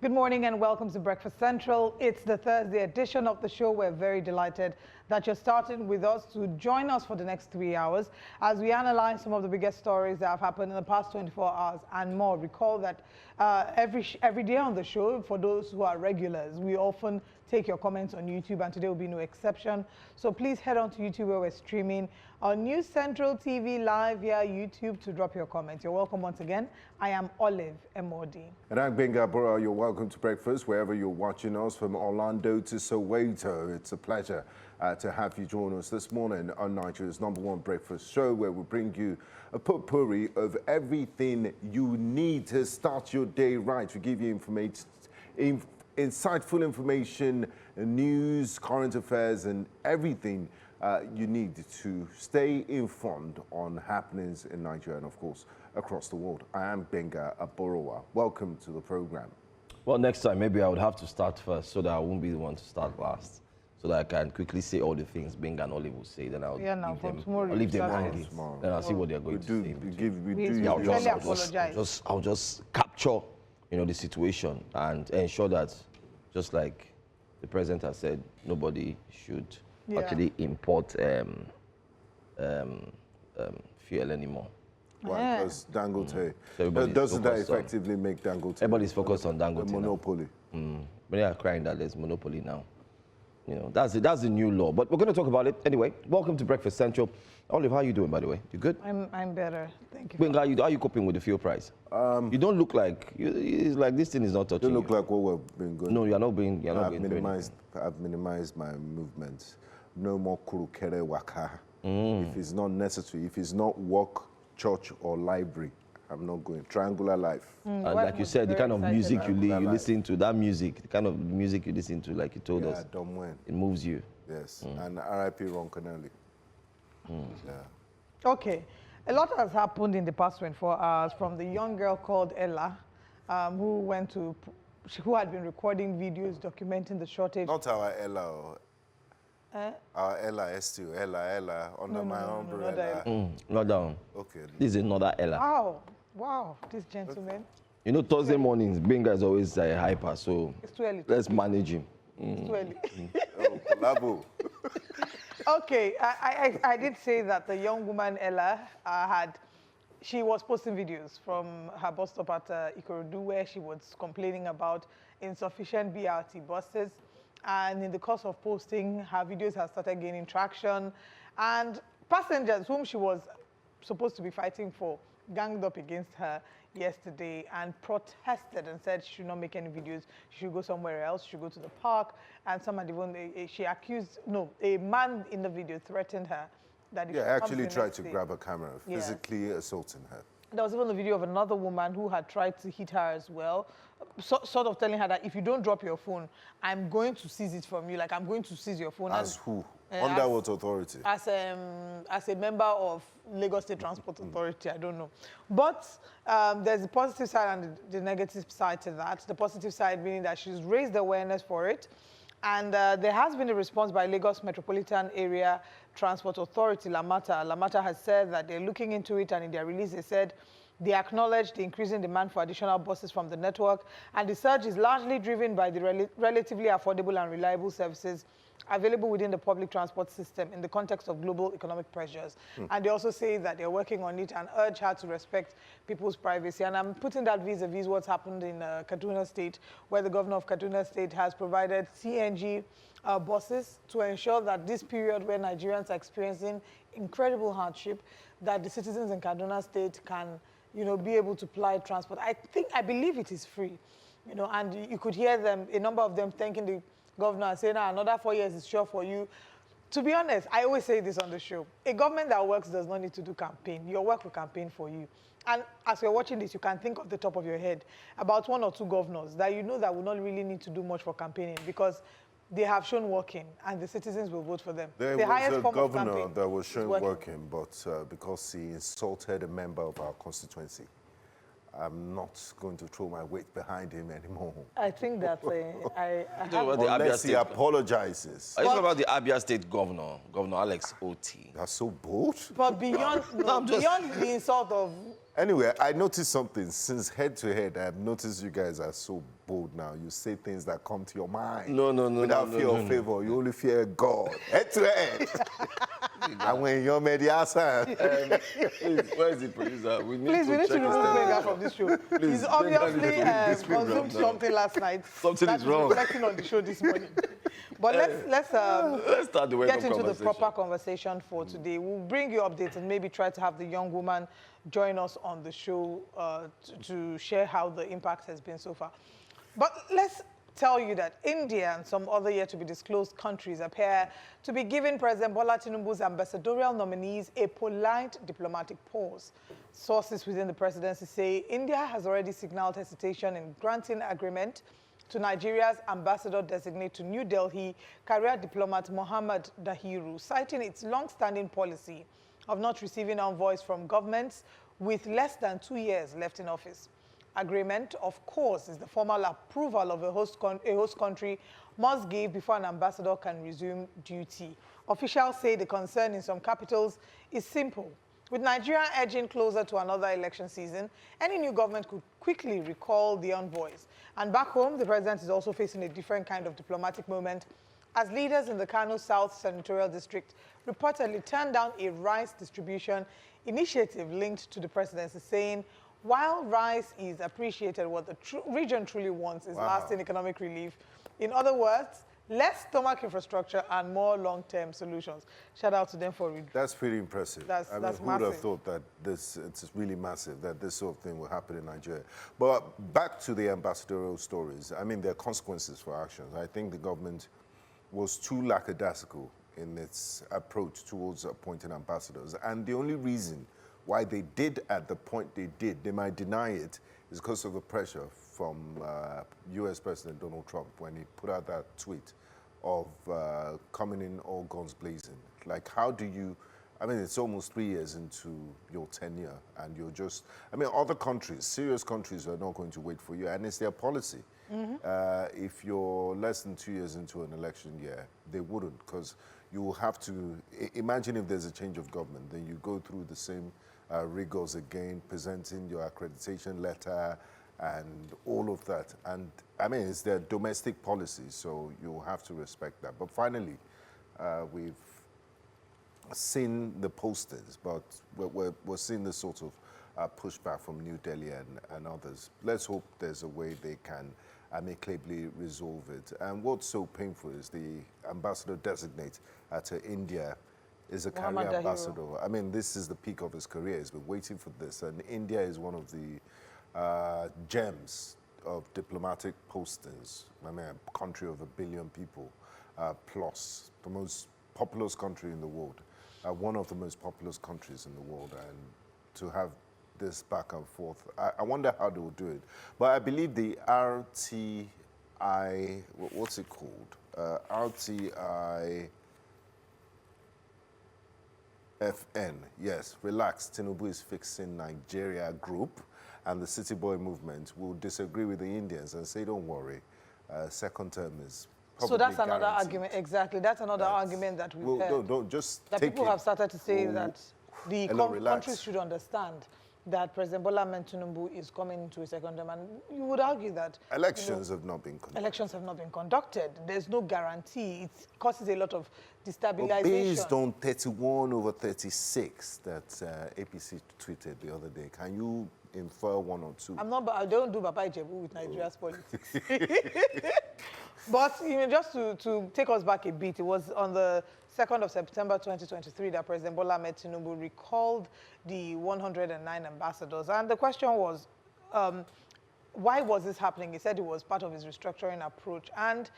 Good morning and welcome to Breakfast Central. It's the Thursday edition of the show. We're very delighted that you're starting with us to join us for the next 3 hours as we analyze some of the biggest stories that have happened in the past 24 hours and more. Recall that every day on the show, for those who are regulars, we often take your comments on YouTube, and today will be no exception. So please head on to YouTube where we're streaming on News Central TV live via YouTube to drop your comments. You're welcome once again. I am Olive Emodi. And I'm Benga Bora. You're welcome to breakfast wherever you're watching us, from Orlando to Soweto. It's a pleasure to have you join us this morning on Nigeria's #1 breakfast show, where we bring you a potpourri of everything you need to start your day right. We give you insightful information, news, current affairs, and everything you need to stay informed on happenings in Nigeria and, of course, across the world. I am Benga Aborowa. Welcome to the program. Well, next time, maybe I would have to start first so that I won't be the one to start last, so that I can quickly say all the things Benga and Olive will say. Then I'll leave them hanging. Then I'll see what they're going to say. I'll just capture, the situation and ensure that, just like the president has said, nobody should actually import fuel anymore. Why? Because Dangote. Doesn't that effectively make Dangote? Everybody's focused on Dangote. Monopoly. But they are crying that there's monopoly now. That's the new law. But we're going to talk about it anyway. Welcome to Breakfast Central. Olive, how are you doing, by the way? You good? I'm better. Thank you. Benga, how are you coping with the fuel price? You don't look like it's like this thing is not touching. You look like what we've been going. No, you're not being. I've minimized my movements. No more kurukere waka. If it's not necessary, if it's not work, church, or library, I'm not going. Triangular life. Like you said, the kind of music you listen to, the kind of music you listen to, like you told us, it moves you. Yes, and R.I.P. Ron Connelly. Yeah. Okay, a lot has happened in the past 24 hours, from the young girl called Ella, who had been recording videos documenting the shortage. Not our Ella. Our Ella is still Ella under my umbrella. Not down. Okay. This is another Ella. Wow, this gentleman. Thursday mornings, Benga is always hyper, so it's too early. Let's manage him. It's too early. Oh, collabo. Okay, I did say that the young woman Ella she was posting videos from her bus stop at Ikorodu, where she was complaining about insufficient BRT buses. And in the course of posting, her videos have started gaining traction. And passengers whom she was supposed to be fighting for ganged up against her yesterday and protested and said she should not make any videos. She should go somewhere else. She should go to the park. And a man in the video threatened her that if she actually tried to grab a camera, physically assaulting her. There was even a video of another woman who had tried to hit her as well, sort of telling her that if you don't drop your phone, I'm going to seize it from you. Like, I'm going to seize your phone. As who? Under what authority? As a member of Lagos State Transport Authority, I don't know. But there's the positive side and the negative side to that. The positive side meaning that she's raised awareness for it. And there has been a response by Lagos Metropolitan Area Transport Authority, Lamata. Lamata has said that they're looking into it, and in their release they said they acknowledge the increasing demand for additional buses from the network, and the surge is largely driven by the relatively affordable and reliable services available within the public transport system in the context of global economic pressures. And they also say that they're working on it and urge her to respect people's privacy. And I'm putting that vis-a-vis what's happened in Kaduna State, where the governor of Kaduna State has provided CNG buses to ensure that this period where Nigerians are experiencing incredible hardship, that the citizens in Kaduna State can, be able to ply transport. I believe it is free, and you could hear them, a number of them thanking the governor, saying, another 4 years is sure for you. To be honest, I always say this on the show. A government that works does not need to do campaign. Your work will campaign for you. And as you're watching this, you can think off the top of your head about 1 or 2 governors that that will not really need to do much for campaigning, because they have shown working, and the citizens will vote for them. There was a governor that was shown working, but because he insulted a member of our constituency, I'm not going to throw my weight behind him anymore. I think that unless he apologizes. Are you talking about the Abia State governor, Governor Alex Oti? That's so bold. But beyond the insult of Anyway, I noticed something. Since head to head, I've noticed you guys are so bold now. You say things that come to your mind. No. Without fear or favor. You only fear God. Head to head. And when you're mediasa. Please, where is the producer? We need to remove Benga from this show. He's obviously consumed something last night. Something is wrong. Reflecting on the show this morning. But let's start the get into the proper conversation for today. We'll bring you updates and maybe try to have the young woman join us on the show to share how the impact has been so far. But let's tell you that India and some other yet to be disclosed countries appear to be giving President Bola Tinubu's ambassadorial nominees a polite diplomatic pause. Sources within the presidency say India has already signaled hesitation in granting agreement to Nigeria's ambassador-designate to New Delhi, career diplomat Mohammad Dahiru, citing its long-standing policy of not receiving envoys from governments with less than 2 years left in office. Agreement, of course, is the formal approval of a host country must give before an ambassador can resume duty. Officials say the concern in some capitals is simple. With Nigeria edging closer to another election season, any new government could quickly recall the envoys. And back home, the president is also facing a different kind of diplomatic moment as leaders in the Kano South Senatorial District reportedly turned down a rice distribution initiative linked to the presidency, saying, while rice is appreciated, what the region truly wants is lasting economic relief. In other words, less stomach infrastructure and more long-term solutions. Shout out to them for it. That's pretty impressive. That's who massive. would have thought that it's really massive that this sort of thing will happen in Nigeria. But back to the ambassadorial stories. I mean, there are consequences for actions. I think the government was too lackadaisical in its approach towards appointing ambassadors. And the only reason why they did at the point they did, they might deny it, is because of the pressure from US President Donald Trump when he put out that tweet of coming in all guns blazing. Like, how do you, I mean, it's almost 3 years into your tenure and you're just, I mean, other countries, serious countries are not going to wait for you, and it's their policy. If you're less than 2 years into an election year, they wouldn't, because you will have to, imagine if there's a change of government, then you go through the same rigors again, presenting your accreditation letter and all of that. And I mean, it's their domestic policy, so you have to respect that. But finally, we've seen the posters, but we're seeing this sort of pushback from New Delhi and others. Let's hope there's a way they can amicably resolve it. And what's so painful is the ambassador designate to India is a career ambassador. I mean, this is the peak of his career. He's been waiting for this. And India is one of the gems of diplomatic postings. I mean, a country of 1 billion people plus, the most populous country in the world, one of the most populous countries in the world. And to have this back and forth, I wonder how they will do it. But I believe the RTI, what's it called? RTI FN, yes, relax, Tinubu is fixing Nigeria group, and the City Boy movement will disagree with the Indians and say, don't worry, second term is probably so that's another guaranteed. Argument, exactly. That's another argument that we've heard. Don't just that take people have started to say that the countries should understand that President Bola Tinubu is coming to a second term, and you would argue that elections have not been conducted. Elections have not been conducted. There's no guarantee. It causes a lot of destabilization. But based on 31/36 that APC tweeted the other day, can you infer one or two? I don't do Baba Ijebu with Nigeria's politics. But just to take us back a bit, it was on the 2nd of September 2023 that President Bola Tinubu recalled the 109 ambassadors. And the question was, why was this happening? He said it was part of his restructuring approach. And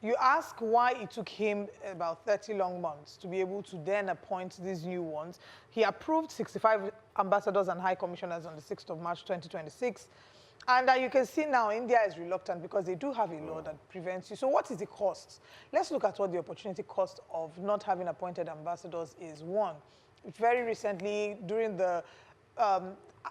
you ask why it took him about 30 long months to be able to then appoint these new ones. He approved 65 ambassadors and high commissioners on the 6th of March 2026. And you can see now India is reluctant because they do have a law that prevents you. So what is the cost? Let's look at what the opportunity cost of not having appointed ambassadors is. One, very recently during the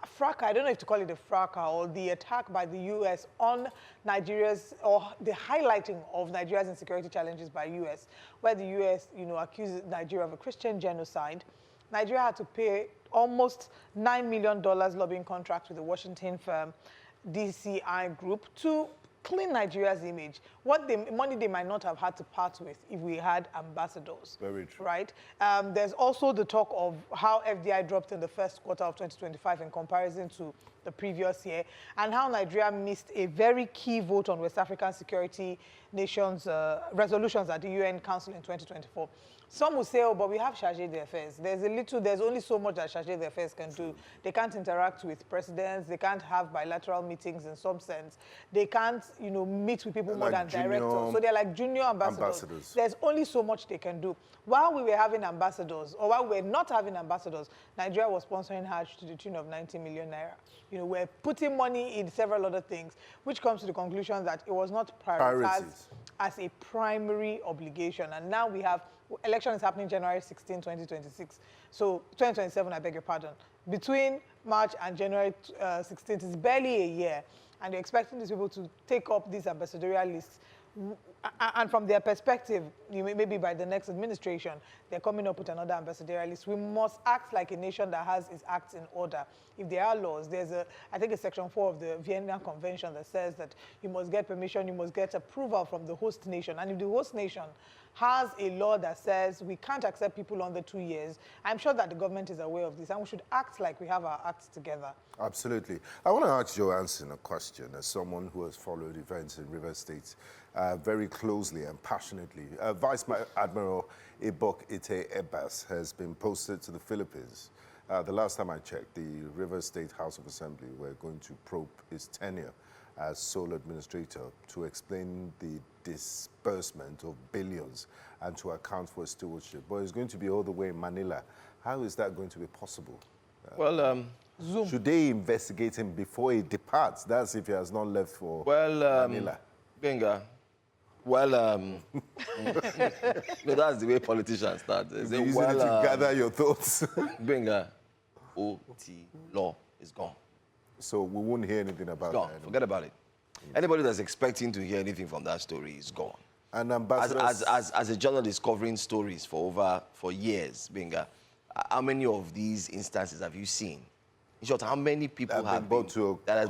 fracas, I don't know if to call it a fracas, or the attack by the U.S. on Nigeria's, or the highlighting of Nigeria's insecurity challenges by U.S., where the U.S., accused Nigeria of a Christian genocide. Nigeria had to pay almost $9 million lobbying contract with the Washington firm DCI Group to clean Nigeria's image. Money they might not have had to part with if we had ambassadors. Very true. Right? There's also the talk of how FDI dropped in the first quarter of 2025 in comparison to the previous year, and how Nigeria missed a very key vote on West African security nations resolutions at the UN Council in 2024. Some will say, oh, but we have chargé d'affaires. There's only so much that chargé d'affaires can do. They can't interact with presidents. They can't have bilateral meetings in some sense. They can't, meet with people more than directors. So they're like junior ambassadors. There's only so much they can do. While we were having ambassadors, or while we were not having ambassadors, Nigeria was sponsoring Hajj to the tune of 90 million naira. We're putting money in several other things, which comes to the conclusion that it was not prioritized as a primary obligation. And now we have election is happening January 16, 2026. So 2027, I beg your pardon. Between March and January 16th is barely a year, and they're expecting these people to take up these ambassadorial lists. And from their perspective, maybe by the next administration, they're coming up with another ambassadorial list. We must act like a nation that has its acts in order. If there are laws, there's I think it's Section 4 of the Vienna Convention that says that you must get permission, you must get approval from the host nation. And if the host nation has a law that says we can't accept people under 2 years, I'm sure that the government is aware of this, and we should act like we have our acts together. Absolutely. I want to ask Johansson a question as someone who has followed events in River State very closely and passionately. Vice Admiral Ibok Ite Ebas has been posted to the Philippines. The last time I checked, the River State House of Assembly were going to probe his tenure as sole administrator to explain the disbursement of billions and to account for stewardship. But it's going to be all the way in Manila. How is that going to be possible? Zoom. Should they investigate him before he departs? That's if he has not left for Manila. Benga. No, that's the way politicians start. They use it to gather your thoughts. Benga, OT law is gone. So we won't hear anything about that. Forget about it. Anybody that's expecting to hear anything from that story is gone. And ambassadors... As a journalist covering stories for years, Benga, how many of these instances have you seen? In short, how many people have been brought to a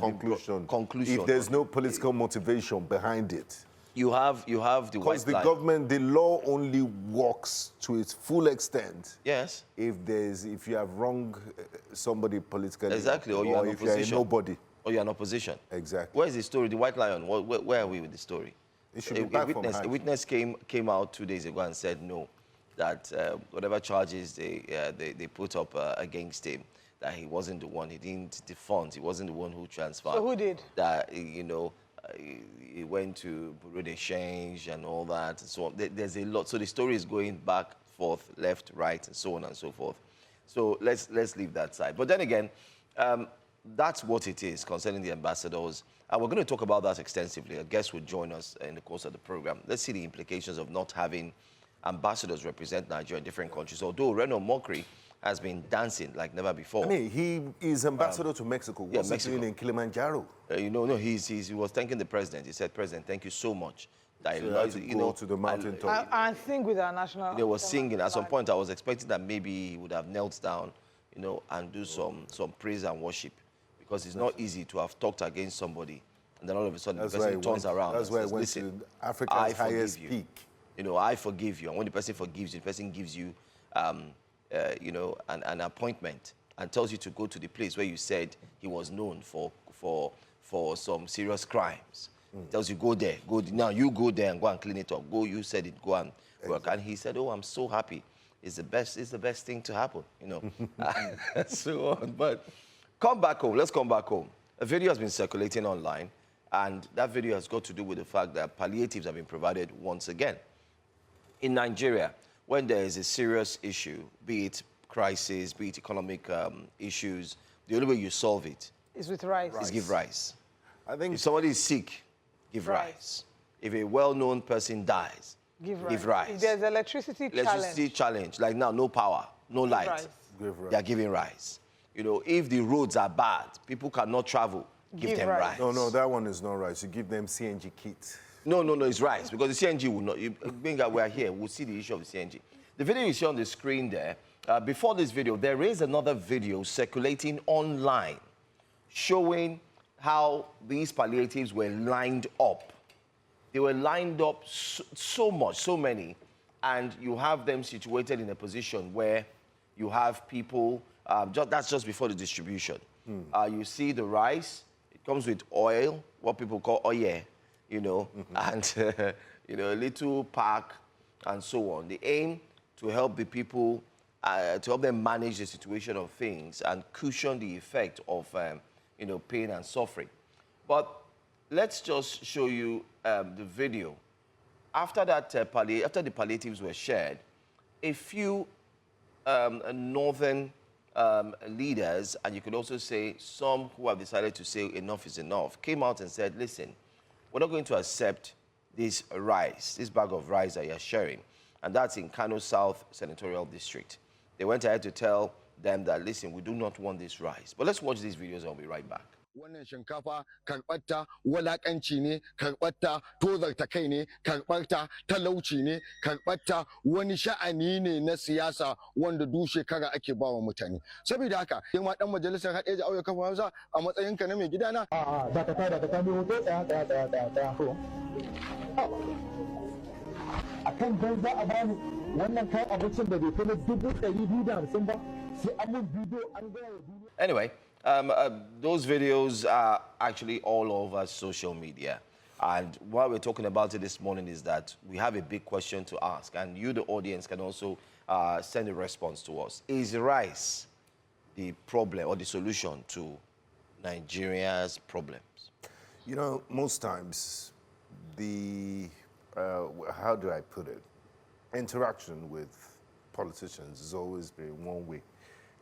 conclusion? If there's no political motivation behind it. You have the white lie. Because the government, the law only works to its full extent. Yes. If you have wronged somebody politically. Exactly, or you're in opposition. If you're nobody. Or you're in opposition. Exactly. Where's the story? The White Lion. Where are we with the story? It should be back from a witness came out 2 days ago and said no, that whatever charges they put up against him, that he wasn't the one. He didn't defund. He wasn't the one who transferred. So who did? That he went to Bureau de Change and all that and so on. There's a lot. So the story is going back, forth, left, right, and so on and so forth. So let's leave that side. But then again, that's what it is concerning the ambassadors. And we're going to talk about that extensively. A guest will join us in the course of the program. Let's see the implications of not having ambassadors represent Nigeria in different countries. Although Reno Mokri has been dancing like never before. I mean, he is ambassador to Mexico. What's he doing in Kilimanjaro? He was thanking the president. He said, "President, thank you so much." That go to the mountaintop. And sing with our national... They were singing. At some point, I was expecting that maybe he would have knelt down, and do some praise and worship. Because it's not easy to have talked against somebody, and then all of a sudden the person turns around. That's why I went to Africa's highest peak. I forgive you. And when the person forgives you, the person gives you, an appointment and tells you to go to the place where you said he was known for some serious crimes. Tells you, go there. Now you go there and go and clean it up. You said it, go and work. Exactly. And he said, oh, I'm so happy. It's the best thing to happen, so on. But come back home. Let's come back home. A video has been circulating online, and that video has got to do with the fact that palliatives have been provided once again. In Nigeria, when there is a serious issue, be it crisis, be it economic issues, the only way you solve it is with rice. Is give rice. I think if somebody is sick, give rice. If a well-known person dies, give rice. If there's electricity challenge, like now, no power, no light, they are giving rice. If the roads are bad, people cannot travel, give them rice. No, that one is not rice. You give them CNG kit. No, it's rice, because the CNG will not. Being that we're here, we'll see the issue of the CNG. The video you see on the screen there before this video, there is another video circulating online showing how these palliatives were lined up. They were lined up so many, and you have them situated in a position where you have people, that's just before the distribution. You see the rice, it comes with oil, what people call oye, you know, and, you know, a little pack and so on. The aim to help the people, to help them manage the situation of things and cushion the effect of, you know, pain and suffering. But let's just show you the video. After that, after the palliatives were shared, a few northern leaders, and you could also say some who have decided to say enough is enough, came out and said, listen, we're not going to accept this rice, this bag of rice that you're sharing. And that's in Kano South Senatorial District. They went ahead to tell them that, listen, we do not want this rice. But let's watch these videos and I'll be right back. Wannan shinkafa karɓarta walaƙanci ne, karɓarta tozarta kai ne, karɓarta talauci ne, karɓarta wani sha'ani ne na siyasa wanda duk shekara ake ba wa mutane. Saboda haka, kai ma dan majalisar haɗe da auya kafa Hausa a matsayinka na mai gidana. Dakata mai hoto tsaya. Akan dan za a bani wannan kayan abincin da bai kai na 250 ba, sai an mun bidiyo an gaya wa duniya. Anyway, those videos are actually all over social media. And what we're talking about it this morning is that we have a big question to ask. And you, the audience, can also send a response to us. Is rice the problem or the solution to Nigeria's problems? You know, most times, the, how do I put it? Interaction with politicians has always been one way.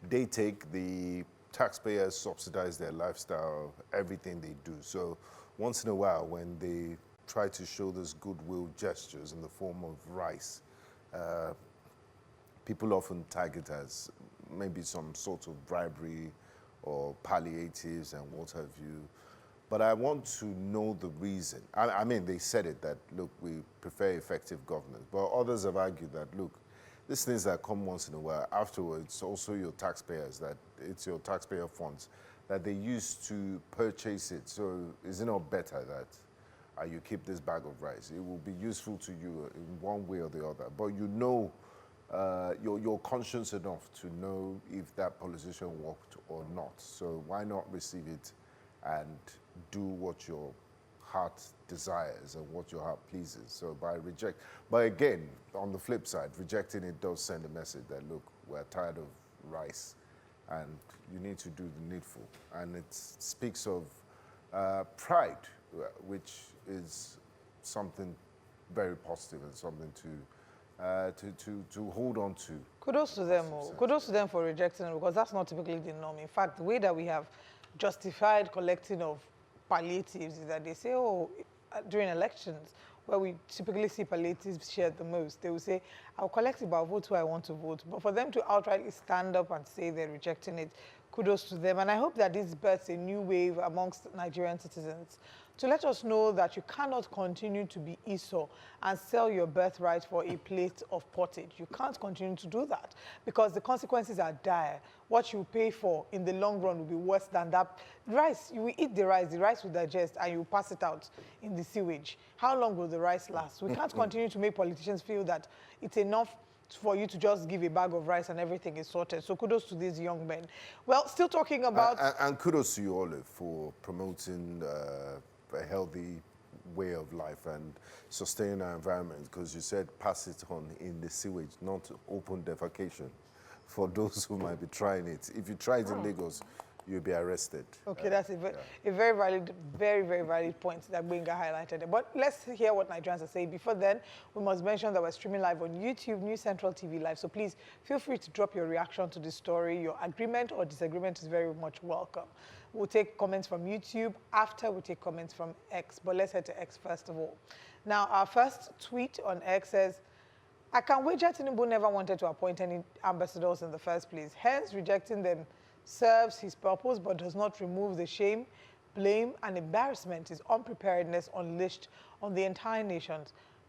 They take the taxpayers subsidize their lifestyle, everything they do. So once in a while, when they try to show those goodwill gestures in the form of rice, people often tag it as maybe some sort of bribery or palliatives and what have you. But I want to know the reason. I mean, they said it that, look, we prefer effective governance. But others have argued that, look, these things that come once in a while, afterwards, also your taxpayers, that it's your taxpayer funds, that they use to purchase it. So is it not better that you keep this bag of rice? It will be useful to you in one way or the other. But you know, you're conscious enough to know if that politician worked or not. So why not receive it and do what your heart desires and what your heart pleases. So but again, on the flip side, rejecting it does send a message that, look, we're tired of rice and you need to do the needful. And it speaks of pride, which is something very positive and something to hold on to. Kudos to them. Kudos to them for rejecting it, because that's not typically the norm. In fact, the way that we have justified collecting of palliatives is that they say, oh, during elections, where we typically see palliatives shared the most, they will say, I'll collect it, but I'll vote who I want to vote. But for them to outrightly stand up and say they're rejecting it, kudos to them. And I hope that this births a new wave amongst Nigerian citizens to let us know that you cannot continue to be Esau and sell your birthright for a plate of pottage. You can't continue to do that because the consequences are dire. What you pay for in the long run will be worse than that. Rice, you will eat the rice will digest and you pass it out in the sewage. How long will the rice last? We can't continue to make politicians feel that it's enough for you to just give a bag of rice and everything is sorted. So kudos to these young men. Well, still talking about... And kudos to you, Olive, for promoting a healthy way of life and sustaining our environment, because you said pass it on in the sewage, not open defecation for those who might be trying it. If you try it in Lagos, you'll be arrested. Okay, that's a very valid, very valid point that Benga highlighted. But let's hear what Nigerians are saying. Before then, we must mention that we're streaming live on YouTube, News Central TV Live. So please feel free to drop your reaction to this story. Your agreement or disagreement is very much welcome. We'll take comments from YouTube after we take comments from X. But let's head to X first of all. Now, our first tweet on X says, I can wager Tinubu never wanted to appoint any ambassadors in the first place. Hence, rejecting them serves his purpose but does not remove the shame, blame, and embarrassment his unpreparedness unleashed on the entire nation.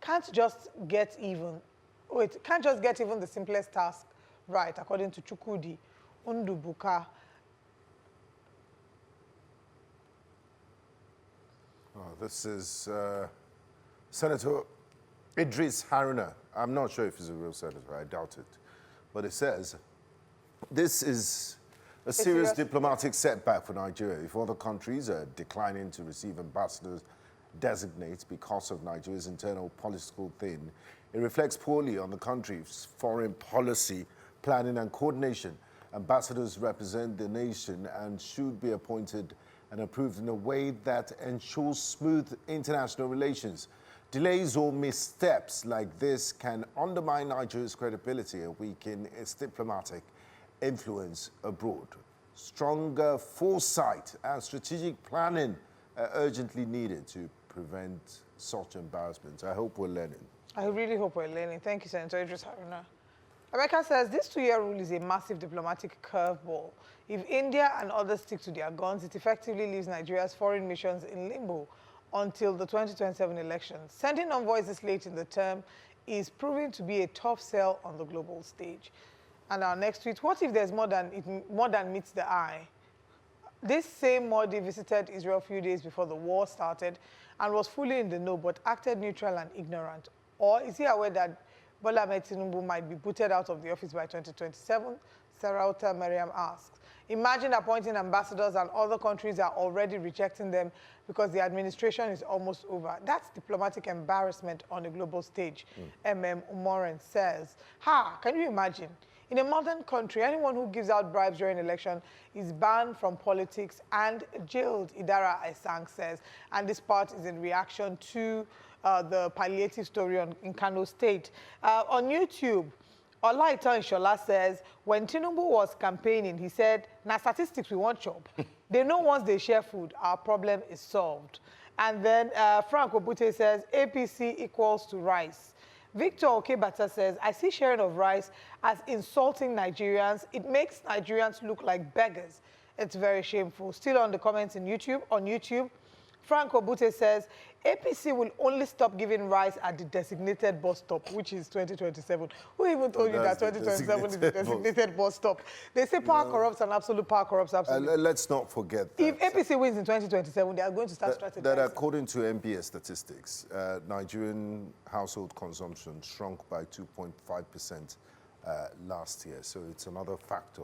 Can't just get even the simplest task right, according to Chukudi Undubuka. This is Senator Idris Haruna. I'm not sure if he's a real senator, I doubt it. But it says, this is a serious diplomatic setback for Nigeria. If other countries are declining to receive ambassadors designates because of Nigeria's internal political thing, it reflects poorly on the country's foreign policy, planning and coordination. Ambassadors represent the nation and should be appointed and approved in a way that ensures smooth international relations. Delays or missteps like this can undermine Nigeria's credibility and weaken its diplomatic influence abroad. Stronger foresight and strategic planning are urgently needed to prevent such embarrassments. I hope we're learning. I really hope we're learning. Thank you, Senator Idris Haruna. America says this 2-year rule is a massive diplomatic curveball. If India and others stick to their guns, it effectively leaves Nigeria's foreign missions in limbo until the 2027 elections. Sending envoys this late in the term is proving to be a tough sell on the global stage. And our next tweet, what if there's more than meets the eye? This same Modi visited Israel a few days before the war started and was fully in the know but acted neutral and ignorant. Or is he aware that Bola Tinubu might be booted out of the office by 2027? Sarauta Mariam asks. Imagine appointing ambassadors and other countries are already rejecting them because the administration is almost over. That's diplomatic embarrassment on a global stage, M.M. Umoren says. Can you imagine? In a modern country, anyone who gives out bribes during election is banned from politics and jailed, Idara Aisang says. And this part is in reaction to the palliative story in Kano State. On YouTube, Olaitan Shola says, when Tinubu was campaigning, he said, "Na statistics we want job." They know once they share food, our problem is solved. And then Frank Obute says, APC equals to rice. Victor Okebata says, I see sharing of rice as insulting Nigerians. It makes Nigerians look like beggars. It's very shameful. Still on the comments on YouTube, Frank Obute says, APC will only stop giving rice at the designated bus stop, which is 2027. Who even told you that 2027 is the designated bus stop? They say power corrupts and absolute power corrupts absolutely. Let's not forget that. If APC wins in 2027, they are going to start strategizing. That according to MBS statistics, Nigerian household consumption shrunk by 2.5% last year. So it's another factor.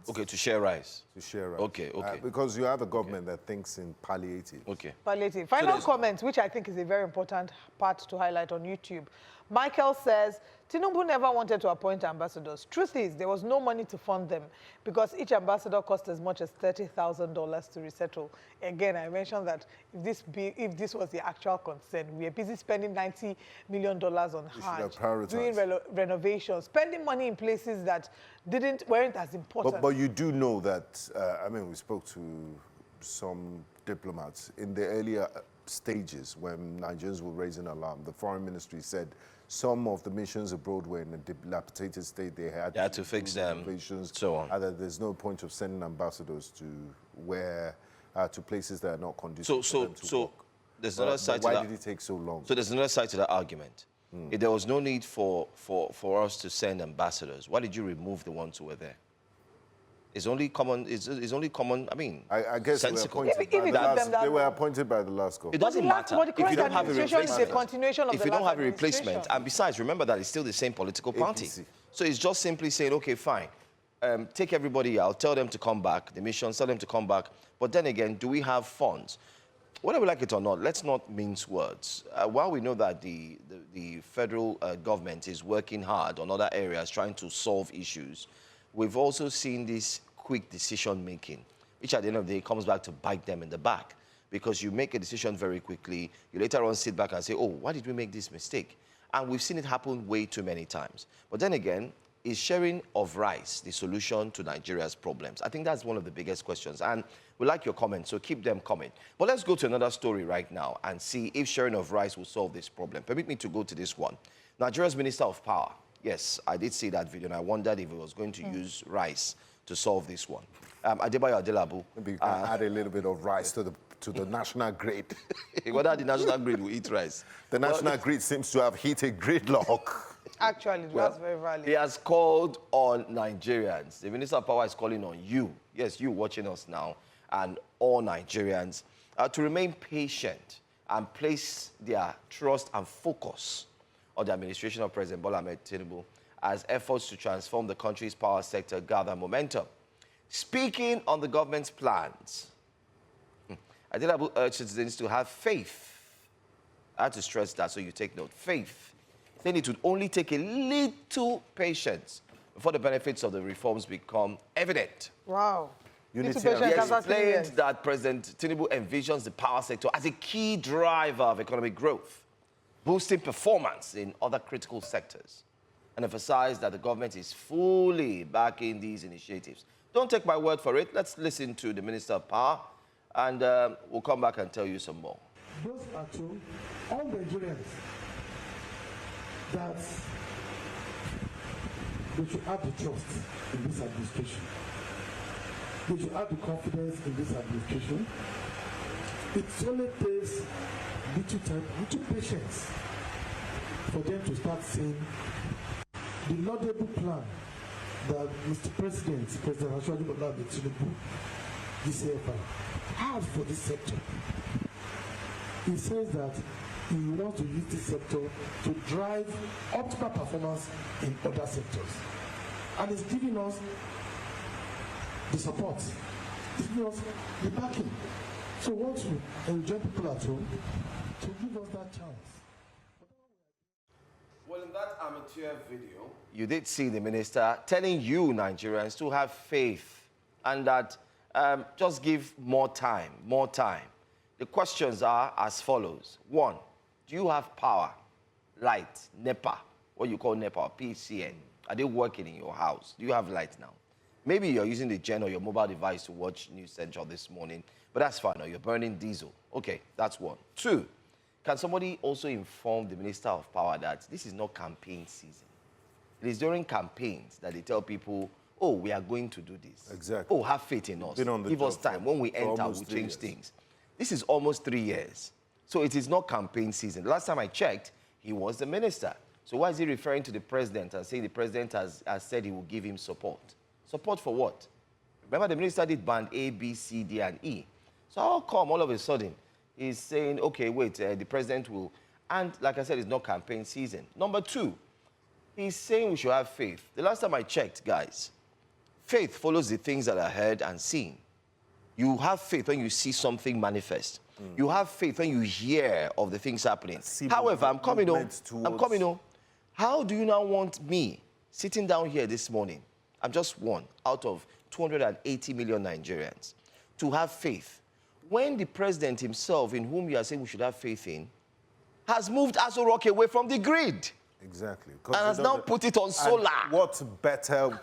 Okay, to share rice. To share rice. Okay. Because you have a government that thinks in palliative. Okay. Palliative. Final comment, which I think is a very important part to highlight on YouTube. Michael says, Tinubu never wanted to appoint ambassadors. Truth is, there was no money to fund them because each ambassador cost as much as $30,000 to resettle. Again, I mentioned that if this was the actual concern, we are busy spending $90 million on Hajj, doing renovations, spending money in places that weren't as important. But you do know that, we spoke to some diplomats in the earlier stages when Nigerians were raising alarm. The foreign ministry said some of the missions abroad were in a dilapidated state. They had to fix them, so on. There's no point of sending ambassadors to places that are not conducive to them to work. There's another side to that. Why did it take so long? So there's another side to that argument. If there was no need for us to send ambassadors, why did you remove the ones who were there? It's only common. It's only common. I guess sensical. They were appointed by the last government. It doesn't matter if you don't have a replacement. Continuation of if you don't have a replacement, and besides, remember that it's still the same political party. APC. So it's just simply saying, okay, fine, take everybody out, tell them to come back. The missions, tell them to come back. But then again, do we have funds? Whether we like it or not, let's not mince words. While we know that the federal government is working hard on other areas trying to solve issues, we've also seen this quick decision-making, which at the end of the day comes back to bite them in the back. Because you make a decision very quickly, you later on sit back and say, oh, why did we make this mistake? And we've seen it happen way too many times. But then again, is sharing of rice the solution to Nigeria's problems? I think that's one of the biggest questions. And we like your comments, so keep them coming. But let's go to another story right now and see if sharing of rice will solve this problem. Permit me to go to this one. Nigeria's Minister of Power. Yes, I did see that video, and I wondered if he was going to use rice to solve this one. Adebayo Adelabu. Maybe you can add a little bit of rice to the national grid. Whether the national grid will eat rice. The national grid seems to have hit a gridlock. Actually, that's very valid. He has called on Nigerians. The Minister of Power is calling on you, yes, you watching us now, and all Nigerians, to remain patient and place their trust and focus on the administration of President Bola Tinubu as efforts to transform the country's power sector gather momentum. Speaking on the government's plans, Adewole urged citizens to have faith. I have to stress that, so you take note. Faith. Saying it would only take a little patience before the benefits of the reforms become evident. Wow. Yes, explained that President Tinubu envisions the power sector as a key driver of economic growth, boosting performance in other critical sectors, and emphasized that the government is fully backing these initiatives. Don't take my word for it. Let's listen to the Minister of Power, and we'll come back and tell you some more. Those are to all Nigerians that they should have the trust in this administration. They should have the confidence in this administration. It only takes little time, little patience for them to start seeing the laudable plan that Mr. President Adewole Bola Tinubu, DCFI, has for this sector. He says that he wants to use this sector to drive optimal performance in other sectors. And he's giving us the support, he's giving us the backing. So we want to enjoy people at home to give us that chance. Well, in that amateur video, you did see the minister telling you, Nigerians, to have faith and that just give more time, more time. The questions are as follows. 1, do you have power, light, NEPA, what you call NEPA or PCN? Are they working in your house? Do you have light now? Maybe you're using the gen or your mobile device to watch News Central this morning, but that's fine, or you're burning diesel. Okay, that's 1. 2, can somebody also inform the Minister of Power that this is not campaign season? It is during campaigns that they tell people, oh, we are going to do this. Exactly. Oh, have faith in us. Give us time. When we enter, we'll change things. This is almost 3 years. So it is not campaign season. The last time I checked, he was the minister. So why is he referring to the president and saying the president has said he will give him support? Support for what? Remember, the minister did band A, B, C, D, and E. So how come all of a sudden he's saying, okay, wait, the president will... And like I said, it's not campaign season. Number 2, he's saying we should have faith. The last time I checked, guys, faith follows the things that are heard and seen. You have faith when you see something manifest. You have faith when you hear of the things happening. However, I'm coming on. How do you now want me sitting down here this morning? I'm just one out of 280 million Nigerians to have faith when the president himself, in whom you are saying we should have faith in, has moved Aso Rock away from the grid. Exactly. And has now put it on solar. What better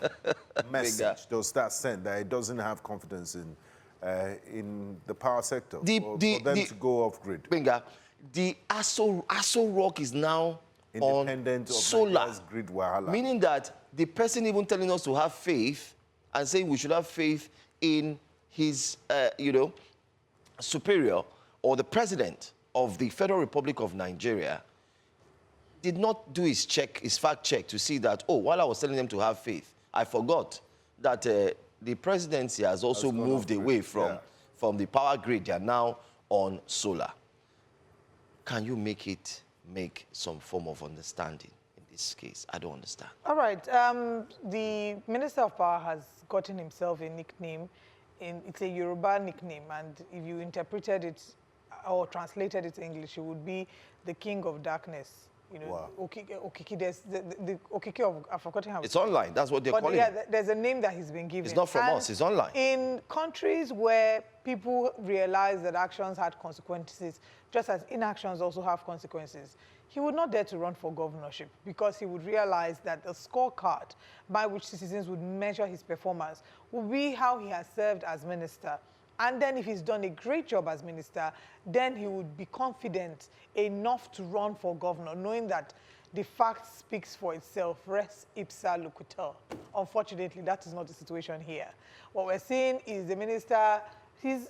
message does that send that it doesn't have confidence in the power sector for them to go off grid? Benga, the Aso Rock is now independent on of solar, grid wahala. Meaning that the person even telling us to have faith and saying we should have faith in his, superior or the president of the Federal Republic of Nigeria did not do his fact check to see that, oh, while I was telling them to have faith, I forgot that the presidency has also moved away from the power grid. They are now on solar. Can you make some form of understanding in this case? I don't understand. All right. The Minister of Power has gotten himself a nickname. It's a Yoruba nickname, and if you interpreted it or translated it to English, it would be the King of Darkness. You know, wow. Okiki, there's the Okiki of, I've forgotten how it's online. That's what they're calling it. There's a name that he's been given. It's not from us, it's online. In countries where people realize that actions had consequences, just as inactions also have consequences, he would not dare to run for governorship because he would realize that the scorecard by which citizens would measure his performance would be how he has served as minister. And then if he's done a great job as minister, then he would be confident enough to run for governor, knowing that the fact speaks for itself, res ipsa loquitur. Unfortunately, that is not the situation here. What we're seeing is the minister, there's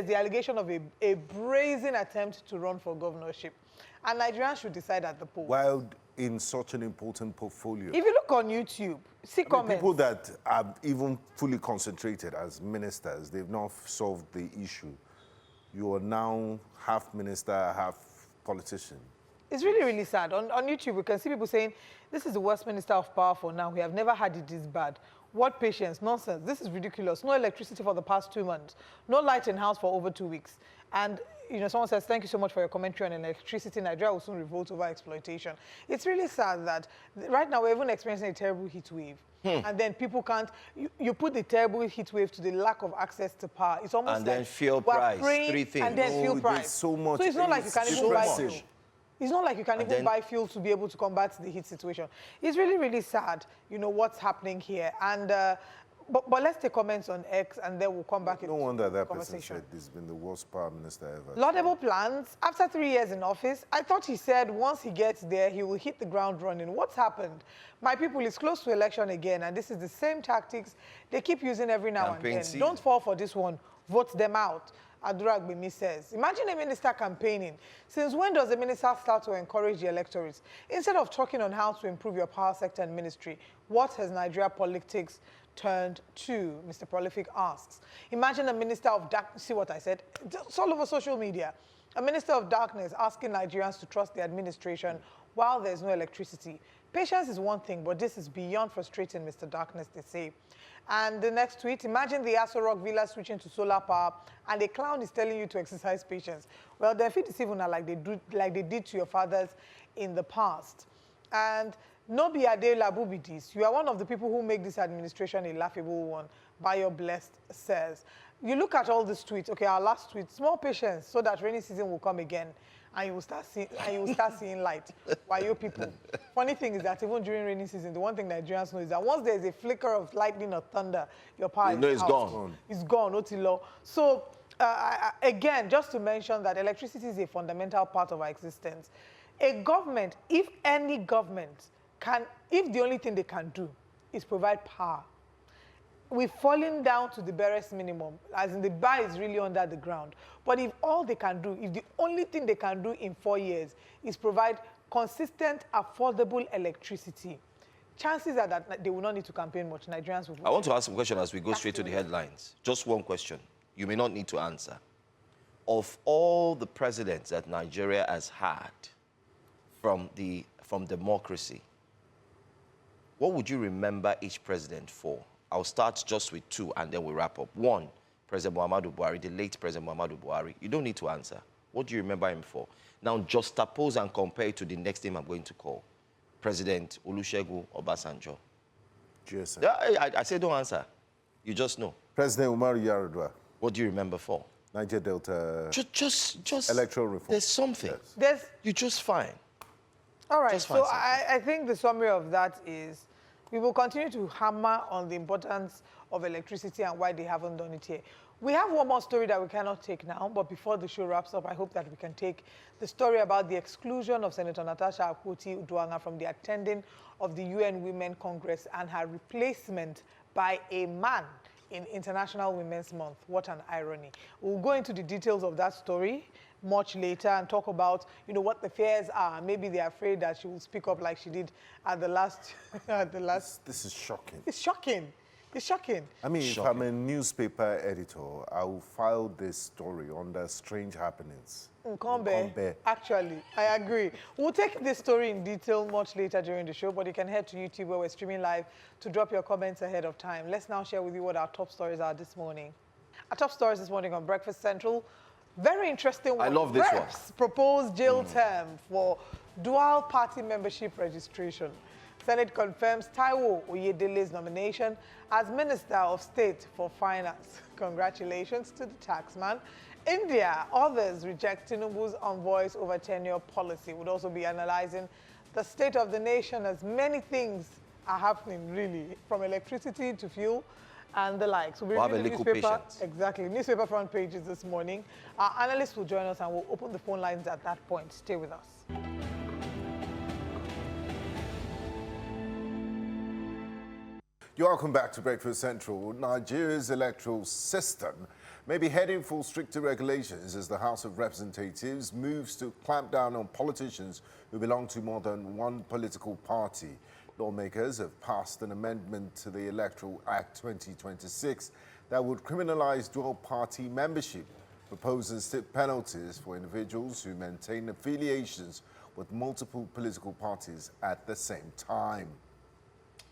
the allegation of a brazen attempt to run for governorship. And Nigerians should decide at the polls. Well, in such an important portfolio. If you look on YouTube, see comments. People that are even fully concentrated as ministers, they've not solved the issue. You are now half minister, half politician. It's really, really sad. On YouTube, we can see people saying, this is the worst minister of power for now. We have never had it this bad. What patience? Nonsense. This is ridiculous. No electricity for the past 2 months. No light in house for over 2 weeks. And, you know, someone says, thank you so much for your commentary on electricity. Nigeria will soon revolt over exploitation. It's really sad that right now we're even experiencing a terrible heat wave. And then people can't, you put the terrible heat wave to the lack of access to power. It's almost and like then fuel price, three things. And then fuel price. So much. So it's not like you can even buy fuel. Much. It's not like you can even buy fuel to be able to combat the heat situation. It's really, really sad, you know, what's happening here. And but let's take comments on X, and then we'll come back. No wonder that person said this has been the worst power minister ever. Laudable plans. After 3 years in office, I thought he said once he gets there, he will hit the ground running. What's happened? My people, it's close to election again, and this is the same tactics they keep using every now and then. Don't fall for this one. Vote them out. Adewole Adebayo says, imagine a minister campaigning. Since when does a minister start to encourage the electorate? Instead of talking on how to improve your power sector and ministry, what has Nigeria politics turned to? Mr. Prolific asks. Imagine a minister of darkness, see what I said? It's all over social media. A minister of darkness asking Nigerians to trust the administration while there's no electricity. Patience is one thing, but this is beyond frustrating, Mr. Darkness, they say. And the next tweet, imagine the Aso Rock Villa switching to solar power and a clown is telling you to exercise patience. Well, they're fit deceive like they did to your fathers in the past. And no be Adewole Adebayo, you are one of the people who make this administration a laughable one. Bayo Blessed says. You look at all these tweets, okay, our last tweet, small patience so that rainy season will come again. And you will start seeing light. Why you people? Funny thing is that even during rainy season, the one thing Nigerians know is that once there's a flicker of lightning or thunder, your power is out. Gone. It's gone, Otilo. So again, just to mention that electricity is a fundamental part of our existence. A government, if any government can, if the only thing they can do is provide power, we've fallen down to the barest minimum, as in the bar is really under the ground. But if all they can do, if the only thing they can do in 4 years is provide consistent, affordable electricity, chances are that they will not need to campaign much. Nigerians will vote. I want to ask a question as we go straight to the headlines. Just one question. You may not need to answer. Of all the presidents that Nigeria has had from democracy, what would you remember each president for? I'll start just with 2 and then we'll wrap up. 1, President Muhammadu Buhari, the late President Muhammadu Buhari. You don't need to answer. What do you remember him for? Now, just suppose and compare it to the next name I'm going to call. President Olusegun Obasanjo. GSM. Yeah, I say don't answer. You just know. President Umaru Yar'Adua. What do you remember for? Niger Delta. Just electoral reform. There's something. Yes. You're just fine. All right, so I think the summary of that is we will continue to hammer on the importance of electricity and why they haven't done it here. We have one more story that we cannot take now, but before the show wraps up, I hope that we can take the story about the exclusion of Senator Natasha Akpoti-Uduaghan from the attending of the UN Women Congress and her replacement by a man in International Women's Month. What an irony. We'll go into the details of that story much later and talk about, you know, what the fears are. Maybe they're afraid that she will speak up like she did at the last... This is shocking. It's shocking. It's shocking. I mean, if I'm a newspaper editor, I will file this story under strange happenings. Nkombe. Actually, I agree. We'll take this story in detail much later during the show, but you can head to YouTube where we're streaming live to drop your comments ahead of time. Let's now share with you what our top stories are this morning. Our top stories this morning on Breakfast Central. Very interesting one. I love this one. Proposed jail term for dual party membership registration. Senate confirms Taiwo Oyedele's nomination as Minister of State for Finance. Congratulations to the taxman. India, others reject Tinubu's envoys over tenure policy. Would also be analyzing the state of the nation as many things are happening, really, from electricity to fuel and the like. So we'll have a little patience. Exactly. Newspaper front pages this morning. Our analysts will join us and we'll open the phone lines at that point. Stay with us. You're welcome back to Breakfast Central. Nigeria's electoral system may be heading for stricter regulations as the House of Representatives moves to clamp down on politicians who belong to more than one political party. Lawmakers have passed an amendment to the Electoral Act 2026 that would criminalize dual-party membership, proposing stiff penalties for individuals who maintain affiliations with multiple political parties at the same time.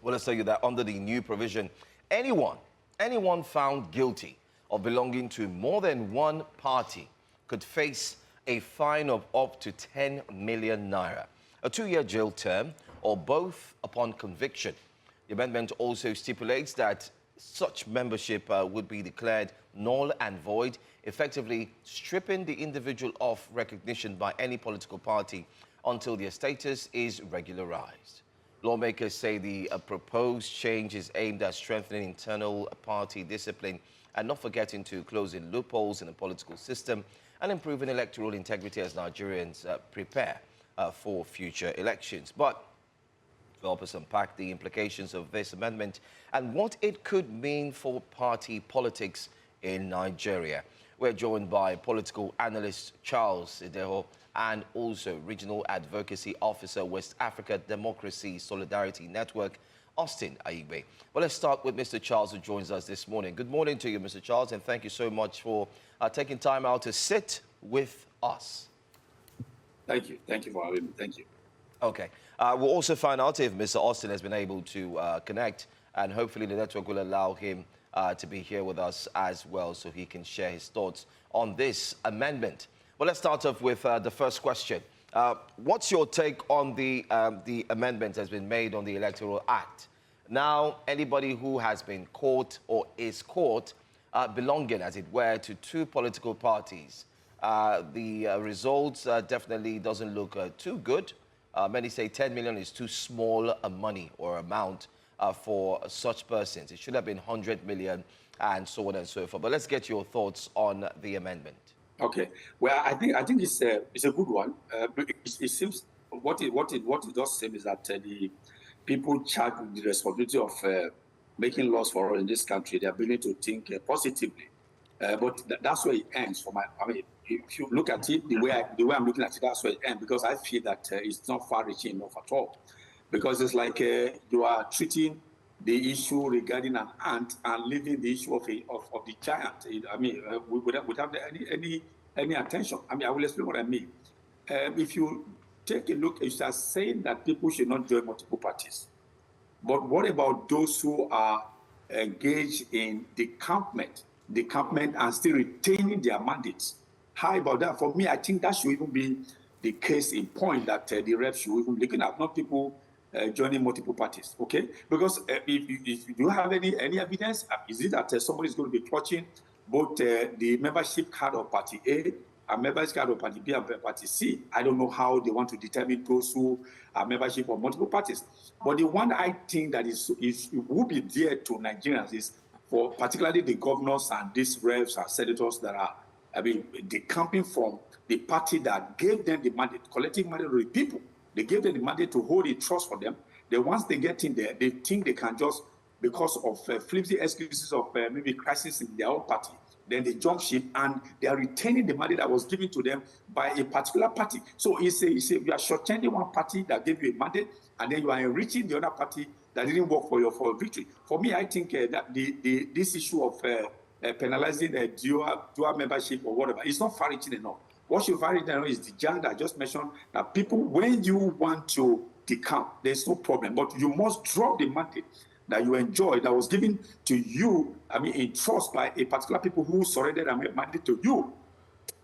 Well, let's tell you that under the new provision, anyone found guilty of belonging to more than one party could face a fine of up to 10 million naira, a 2-year jail term, or both upon conviction. The amendment also stipulates that such membership would be declared null and void, effectively stripping the individual of recognition by any political party until their status is regularized. Lawmakers say the proposed change is aimed at strengthening internal party discipline and not forgetting to closing loopholes in the political system and improving electoral integrity as Nigerians prepare for future elections. But to help us unpack the implications of this amendment and what it could mean for party politics in Nigeria, we're joined by political analyst Charles Adewole and also Regional Advocacy Officer, West Africa Democracy Solidarity Network, Austin Aigbe. Well, let's start with Mr. Charles, who joins us this morning. Good morning to you, Mr. Charles, and thank you so much for taking time out to sit with us. Thank you. Thank you for having me. Thank you. Okay. We'll also find out if Mr. Austin has been able to connect, and hopefully the network will allow him to be here with us as well so he can share his thoughts on this amendment. Well, let's start off with the first question. What's your take on the amendment that's been made on the Electoral Act? Now, anybody who has been caught or is caught belonging, as it were, to two political parties, the results definitely doesn't look too good. Many say 10 million is too small a money or amount for such persons. It should have been 100 million and so on and so forth. But let's get your thoughts on the amendment. Okay. Well, I think it's a good one. It seems what it does seem is that the people charged with the responsibility of making laws for all in this country, they are beginning to think positively. But that's where it ends. If you look at it the way I'm looking at it, that's where it ends, because I feel that it's not far-reaching enough at all. Because it's like you are treating the issue regarding an ant and leaving the issue of the giant. Without any attention. I will explain what I mean. If you take a look, you start saying that people should not join multiple parties. But what about those who are engaged in decampment and still retaining their mandates? How about that? For me, I think that should even be the case in point, that the reps should even be looking at, not people joining multiple parties, okay? Because if you have any evidence, is it that somebody is going to be clutching both the membership card of Party A and membership card of Party B and Party C? I don't know how they want to determine those who are membership of multiple parties. But the one I think that will be dear to Nigerians is for particularly the governors and these reps and senators that are, decamping from the party that gave them the mandate, collecting mandate of the people. They gave them the mandate to hold a trust for them. Then once they get in there, they think they can just, because of flimsy excuses of maybe crisis in their own party, then they jump ship and they are retaining the mandate that was given to them by a particular party. So you are shortchanging one party that gave you a mandate, and then you are enriching the other party that didn't work for your victory. For me, I think that this issue of penalizing dual membership or whatever is not far-reaching enough. What you find now is the giant I just mentioned, that people, when you want to decamp, there's no problem, but you must drop the mandate that you enjoy, that was given to you, in trust by a particular people who surrendered a mandate to you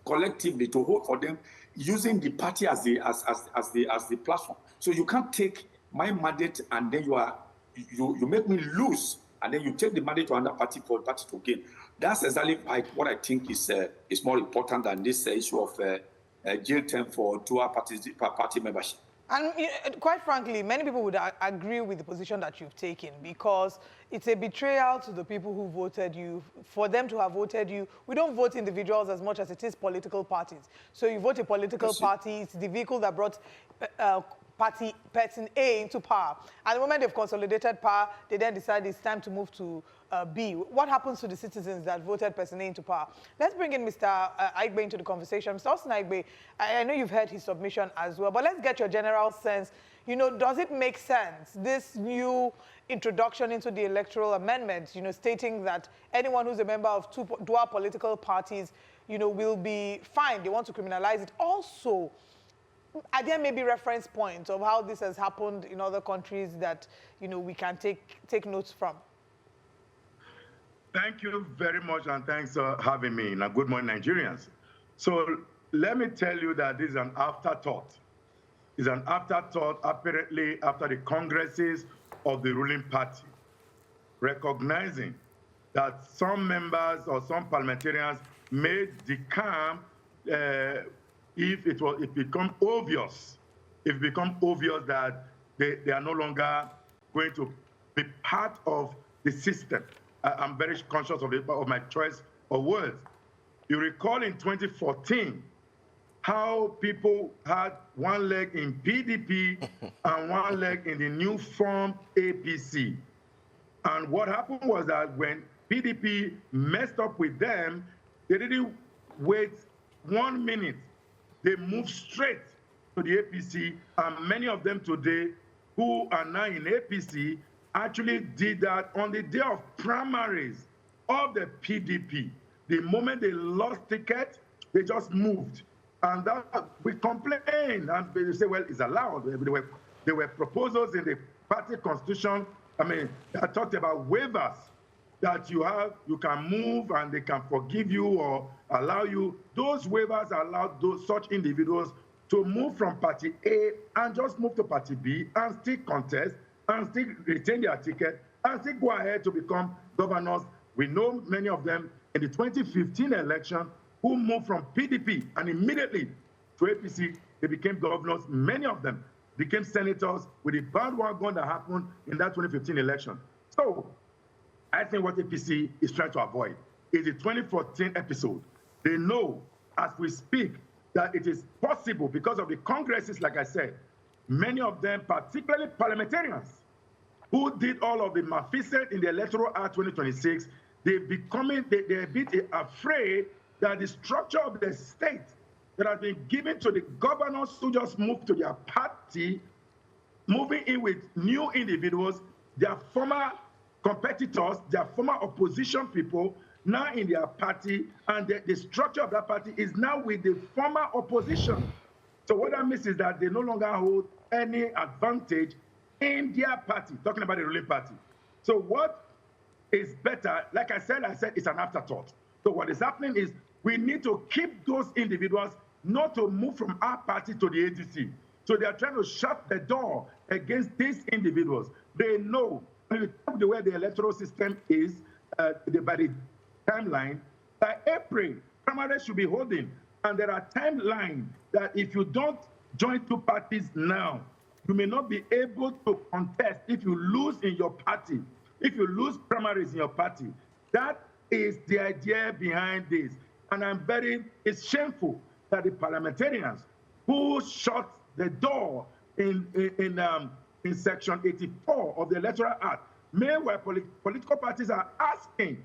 collectively to vote for them, using the party as the platform. So you can't take my mandate and then you make me lose, and then you take the mandate to another party for the party to gain. That's exactly what I think is more important than this issue of jail term for dual party membership. And quite frankly, many people would agree with the position that you've taken, because it's a betrayal to the people who voted you. For them to have voted you, we don't vote individuals as much as it is political parties. So you vote a political party, it's the vehicle that brought person A into power. At the moment they've consolidated power, they then decide it's time to move to B. What happens to the citizens that voted person A into power? Let's bring in Mr. Aigbe into the conversation. Mr. Austin Aigbe, I know you've heard his submission as well, but let's get your general sense. You know, does it make sense, this new introduction into the electoral amendments, you know, stating that anyone who's a member of two dual political parties, you know, will be fined? They want to criminalize it. Also, are there maybe reference points of how this has happened in other countries that, you know, we can take notes from? Thank you very much, and thanks for having me. And good morning, Nigerians. So let me tell you that this is an afterthought. It's an afterthought, apparently, after the congresses of the ruling party, recognizing that some members or some parliamentarians made decamp if it become obvious that they are no longer going to be part of the system. I'm very conscious of my choice of words. You recall in 2014 how people had one leg in PDP and one leg in the new form APC. And what happened was that when PDP messed up with them, they didn't wait 1 minute. They moved straight to the APC, and many of them today who are now in APC actually did that on the day of primaries of the PDP. The moment they lost ticket, they just moved. And that we complain, and they say, well, it's allowed. There were proposals in the party constitution. I mean, I talked about waivers that you can move and they can forgive you or allow you. Those waivers allow such individuals to move from party A and just move to party B and still contest and still retain their ticket and still go ahead to become governors. We know many of them in the 2015 election who moved from PDP and immediately to APC, they became governors. Many of them became senators with the bandwagon that happened in that 2015 election. So I think what APC is trying to avoid is the 2014 episode. They know as we speak that it is possible because of the congresses, like I said, many of them, particularly parliamentarians, who did all of the malfeasance in the Electoral Act 2026, they're a bit afraid that the structure of the state that has been given to the governors who just moved to their party, moving in with new individuals, their former competitors, their former opposition people, now in their party, and the structure of that party is now with the former opposition. So what that means is that they no longer hold any advantage in their party, talking about the ruling party. So what is better, like I said, it's an afterthought. So what is happening is we need to keep those individuals not to move from our party to the ADC. So they are trying to shut the door against these individuals. They know the way the electoral system is, by the timeline, by April, primaries should be holding. And there are timelines that if you don't join two parties now, you may not be able to contest if you lose in your party, if you lose primaries in your party. That is the idea behind this. And it's shameful that the parliamentarians who shut the door in Section 84 of the Electoral Act, meanwhile political parties are asking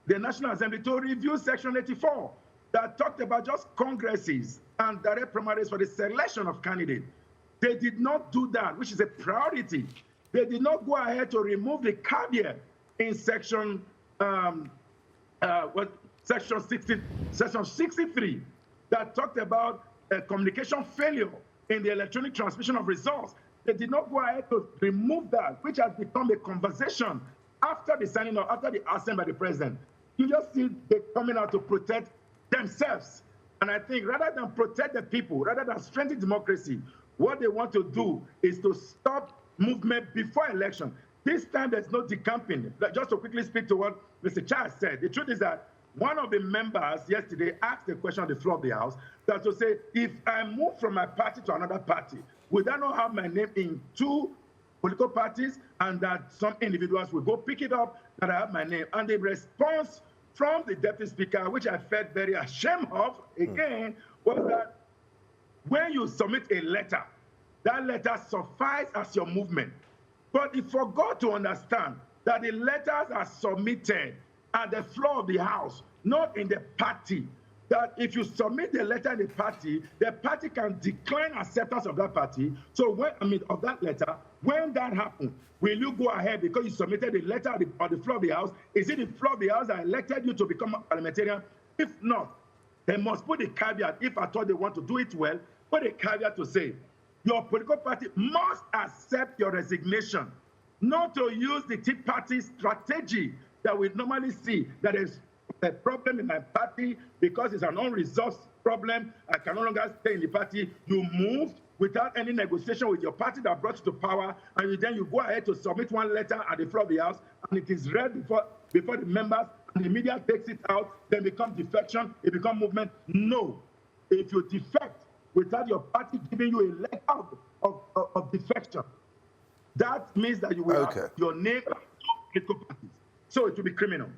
the National Assembly to review Section 84 that talked about just congresses and direct primaries for the selection of candidates. They did not do that, which is a priority. They did not go ahead to remove the caveat in Section Section 63 that talked about communication failure in the electronic transmission of results. They did not go ahead to remove that, which has become a conversation after the signing of, after the assent by the president. You just see they coming out to protect themselves. And I think rather than protect the people, rather than strengthen democracy, what they want to do is to stop movement before election. This time there's no decamping. Just to quickly speak to what Mr. Charles said, the truth is that one of the members yesterday asked the question on the floor of the House that to say, if I move from my party to another party, would I not have my name in two political parties and that some individuals will go pick it up that I have my name? And the response from the Deputy Speaker, which I felt very ashamed of, again, was that when you submit a letter that letter suffices as your movement. But he forgot to understand that the letters are submitted at the floor of the House, not in the party. That if you submit the letter in the party can decline acceptance of that party. So of that letter, when that happens, will you go ahead because you submitted the letter on the floor of the House? Is it the floor of the House that elected you to become a parliamentarian? If not, they must put a caveat, if at all they want to do it well, put a caveat to say, your political party must accept your resignation, not to use the Tea Party strategy that we normally see, that is a problem in my party because it's an unresolved problem. I can no longer stay in the party. You moved without any negotiation with your party that brought you to power, and then you go ahead to submit one letter at the floor of the House, and it is read before the members, and the media takes it out, then becomes defection, it becomes movement. No. If you defect without your party giving you a letter of defection, that means that you will have your name and political parties. So it will be criminal.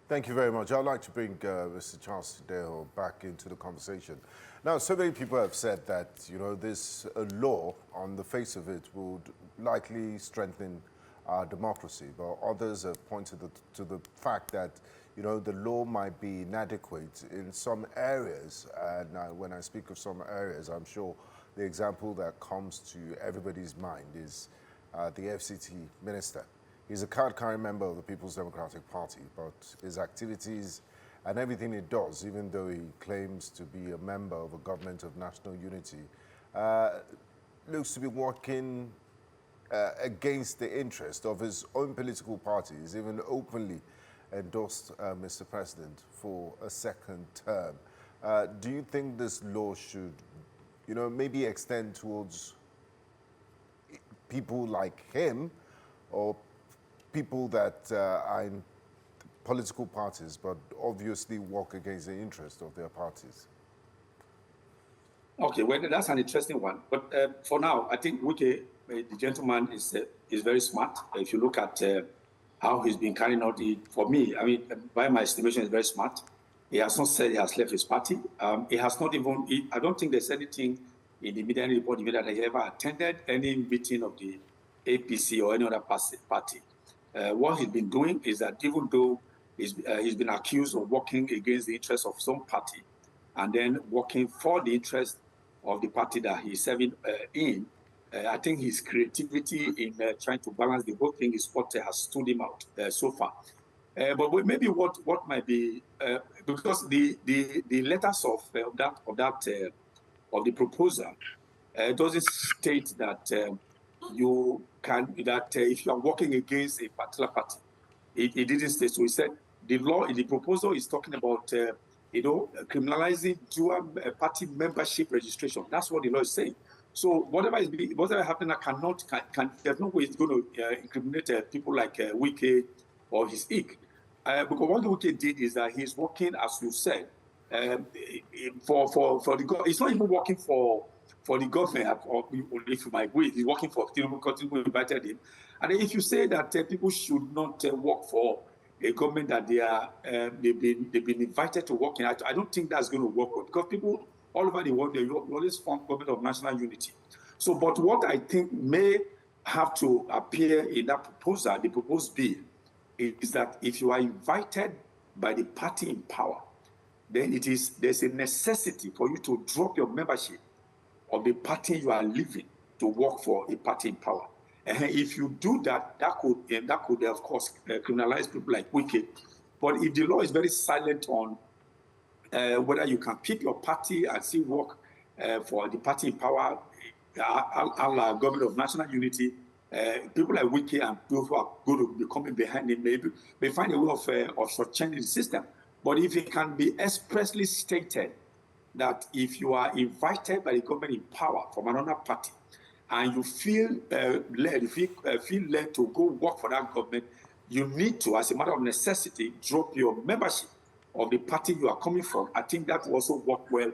Thank you very much. I'd like to bring Mr. Charles Dale back into the conversation. Now, so many people have said that, this law, on the face of it, would likely strengthen our democracy. But others have pointed to the fact that, the law might be inadequate in some areas. And when I speak of some areas, I'm sure the example that comes to everybody's mind is the FCT minister. He's a card-carrying member of the People's Democratic Party, but his activities and everything he does, even though he claims to be a member of a government of national unity, looks to be working against the interest of his own political party. He's even openly endorsed Mr. President for a second term. Do you think this law should, maybe extend towards people like him or people that are in political parties but obviously work against the interest of their parties? Okay, well, that's an interesting one. But for now, I think Wike, the gentleman, is very smart. If you look at how he's been carrying out it, for me, by my estimation, he's very smart. He has not said he has left his party. He has not even, I don't think there's anything in the media report that he ever attended any meeting of the APC or any other party. What he's been doing is that even though he's been accused of working against the interests of some party and then working for the interest of the party that he's serving in, I think his creativity in trying to balance the whole thing is what has stood him out so far. But maybe what might be, because the letters of the proposal doesn't state that if you are working against a particular party, it didn't state. So he said the proposal is talking about criminalizing dual party membership registration. That's what the law is saying. So whatever happening, there's no way it's going to incriminate people like Wike or his ilk. Because what Wike did is that he's working, as you said, for the. It's not even working for the government, or if you might agree, he's working for Tinubu because Tinubu invited him. And if you say that people should not work for a government that they've been invited to work in, I don't think that's going to work well, because people all over the world, they always form government of national unity. So, but what I think may have to appear in that proposal, the proposed bill, is that if you are invited by the party in power, then there's a necessity for you to drop your membership of the party you are leaving to work for a party in power. And if you do that, that could of course criminalize people like Wike. But if the law is very silent on whether you can keep your party and still work for the party in power, our government of national unity, people like Wike and people who are going to be coming behind him may find a way of shortchanging the system. But if it can be expressly stated that if you are invited by the government in power from another party and you feel led to go work for that government, you need to, as a matter of necessity, drop your membership of the party you are coming from. I think that will also work well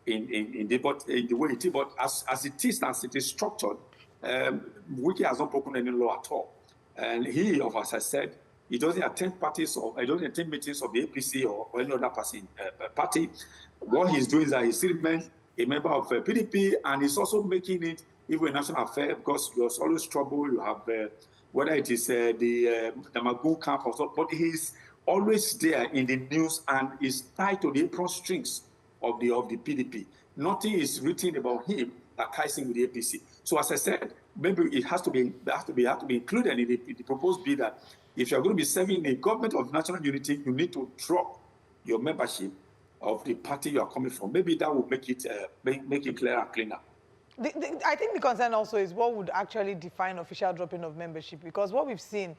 in the way it is. But as it is structured, Wike has not broken any law at all. And as I said, he doesn't attend meetings of the APC or any other party. What he's doing is that he's still a member of PDP, and he's also making it even in national affairs, because there's always trouble. You have, whether it is the Magun camp or so, but he's always there in the news and is tied to the apron strings of the PDP. Nothing is written about him that ties him with the APC. So as I said, maybe it has to be included in the proposed bill that if you're going to be serving a government of national unity, you need to drop your membership of the party you are coming from. Maybe that will make it make it clearer and cleaner. I think the concern also is what would actually define official dropping of membership, because what we've seen,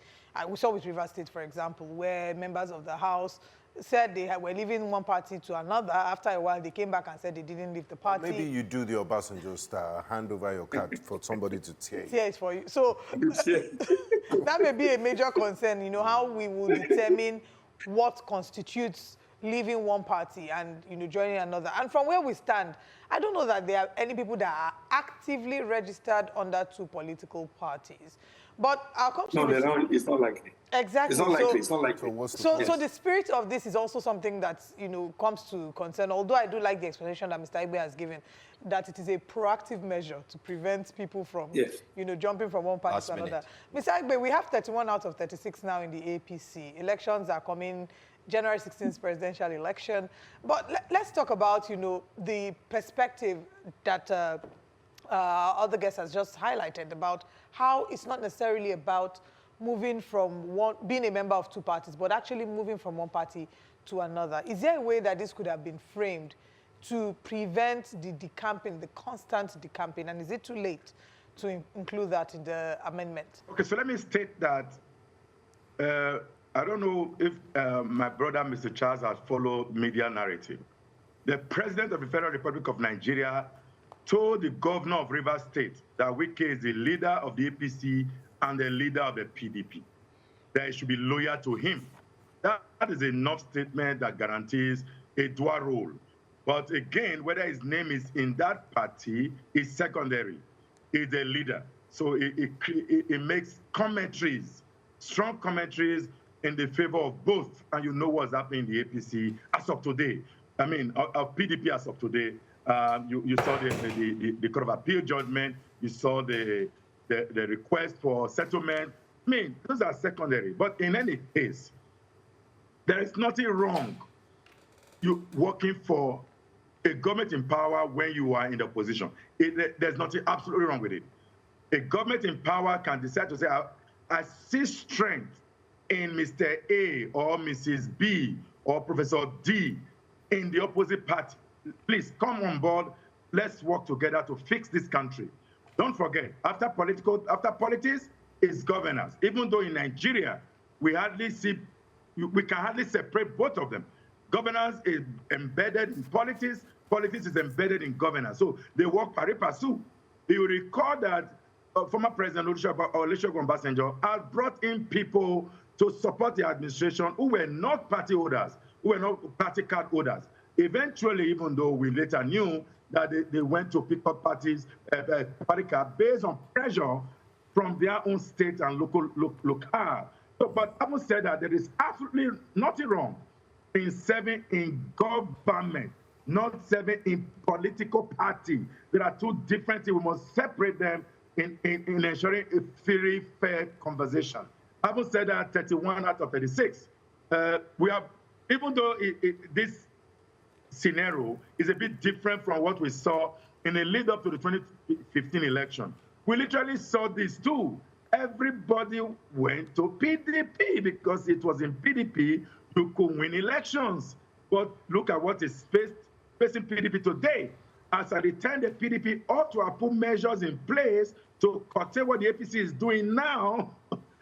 we saw with Rivers State, for example, where members of the House said they were leaving one party to another. After a while, they came back and said they didn't leave the party. Maybe you do the Obasanjo style, hand over your card for somebody to tear. Tear it for you. So that may be a major concern, you know, how we will determine what constitutes leaving one party and, you know, joining another. And from where we stand, I don't know that there are any people that are actively registered under two political parties. But I'll come to it's not likely. Exactly. It's not likely. It's not likely. So the spirit of this is also something that, you know, comes to concern. Although I do like the explanation that Mr. Igbe has given, that it is a proactive measure to prevent people from, you know, jumping from one party to another. Mr. Igbe, we have 31 out of 36 now in the APC. Elections are coming. January 16th presidential election. But let's talk about, you know, the perspective that other guest has just highlighted about how it's not necessarily about moving from being a member of two parties, but actually moving from one party to another. Is there a way that this could have been framed to prevent the decamping, the constant decamping, and is it too late to include that in the amendment? Okay, so let me state that I don't know if my brother, Mr. Charles, has followed media narrative. The President of the Federal Republic of Nigeria told the governor of Rivers State that Wike is the leader of the APC and the leader of the PDP, that he should be loyal to him. That is enough statement that guarantees a dual role. But again, whether his name is in that party is secondary. He's a leader. So it makes commentaries, strong commentaries in the favor of both. And you know what's happening in the APC as of today. I mean, of PDP as of today. You saw the Court of Appeal judgment. You saw the request for settlement. I mean, those are secondary. But in any case, there is nothing wrong you working for a government in power when you are in the opposition. There's nothing absolutely wrong with it. A government in power can decide to say, I see strength in Mr. A or Mrs. B or Professor D in the opposite party. Please come on board. Let's work together to fix this country. Don't forget, after politics is governance. Even though in Nigeria, we can hardly separate both of them. Governance is embedded in politics. Politics is embedded in governance. So they work pari passu. You recall that former President Olusegun Obasanjo had brought in people to support the administration who were not party holders, who were not party card holders. Eventually, even though we later knew that they went to pick up party card based on pressure from their own state and local. So, but having said that, there is absolutely nothing wrong in serving in government, not serving in political party. There are two different things. We must separate them in ensuring a very fair conversation. Having said that, 31 out of 36, we have, even though this scenario is a bit different from what we saw in the lead up to the 2015 election. We literally saw this too. Everybody went to PDP because it was in PDP you could win elections. But look at what is facing PDP today. As at the time, the PDP ought to have put measures in place to curtail what the APC is doing now.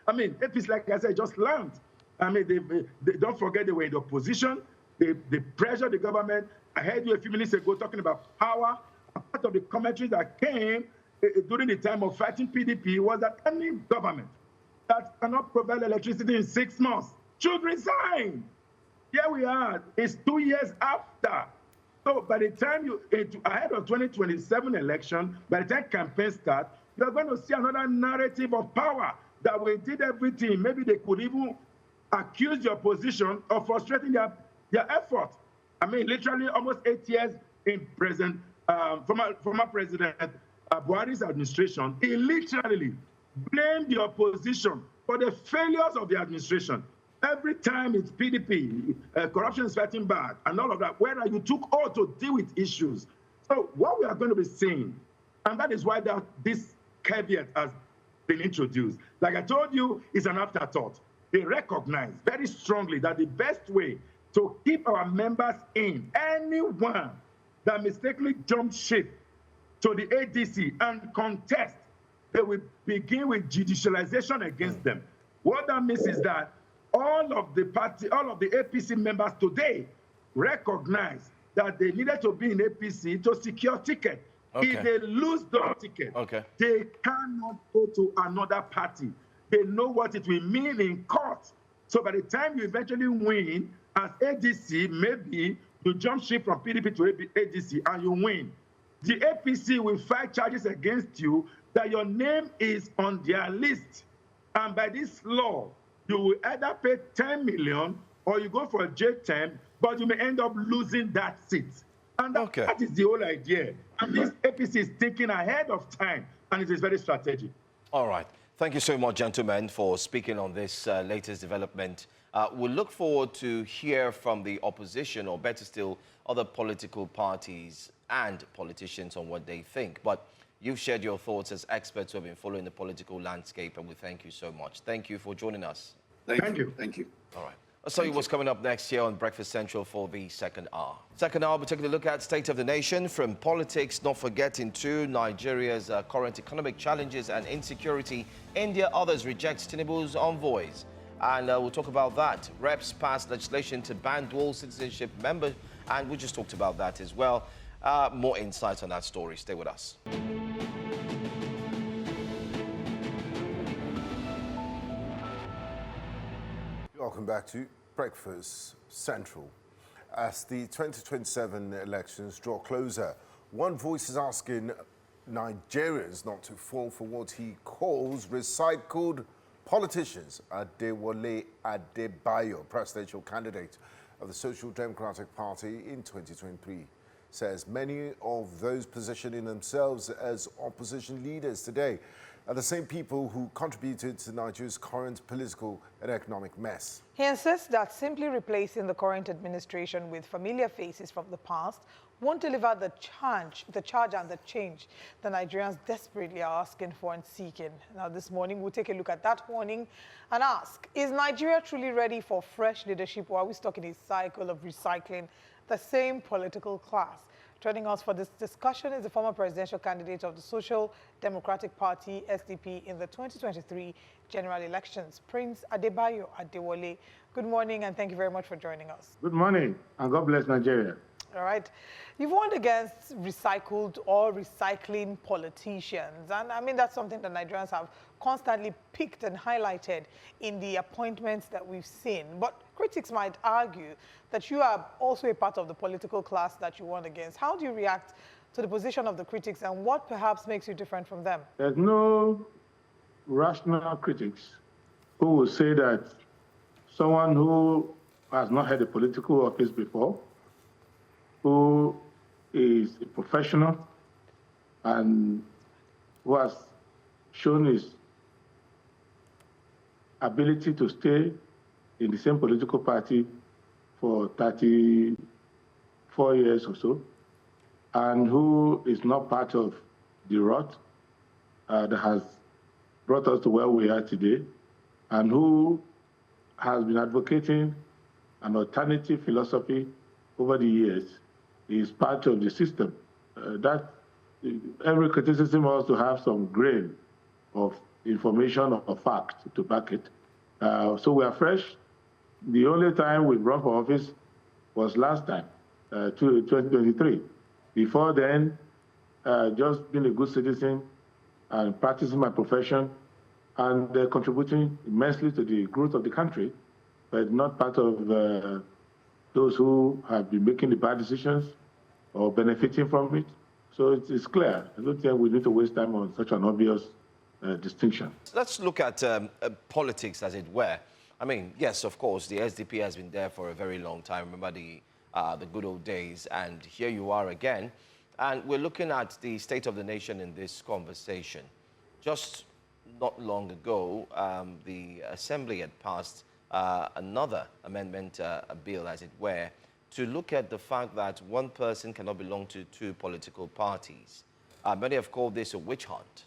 I mean, APC, like I said, just learned. I mean, they don't forget they were in the opposition. They pressured the government. I heard you a few minutes ago talking about power. Part of the commentary that came during the time of fighting PDP was that any government that cannot provide electricity in 6 months should resign. Here we are. It's 2 years after. So by the time ahead of 2027 election, by the time campaign starts, you're going to see another narrative of power that we did everything. Maybe they could even accuse the opposition of frustrating their effort. I mean, literally almost 8 years in former President Buhari's administration, he literally blamed the opposition for the failures of the administration. Every time it's PDP, corruption is fighting back, and all of that, whether you took all to deal with issues. So what we are going to be seeing, and that is why this caveat has been introduced. Like I told you, it's an afterthought. They recognize very strongly that the best way to keep our members in, anyone that mistakenly jumped ship to the ADC and contest, they will begin with judicialization against them. What that means is that all of the APC members today recognize that they needed to be in APC to secure ticket. Okay. If they lose the ticket, they cannot go to another party. They know what it will mean in court. So by the time you eventually win as ADC, maybe you jump ship from PDP to ADC and you win. The APC will file charges against you that your name is on their list. And by this law, you will either pay 10 million or you go for a jail term, but you may end up losing that seat. And that is the whole idea. And this APC is thinking ahead of time, and it is very strategic. All right. Thank you so much, gentlemen, for speaking on this latest development. We'll look forward to hear from the opposition, or better still, other political parties and politicians on what they think. But you've shared your thoughts as experts who have been following the political landscape, and we thank you so much. Thank you for joining us. Thank you. Thank you. All right. I'll tell you what's coming up next here on Breakfast Central for the second hour. Second hour, we're taking a look at state of the nation, from politics, not forgetting to Nigeria's current economic challenges and insecurity. India, others reject Tinubu's envoys. And we'll talk about that. Reps passed legislation to ban dual citizenship members, and we just talked about that as well. More insights on that story. Stay with us. Welcome back to Breakfast Central. As the 2027 elections draw closer, one voice is asking Nigerians not to fall for what he calls recycled politicians. Adewole Adebayo, presidential candidate of the Social Democratic Party in 2023, says many of those positioning themselves as opposition leaders today are the same people who contributed to Nigeria's current political and economic mess. He insists that simply replacing the current administration with familiar faces from the past won't deliver the charge and the change the Nigerians desperately are asking for and seeking. Now, this morning, we'll take a look at that warning and ask, is Nigeria truly ready for fresh leadership, or are we stuck in a cycle of recycling the same political class? Joining us for this discussion is the former presidential candidate of the Social Democratic Party, SDP, in the 2023 general elections, Prince Adewole Adebayo. Good morning, and thank you very much for joining us. Good morning, and God bless Nigeria. All right. You've warned against recycled or recycling politicians. And I mean, that's something that Nigerians have constantly picked and highlighted in the appointments that we've seen. But critics might argue that you are also a part of the political class that you warned against. How do you react to the position of the critics, and what perhaps makes you different from them? There's no rational critics who will say that someone who has not had a political office before, who is a professional and who has shown his ability to stay in the same political party for 34 years or so, and who is not part of the rot that has brought us to where we are today, and who has been advocating an alternative philosophy over the years, is part of the system. That every criticism has to have some grain of information or fact to back it. So we are fresh. The only time we run for office was last time, 2023. Before then, just being a good citizen and practicing my profession and contributing immensely to the growth of the country, but not part of those who have been making the bad decisions or benefiting from it. So it's clear. I don't think we need to waste time on such an obvious distinction. Let's look at politics, as it were. I mean, yes, of course, the SDP has been there for a very long time. Remember the good old days, and here you are again. And we're looking at the state of the nation in this conversation. Just not long ago, the Assembly had passed another amendment bill, as it were, to look at the fact that one person cannot belong to two political parties. Many have called this a witch hunt.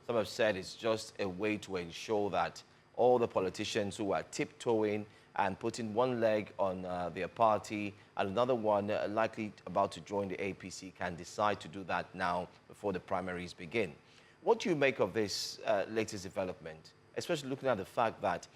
Some have said it's just a way to ensure that all the politicians who are tiptoeing and putting one leg on their party and another one likely about to join the APC can decide to do that now before the primaries begin. What do you make of this latest development, especially looking at the fact that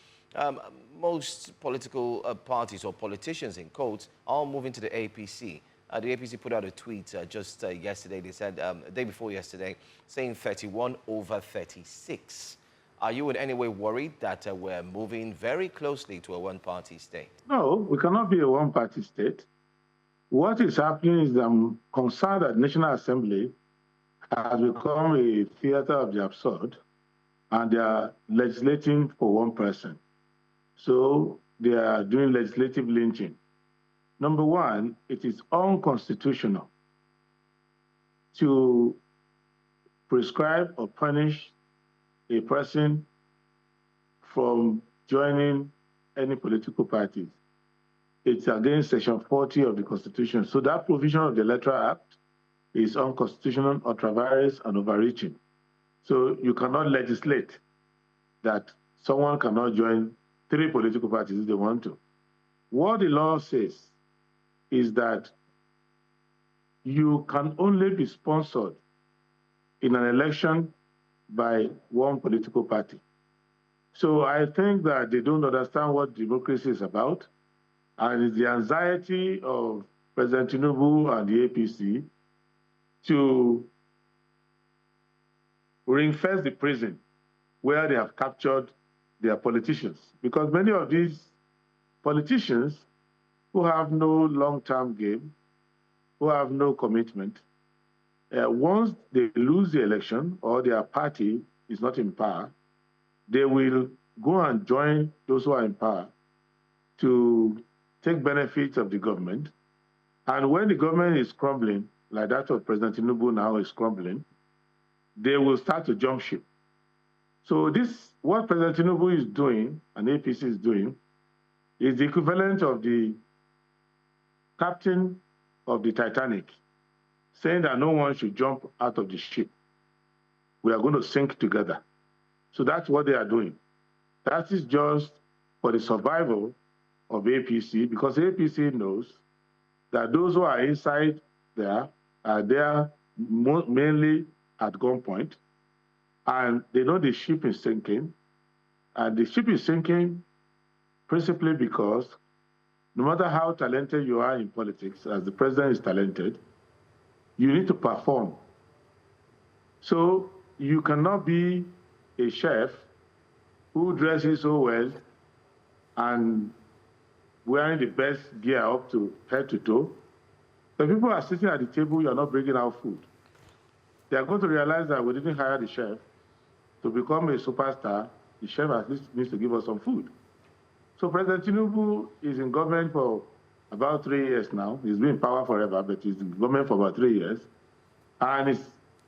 most political parties or politicians, in quotes, are moving to the APC? The APC put out a tweet just yesterday. They said, the day before yesterday, saying 31/36. Are you in any way worried that we're moving very closely to a one-party state? No, we cannot be a one-party state. What is happening is I'm concerned that National Assembly has become a theater of the absurd, and they are legislating for one person. So they are doing legislative lynching. Number one, it is unconstitutional to prescribe or punish a person from joining any political parties. It's against Section 40 of the Constitution. So that provision of the Electoral Act is unconstitutional, ultra-vires, and overreaching. So you cannot legislate that someone cannot join 3 political parties if they want to. What the law says is that you can only be sponsored in an election by one political party. So I think that they don't understand what democracy is about, and it's the anxiety of President Tinubu and the APC to ring-fence the prison where they have captured their politicians. Because many of these politicians who have no long-term game, who have no commitment, once they lose the election or their party is not in power, they will go and join those who are in power to take benefits of the government. And when the government is crumbling, like that of President Tinubu now is crumbling, they will start to jump ship. So this, what President Tinubu is doing and APC is doing, is the equivalent of the captain of the Titanic saying that no one should jump out of the ship. We are going to sink together. So that's what they are doing. That is just for the survival of APC, because APC knows that those who are inside there are there mainly at gunpoint, and they know the ship is sinking, and the ship is sinking principally because no matter how talented you are in politics, as the president is talented, you need to perform. So you cannot be a chef who dresses so well and wearing the best gear up to head to toe. The people are sitting at the table, you are not bringing out food. They are going to realize that we didn't hire the chef to become a superstar. The chef at least needs to give us some food. So President Tinubu is in government for about 3 years now. He's been in power forever, but he's in government for about 3 years. And he's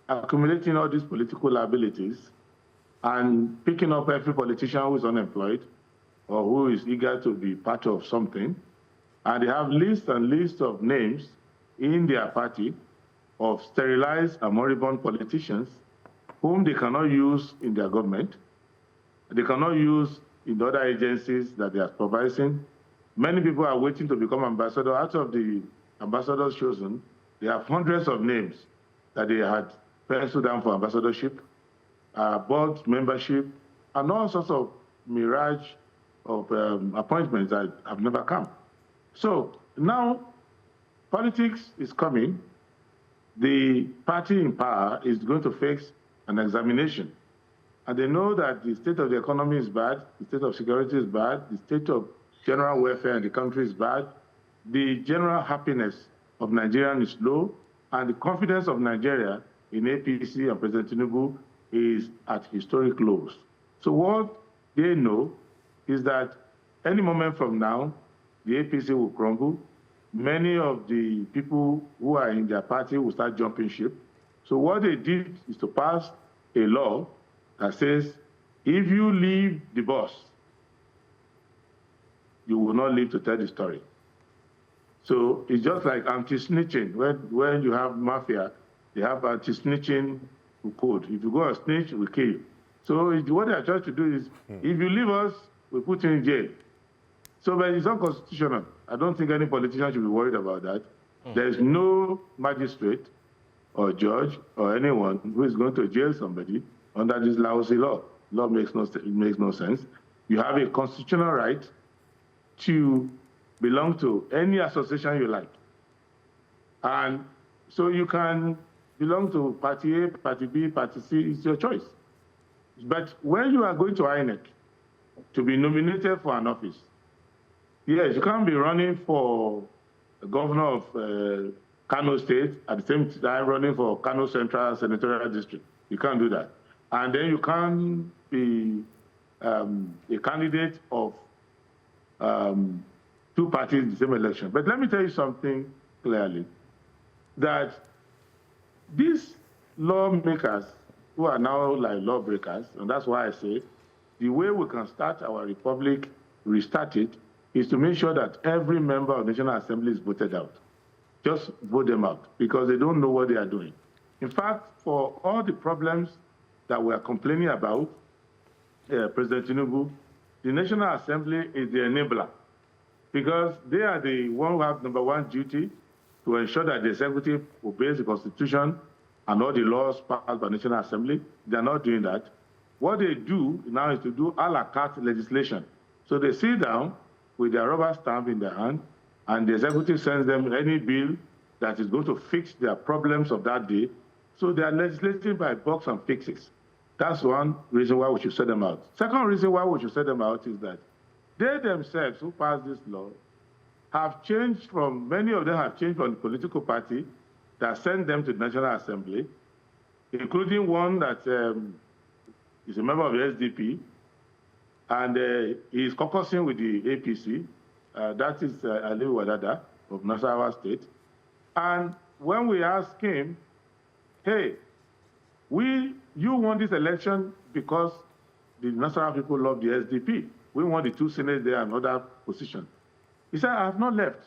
accumulating all these political liabilities and picking up every politician who is unemployed or who is eager to be part of something. And they have lists and lists of names in their party of sterilized and moribund politicians whom they cannot use in their government. They cannot use in the other agencies that they are supervising. Many people are waiting to become ambassador. Out of the ambassadors chosen, they have hundreds of names that they had penciled down for ambassadorship, board membership, and all sorts of mirage of appointments that have never come. So now politics is coming. The party in power is going to face an examination. And they know that the state of the economy is bad, the state of security is bad, the state of general welfare in the country is bad, the general happiness of Nigerians is low, and the confidence of Nigeria in APC and President Tinubu is at historic lows. So what they know is that any moment from now, the APC will crumble, many of the people who are in their party will start jumping ship. So what they did is to pass a law that says, if you leave the boss, you will not live to tell the story. So it's just like anti-snitching. When you have mafia, they have anti-snitching code. If you go and snitch, we kill you. So what they are trying to do is, if you leave us, we put you in jail. So but it's unconstitutional. I don't think any politician should be worried about that. There's no magistrate or judge or anyone who is going to jail somebody under this lousy law. Law makes no sense. You have a constitutional right to belong to any association you like. And so you can belong to party A, party B, party C, it's your choice. But when you are going to INEC to be nominated for an office, yes, you can't be running for the governor of Kano State at the same time running for Kano Central Senatorial District. You can't do that. And then you can't be a candidate of two parties in the same election. But let me tell you something clearly, that these lawmakers who are now like lawbreakers, and that's why I say the way we can start our republic, restart it, is to make sure that every member of the National Assembly is voted out. Just vote them out, because they don't know what they are doing. In fact, for all the problems that we are complaining about, President Tinubu, the National Assembly is the enabler, because they are the one who have number one duty to ensure that the executive obeys the Constitution and all the laws passed by the National Assembly. They are not doing that. What they do now is to do a la carte legislation. So they sit down with their rubber stamp in their hand, and the executive sends them any bill that is going to fix their problems of that day. So they are legislating by bucks and fixes. That's one reason why we should set them out. Second reason why we should set them out is that they themselves who passed this law have changed from, many of them have changed from the political party that sent them to the National Assembly, including one that is a member of the SDP, and he is caucusing with the APC. That is Adewole Adebayo of Nasarawa State. And when we ask him, hey, you won this election because the Nasarawa people love the SDP. We won the two senates there and other positions. He said, I have not left.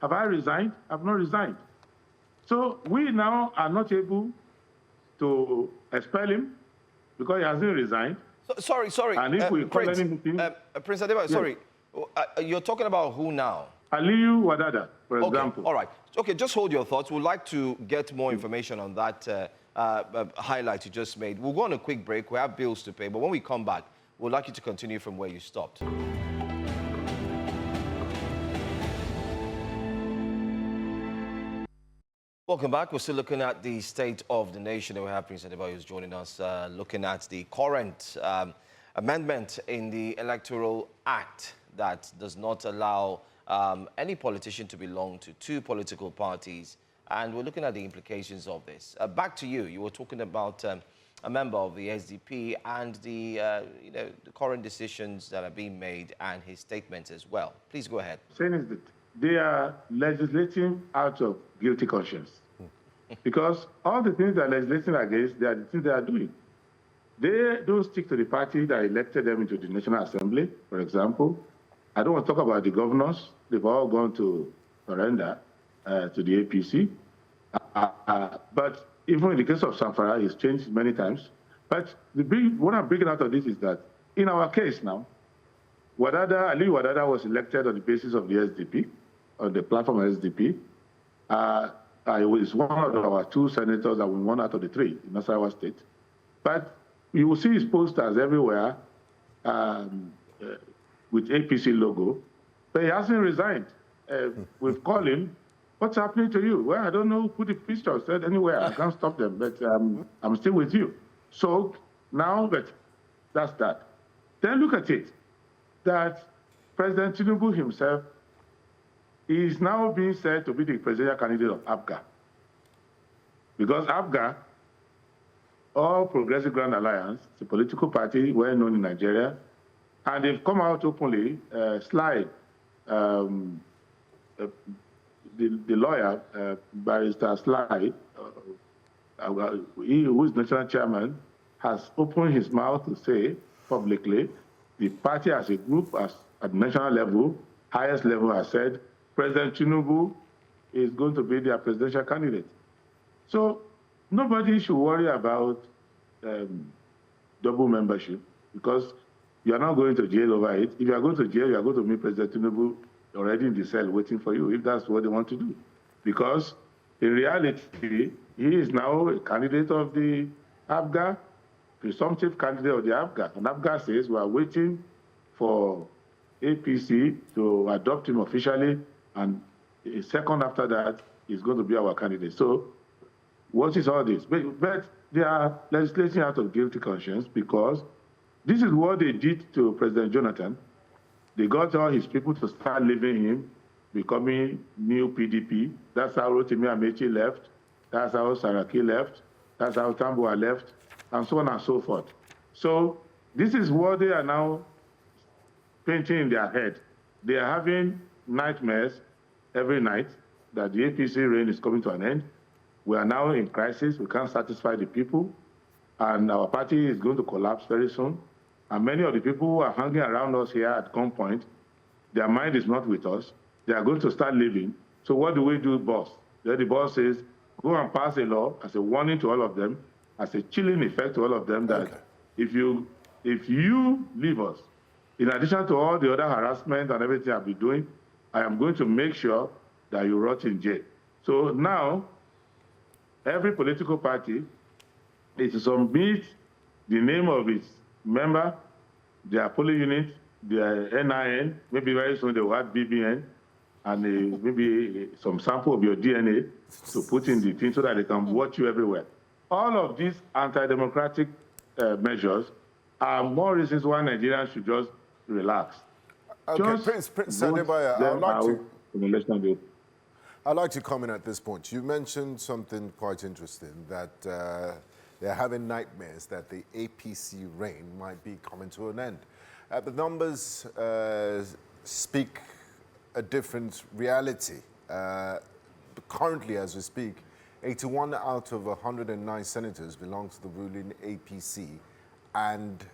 Have I resigned? I have not resigned. So we now are not able to expel him because he hasn't resigned. So, sorry. And if we call anything... Prince Adebayo, yes. Sorry. You're talking about who now? Aliyu Wadada, for example. All right. Okay, just hold your thoughts. We'd like to get more information on that highlight you just made. We'll go on a quick break. We have bills to pay. But when we come back, we'd like you to continue from where you stopped. Welcome back. We're still looking at the state of the nation. We have Prince Adebayo who's joining us, looking at the current amendment in the Electoral Act that does not allow any politician to belong to two political parties. And we're looking at the implications of this. Back to you. You were talking about a member of the SDP and the current decisions that are being made and his statements as well. Please go ahead. Saying is that they are legislating out of guilty conscience. Because all the things they're legislating against, they are the things they are doing. They don't stick to the party that elected them into the National Assembly, for example. I don't want to talk about the governors. They've all gone to surrender to the APC. But even in the case of Samfara, it's changed many times. But what I'm bringing out of this is that in our case now, Aliyu Wadada was elected on the basis of the SDP, on the platform of SDP. He was one of our two senators that we won out of the three in Nasarawa State. But you will see his posters everywhere with APC logo, but he hasn't resigned. We've called him, what's happening to you? Well, I don't know who the picture said anywhere. I can't stop them, but I'm still with you. So now that's that. Then look at it, that President Tinubu himself is now being said to be the presidential candidate of APGA. Because APGA, All Progressive Grand Alliance, it's a political party well known in Nigeria, and they've come out openly, the lawyer, Barrister Sly, he who is national chairman, has opened his mouth to say publicly, the party as a group, at national level, highest level, has said, President Tinubu is going to be their presidential candidate. So nobody should worry about double membership, because you are not going to jail over it. If you are going to jail, you are going to meet President Tinubu already in the cell waiting for you, if that's what they want to do. Because in reality, he is now a candidate of the APGA, presumptive candidate of the APGA. And APGA says we are waiting for APC to adopt him officially, and a second after that, he's going to be our candidate. So what is all this? But they are legislating out of guilty conscience, because this is what they did to President Jonathan. They got all his people to start leaving him, becoming new PDP. That's how Rotimi Amechi left. That's how Saraki left. That's how Tambua left, and so on and so forth. So this is what they are now painting in their head. They are having nightmares every night that the APC reign is coming to an end. We are now in crisis. We can't satisfy the people, and our party is going to collapse very soon. And many of the people who are hanging around us here at gunpoint, their mind is not with us. They are going to start leaving. So what do we do, boss? Then the boss says, go and pass a law as a warning to all of them, as a chilling effect to all of them, that if you leave us, in addition to all the other harassment and everything I've been doing, I am going to make sure that you rot in jail. So now, every political party is to submit the name of its member, their polling unit, their NIN, maybe very soon they will add BBN, and maybe some sample of your DNA to put in the thing so that they can watch you everywhere. All of these anti-democratic measures are more reasons why Nigerians should just relax. Okay, just Prince Adebayo, I'd like to comment at this point. You mentioned something quite interesting, that they're having nightmares that the APC reign might be coming to an end. The numbers speak a different reality. Currently, as we speak, 81 out of 109 senators belong to the ruling APC, and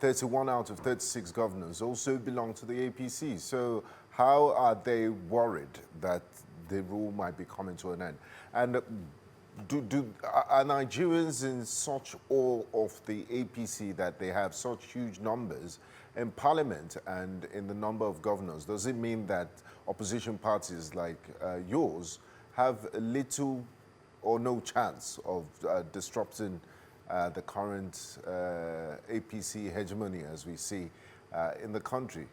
31 out of 36 governors also belong to the APC. So how are they worried that the rule might be coming to an end? And are Nigerians in such awe of the APC that they have such huge numbers in parliament and in the number of governors? Does it mean that opposition parties like yours have little or no chance of disrupting the current APC hegemony as we see in the country?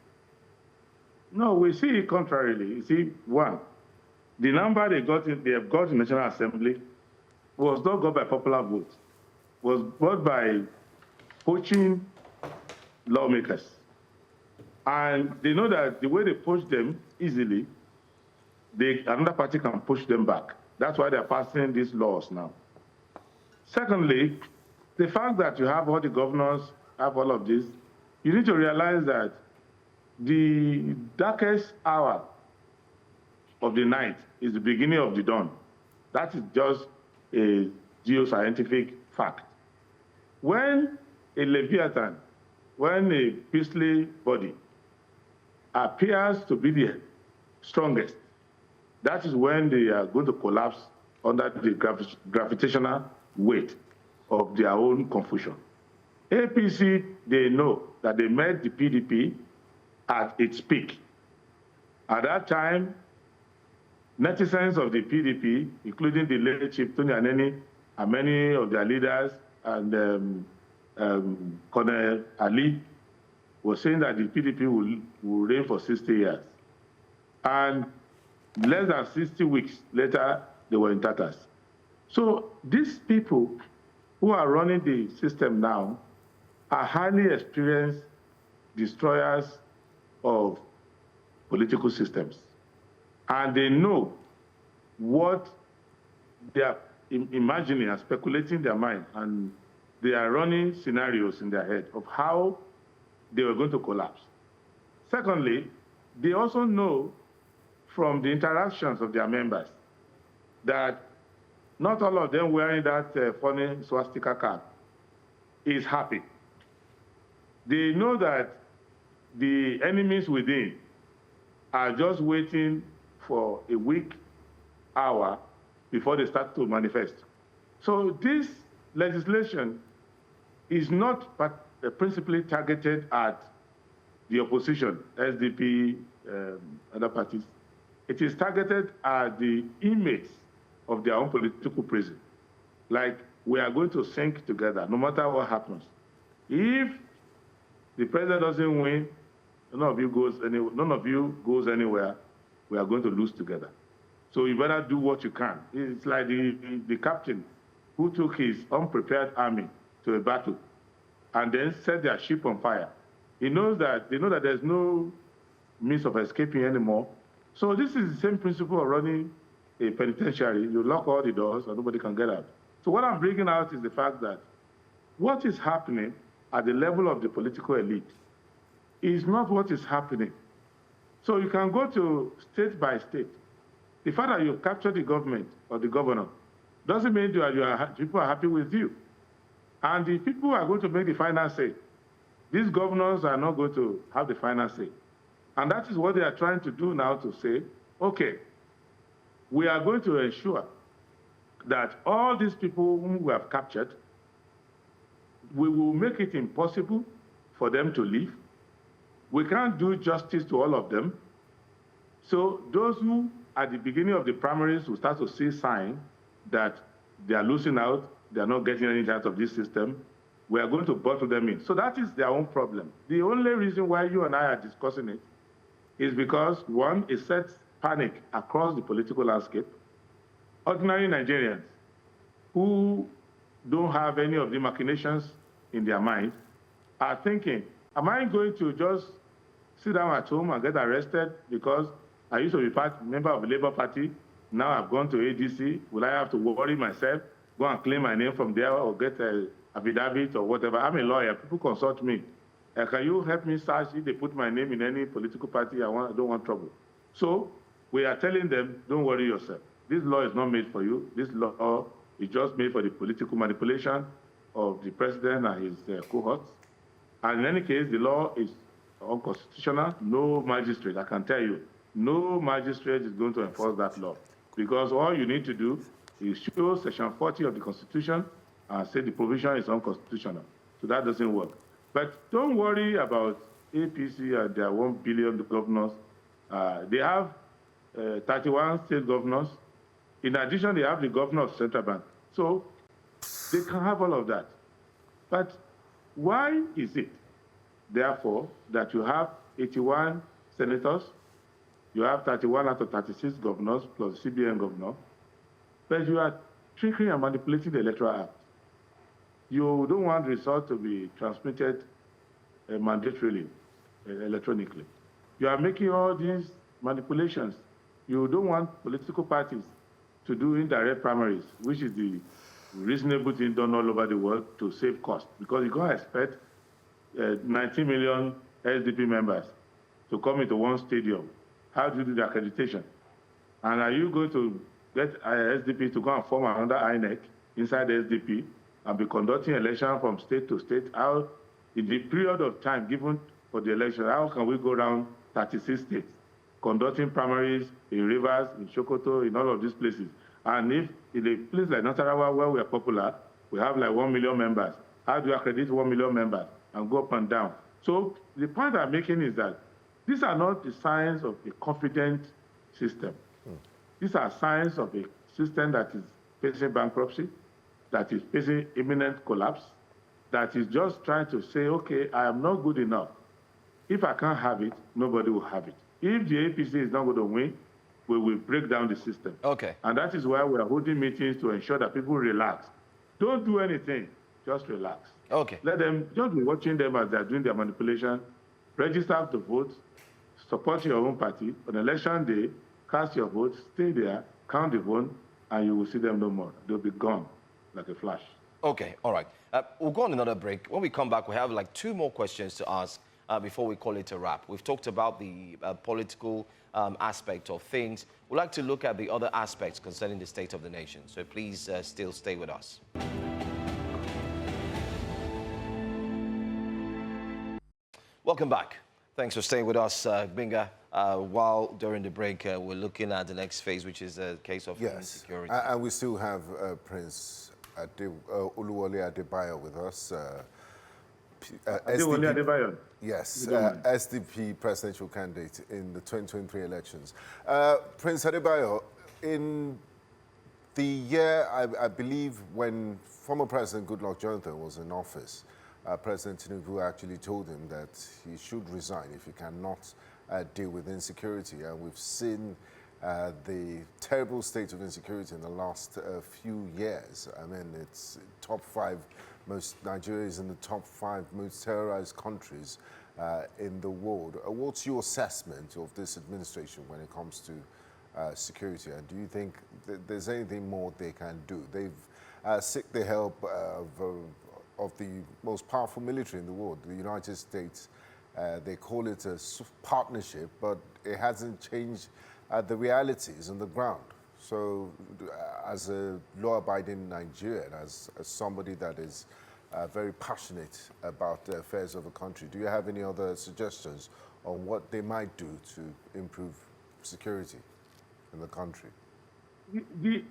No, we see it contrarily. You see, one, the number they have got in National Assembly was not got by popular vote, was got by poaching lawmakers. And they know that the way they poach them easily, another party can push them back. That's why they're passing these laws now. Secondly, the fact that you have all the governors, have all of this, you need to realize that the darkest hour of the night is the beginning of the dawn. That is just a geoscientific fact. When a Leviathan, when a priestly body appears to be the strongest, that is when they are going to collapse under the gravitational weight of their own confusion. APC, they know that they met the PDP at its peak. At that time, netizens of the PDP, including the late Chief Tony Aneni and many of their leaders, and Colonel Ali, were saying that the PDP will reign for 60 years. And less than 60 weeks later, they were in tatters. So these people who are running the system now are highly experienced destroyers of political systems. And they know what they are imagining and speculating in their mind, and they are running scenarios in their head of how they were going to collapse. Secondly, they also know from the interactions of their members that not all of them wearing that funny swastika cap is happy. They know that the enemies within are just waiting for a weak hour before they start to manifest. So this legislation is not principally targeted at the opposition, SDP, other parties. It is targeted at the inmates of their own political prison. Like, we are going to sink together, no matter what happens. If the president doesn't win, none of you goes anywhere, we are going to lose together. So you better do what you can. It's like the captain who took his unprepared army to a battle and then set their ship on fire. They know that there's no means of escaping anymore. So this is the same principle of running a penitentiary. You lock all the doors and nobody can get out. So what I'm bringing out is the fact that what is happening at the level of the political elite is not what is happening. So you can go to state by state. The fact that you capture the government or the governor doesn't mean people are happy with you. And the people who are going to make the final say, these governors are not going to have the final say. And that is what they are trying to do now, to say, okay, we are going to ensure that all these people whom we have captured, we will make it impossible for them to leave. We can't do justice to all of them. So those who, at the beginning of the primaries, will start to see signs that they are losing out, they are not getting any out of this system, we are going to bottle them in. So that is their own problem. The only reason why you and I are discussing it is because, one, it sets panic across the political landscape. Ordinary Nigerians who don't have any of the machinations in their mind are thinking, am I going to just sit down at home and get arrested because I used to be a member of the Labour Party, now I've gone to ADC, will I have to worry myself, go and claim my name from there or get an affidavit or whatever? I'm a lawyer, people consult me. Can you help me search if they put my name in any political party? I don't want trouble. So we are telling them, don't worry yourself. This law is not made for you. This law is just made for the political manipulation of the president and his cohorts. And in any case, the law is unconstitutional. No magistrate, I can tell you, no magistrate is going to enforce that law. Because all you need to do is show Section 40 of the Constitution and say the provision is unconstitutional. So that doesn't work. But don't worry about APC and their 1 billion governors. They have 31 state governors. In addition, they have the governor of Central Bank. So they can have all of that. But why is it, therefore, that you have 81 senators, you have 31 out of 36 governors, plus the CBN governor, but you are tricking and manipulating the Electoral Act? You don't want the result to be transmitted mandatorily, electronically. You are making all these manipulations. You don't want political parties to do indirect primaries, which is the reasonable thing done all over the world to save costs, because you can't expect 19 million SDP members to come into one stadium. How do you do the accreditation? And are you going to get SDP to go and form another INEC inside the SDP and be conducting election from state to state? How, in the period of time given for the election, how can we go around 36 states conducting primaries in Rivers, in Sokoto, in all of these places? And if in a place like Nasarawa, where we are popular, we have like 1 million members, how do you accredit 1 million members and go up and down? So the point I'm making is that these are not the signs of a confident system. These are signs of a system that is facing bankruptcy, that is facing imminent collapse, that is just trying to say, okay, I am not good enough. If I can't have it, nobody will have it. If the APC is not going to win, we will break down the system. Okay. And that is why we are holding meetings to ensure that people relax. Don't do anything, just relax. Okay. Let them, just be watching them as they're doing their manipulation, register to vote, support your own party. On election day, cast your vote, stay there, count the vote, and you will see them no more. They'll be gone like a flash. Okay, all right. We'll go on another break. When we come back, we have like 2 more questions to ask before we call it a wrap. We've talked about the political aspect of things. We'd like to look at the other aspects concerning the state of the nation. So please still stay with us. Welcome back. Thanks for staying with us, Binga. While during the break, we're looking at the next phase, which is a case of insecurity. And we still have Prince Adewole Adebayo with us. Adewole Adebayo. Yes, SDP presidential candidate in the 2023 elections. Prince Adebayo, in the year, I believe, when former President Goodluck Jonathan was in office, President Tinubu actually told him that he should resign if he cannot deal with insecurity. And we've seen the terrible state of insecurity in the last few years. I mean, it's Nigeria is in the top 5 most terrorized countries in the world. What's your assessment of this administration when it comes to security? And do you think there's anything more they can do? They've sought the help of the most powerful military in the world, the United States. They call it a partnership, but it hasn't changed the realities on the ground. So as a law-abiding Nigerian, as somebody that is very passionate about the affairs of the country, do you have any other suggestions on what they might do to improve security in the country? The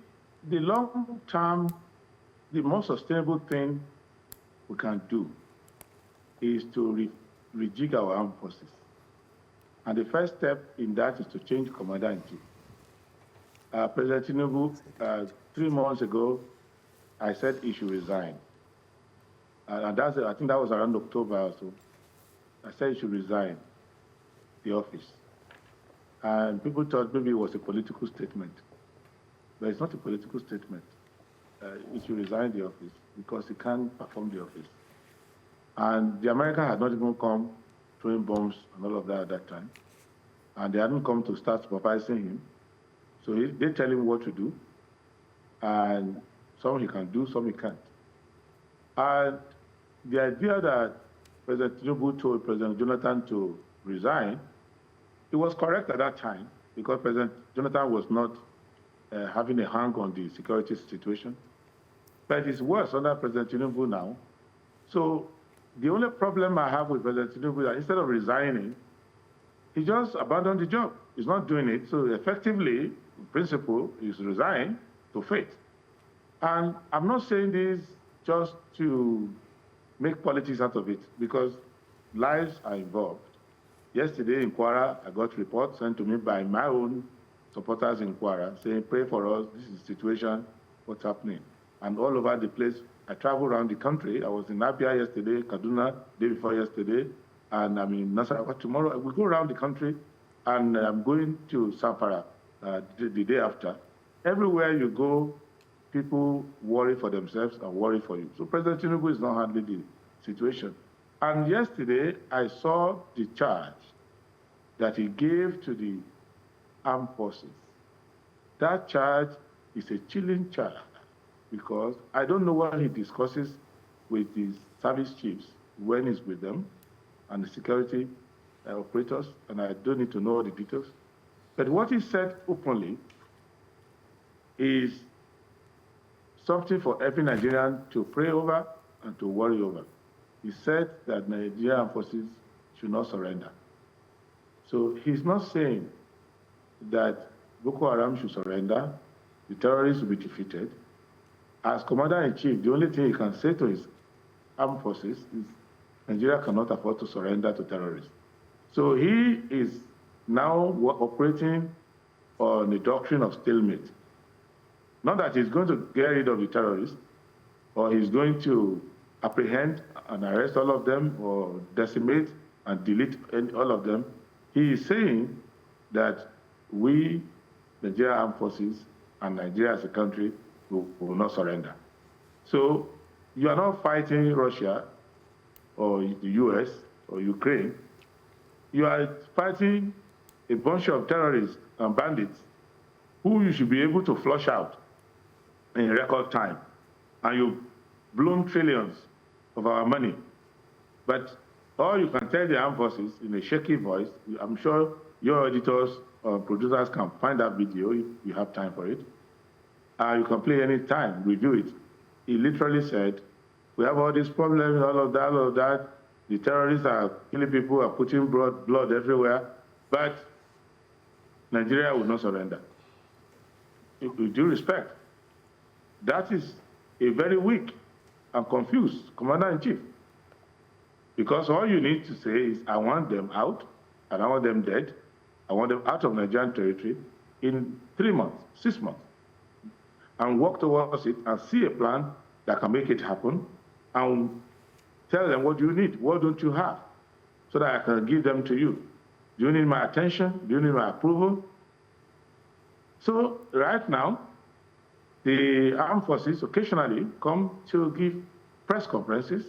long-term, the most sustainable thing we can do is to rejig our armed forces. And the first step in that is to change commander-in-chief. President Tinubu, 3 months ago, I said he should resign. And I think that was around October or so. I said he should resign the office. And people thought maybe it was a political statement. But it's not a political statement. He should resign the office because he can't perform the office. And the Americans had not even come throwing bombs and all of that at that time. And they hadn't come to start supervising him. So they tell him what to do. And some he can do, some he can't. And the idea that President Tinubu told President Jonathan to resign, it was correct at that time because President Jonathan was not having a hang on the security situation. But it's worse under President Tinubu now. So the only problem I have with President Tinubu is that instead of resigning, he just abandoned the job. He's not doing it. So effectively, in principle, he's resigned to fate. And I'm not saying this just to make politics out of it, because lives are involved. Yesterday in Kwara, I got reports sent to me by my own supporters in Kwara saying, pray for us, this is the situation, what's happening. And all over the place, I travel around the country. I was in Abia yesterday, Kaduna, day before yesterday, and I'm in Nasarawa tomorrow. We go around the country, and I'm going to Zamfara the day after. Everywhere you go, people worry for themselves and worry for you. So President Tinubu is not handling the situation. And yesterday, I saw the charge that he gave to the armed forces. That charge is a chilling charge because I don't know what he discusses with the service chiefs when he's with them and the security operators, and I don't need to know all the details. But what he said openly is something for every Nigerian to pray over and to worry over. He said that Nigerian forces should not surrender. So he's not saying that Boko Haram should surrender, the terrorists will be defeated. As Commander-in-Chief, the only thing he can say to his armed forces is Nigeria cannot afford to surrender to terrorists. So he is now operating on the doctrine of stalemate. Not that he's going to get rid of the terrorists, or he's going to apprehend and arrest all of them, or decimate and delete all of them. He is saying that we, Nigeria Armed Forces, and Nigeria as a country will not surrender. So you are not fighting Russia or the US or Ukraine. You are fighting a bunch of terrorists and bandits who you should be able to flush out in record time. And you blown trillions of our money. But Or you can tell the armed forces in a shaky voice. I'm sure your editors or producers can find that video if you have time for it. You can play any time, review it. He literally said, we have all these problems, all of that. The terrorists are killing people, are putting blood everywhere, but Nigeria will not surrender. With due respect, that is a very weak and confused commander-in-chief. Because all you need to say is, I want them out, and I want them dead. I want them out of Nigerian territory in 3 months, 6 months, and work towards it and see a plan that can make it happen, and tell them, what do you need? What don't you have? So that I can give them to you. Do you need my attention? Do you need my approval? So right now, the armed forces occasionally come to give press conferences,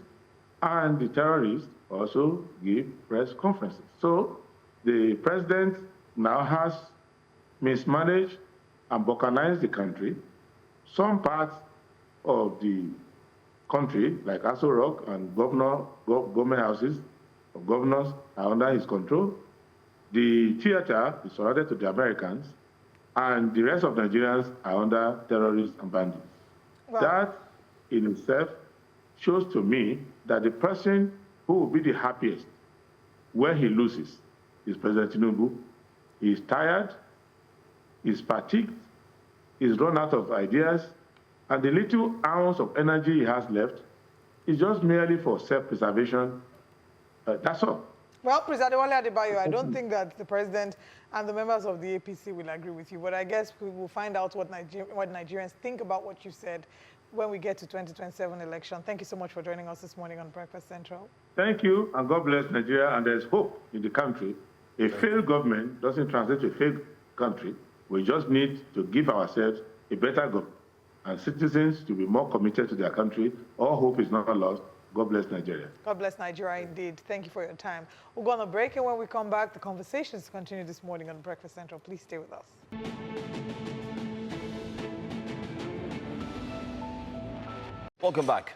and the terrorists also give press conferences. So the president now has mismanaged and balkanized the country. Some parts of the country, like Aso Rock and government houses of governors, are under his control. The theater is surrounded to the Americans, and the rest of Nigerians are under terrorists and bandits. Wow. That in itself shows to me that the person who will be the happiest when he loses is President Tinubu. He's tired, he's fatigued, he's run out of ideas, and the little ounce of energy he has left is just merely for self-preservation. That's all. Well, President Adewole Adebayo, I don't think that the president and the members of the APC will agree with you, but I guess we will find out what Nigerians think about what you said when we get to 2027 election. Thank you so much for joining us this morning on Breakfast Central. Thank you, and God bless Nigeria, and there's hope in the country. A failed government doesn't translate to a failed country. We just need to give ourselves a better government and citizens to be more committed to their country. All hope is not lost. God bless Nigeria. God bless Nigeria indeed. Thank you for your time. We'll go on a break, and when we come back, the conversations continue this morning on Breakfast Central. Please stay with us. Welcome back.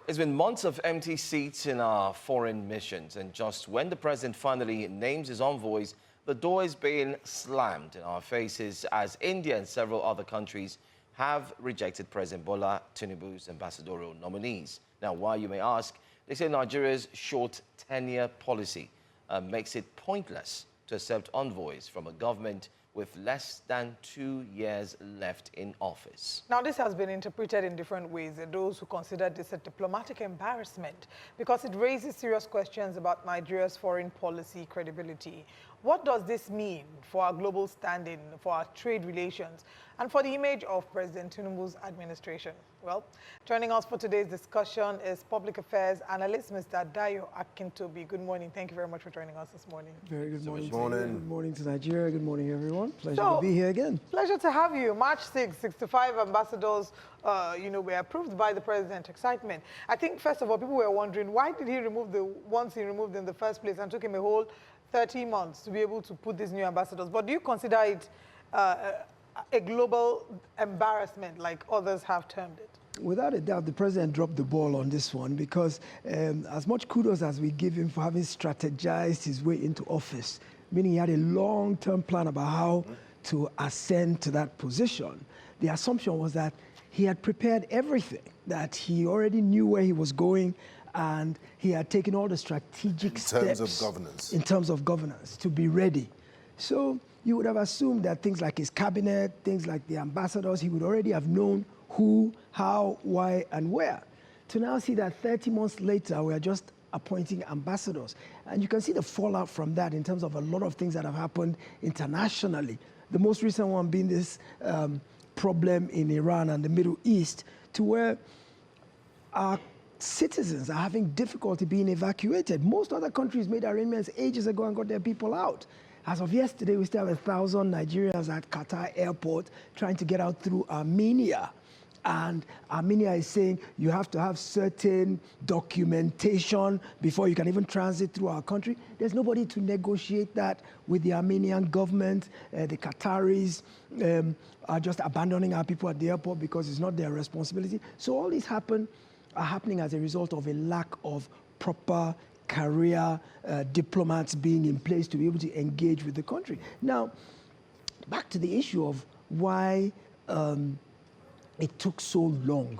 It's been months of empty seats in our foreign missions, and just when the president finally names his envoys, the door is being slammed in our faces as India and several other countries have rejected President Bola Tinubu's ambassadorial nominees. Now, why, you may ask? They say Nigeria's short tenure policy makes it pointless to accept envoys from a government with less than 2 years left in office. Now, this has been interpreted in different ways. There are those who consider this a diplomatic embarrassment because it raises serious questions about Nigeria's foreign policy credibility. What does this mean for our global standing, for our trade relations, and for the image of President Tinubu's administration? Well, joining us for today's discussion is public affairs analyst, Mr. Dayo Akintobi. Good morning. Thank you very much for joining us this morning. Very good morning. Good morning to Nigeria. Good morning, everyone. Pleasure to be here again. Pleasure to have you. March 6th, 65 ambassadors, were approved by the president. Excitement. I think, first of all, people were wondering, why did he remove the ones he removed in the first place and took him a whole 30 months to be able to put these new ambassadors? But do you consider it a global embarrassment, like others have termed it? Without a doubt, the president dropped the ball on this one because as much kudos as we give him for having strategized his way into office, meaning he had a long-term plan about how to ascend to that position, the assumption was that he had prepared everything, that he already knew where he was going, and he had taken all the strategic steps in terms of governance to be ready. So you would have assumed that things like his cabinet, things like the ambassadors, he would already have known who, how, why, and where. To now see that 30 months later, we are just appointing ambassadors. And you can see the fallout from that in terms of a lot of things that have happened internationally. The most recent one being this problem in Iran and the Middle East, to where our citizens are having difficulty being evacuated. Most other countries made arrangements ages ago and got their people out. As of yesterday, we still have 1,000 Nigerians at Qatar airport trying to get out through Armenia. And Armenia is saying you have to have certain documentation before you can even transit through our country. There's nobody to negotiate that with the Armenian government. The Qataris are just abandoning our people at the airport because it's not their responsibility. So all these are happening as a result of a lack of proper career diplomats being in place to be able to engage with the country. Now, back to the issue of why it took so long.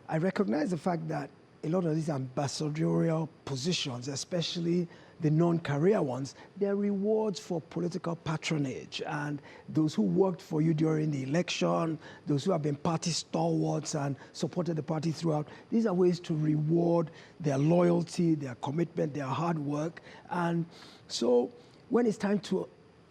I recognize the fact that a lot of these ambassadorial positions, especially the non-career ones, they're rewards for political patronage. And those who worked for you during the election, those who have been party stalwarts and supported the party throughout, these are ways to reward their loyalty, their commitment, their hard work. And so when it's time to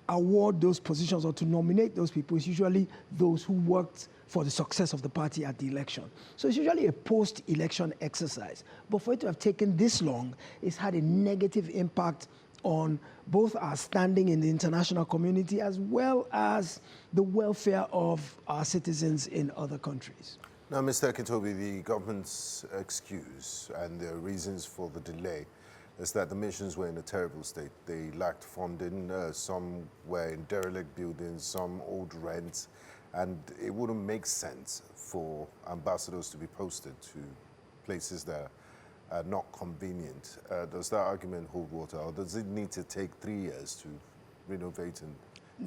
award those positions or to nominate those people, it's usually those who worked for the success of the party at the election. So it's usually a post-election exercise. But for it to have taken this long, it's had a negative impact on both our standing in the international community as well as the welfare of our citizens in other countries. Now, Mr. Akintobi, the government's excuse and the reasons for the delay is that the missions were in a terrible state. They lacked funding, some were in derelict buildings, some owed rent, and it wouldn't make sense for ambassadors to be posted to places that are not convenient. Does that argument hold water, or does it need to take 3 years to renovate and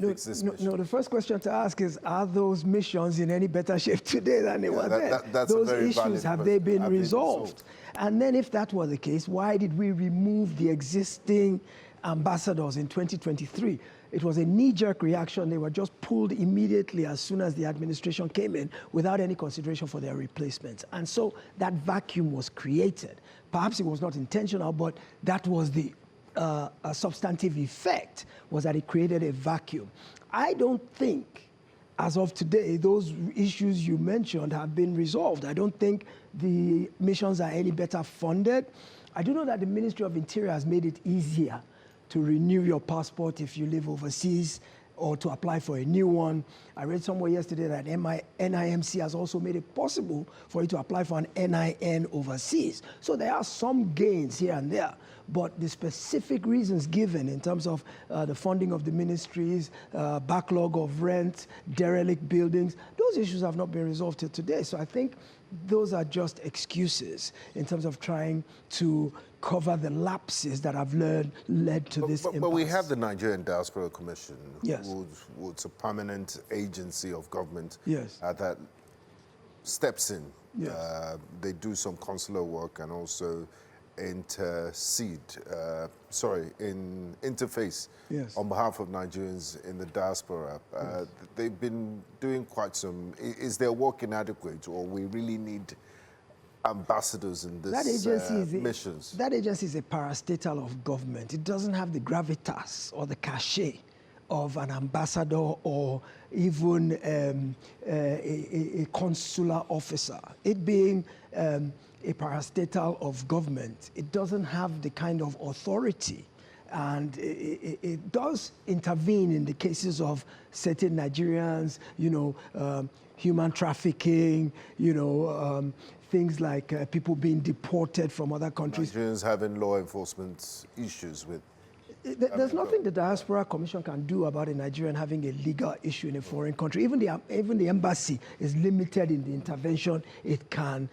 fix this mission? No, the first question to ask is, are those missions in any better shape today than they were then? That's those a very issues, have they been resolved? And then if that was the case, why did we remove the existing ambassadors in 2023? It was a knee-jerk reaction. They were just pulled immediately as soon as the administration came in without any consideration for their replacements. And so that vacuum was created. Perhaps it was not intentional, but that was the a substantive effect, was that it created a vacuum. I don't think, as of today, those issues you mentioned have been resolved. I don't think the missions are any better funded. I do know that the Ministry of Interior has made it easier to renew your passport if you live overseas or to apply for a new one. I read somewhere yesterday that NIMC has also made it possible for you to apply for an NIN overseas. So there are some gains here and there, but the specific reasons given in terms of the funding of the ministries, backlog of rent, derelict buildings, those issues have not been resolved till today. So I think those are just excuses in terms of trying to cover the lapses that have led to this impasse. But we have the Nigerian Diaspora Commission, yes, who's a permanent agency of government, yes, that steps in. Yes. They do some consular work and also interface, yes, on behalf of Nigerians in the diaspora. Yes. They've been doing quite some. Is their work inadequate, or we really need ambassadors in this missions? That agency is a parastatal of government. It doesn't have the gravitas or the cachet of an ambassador or even a consular officer. It being a parastatal of government, it doesn't have the kind of authority, and it does intervene in the cases of certain Nigerians, human trafficking, things like people being deported from other countries. Nigerians having law enforcement issues with. There's nothing the Diaspora Commission can do about a Nigerian having a legal issue in a foreign country. Even the embassy is limited in the intervention it can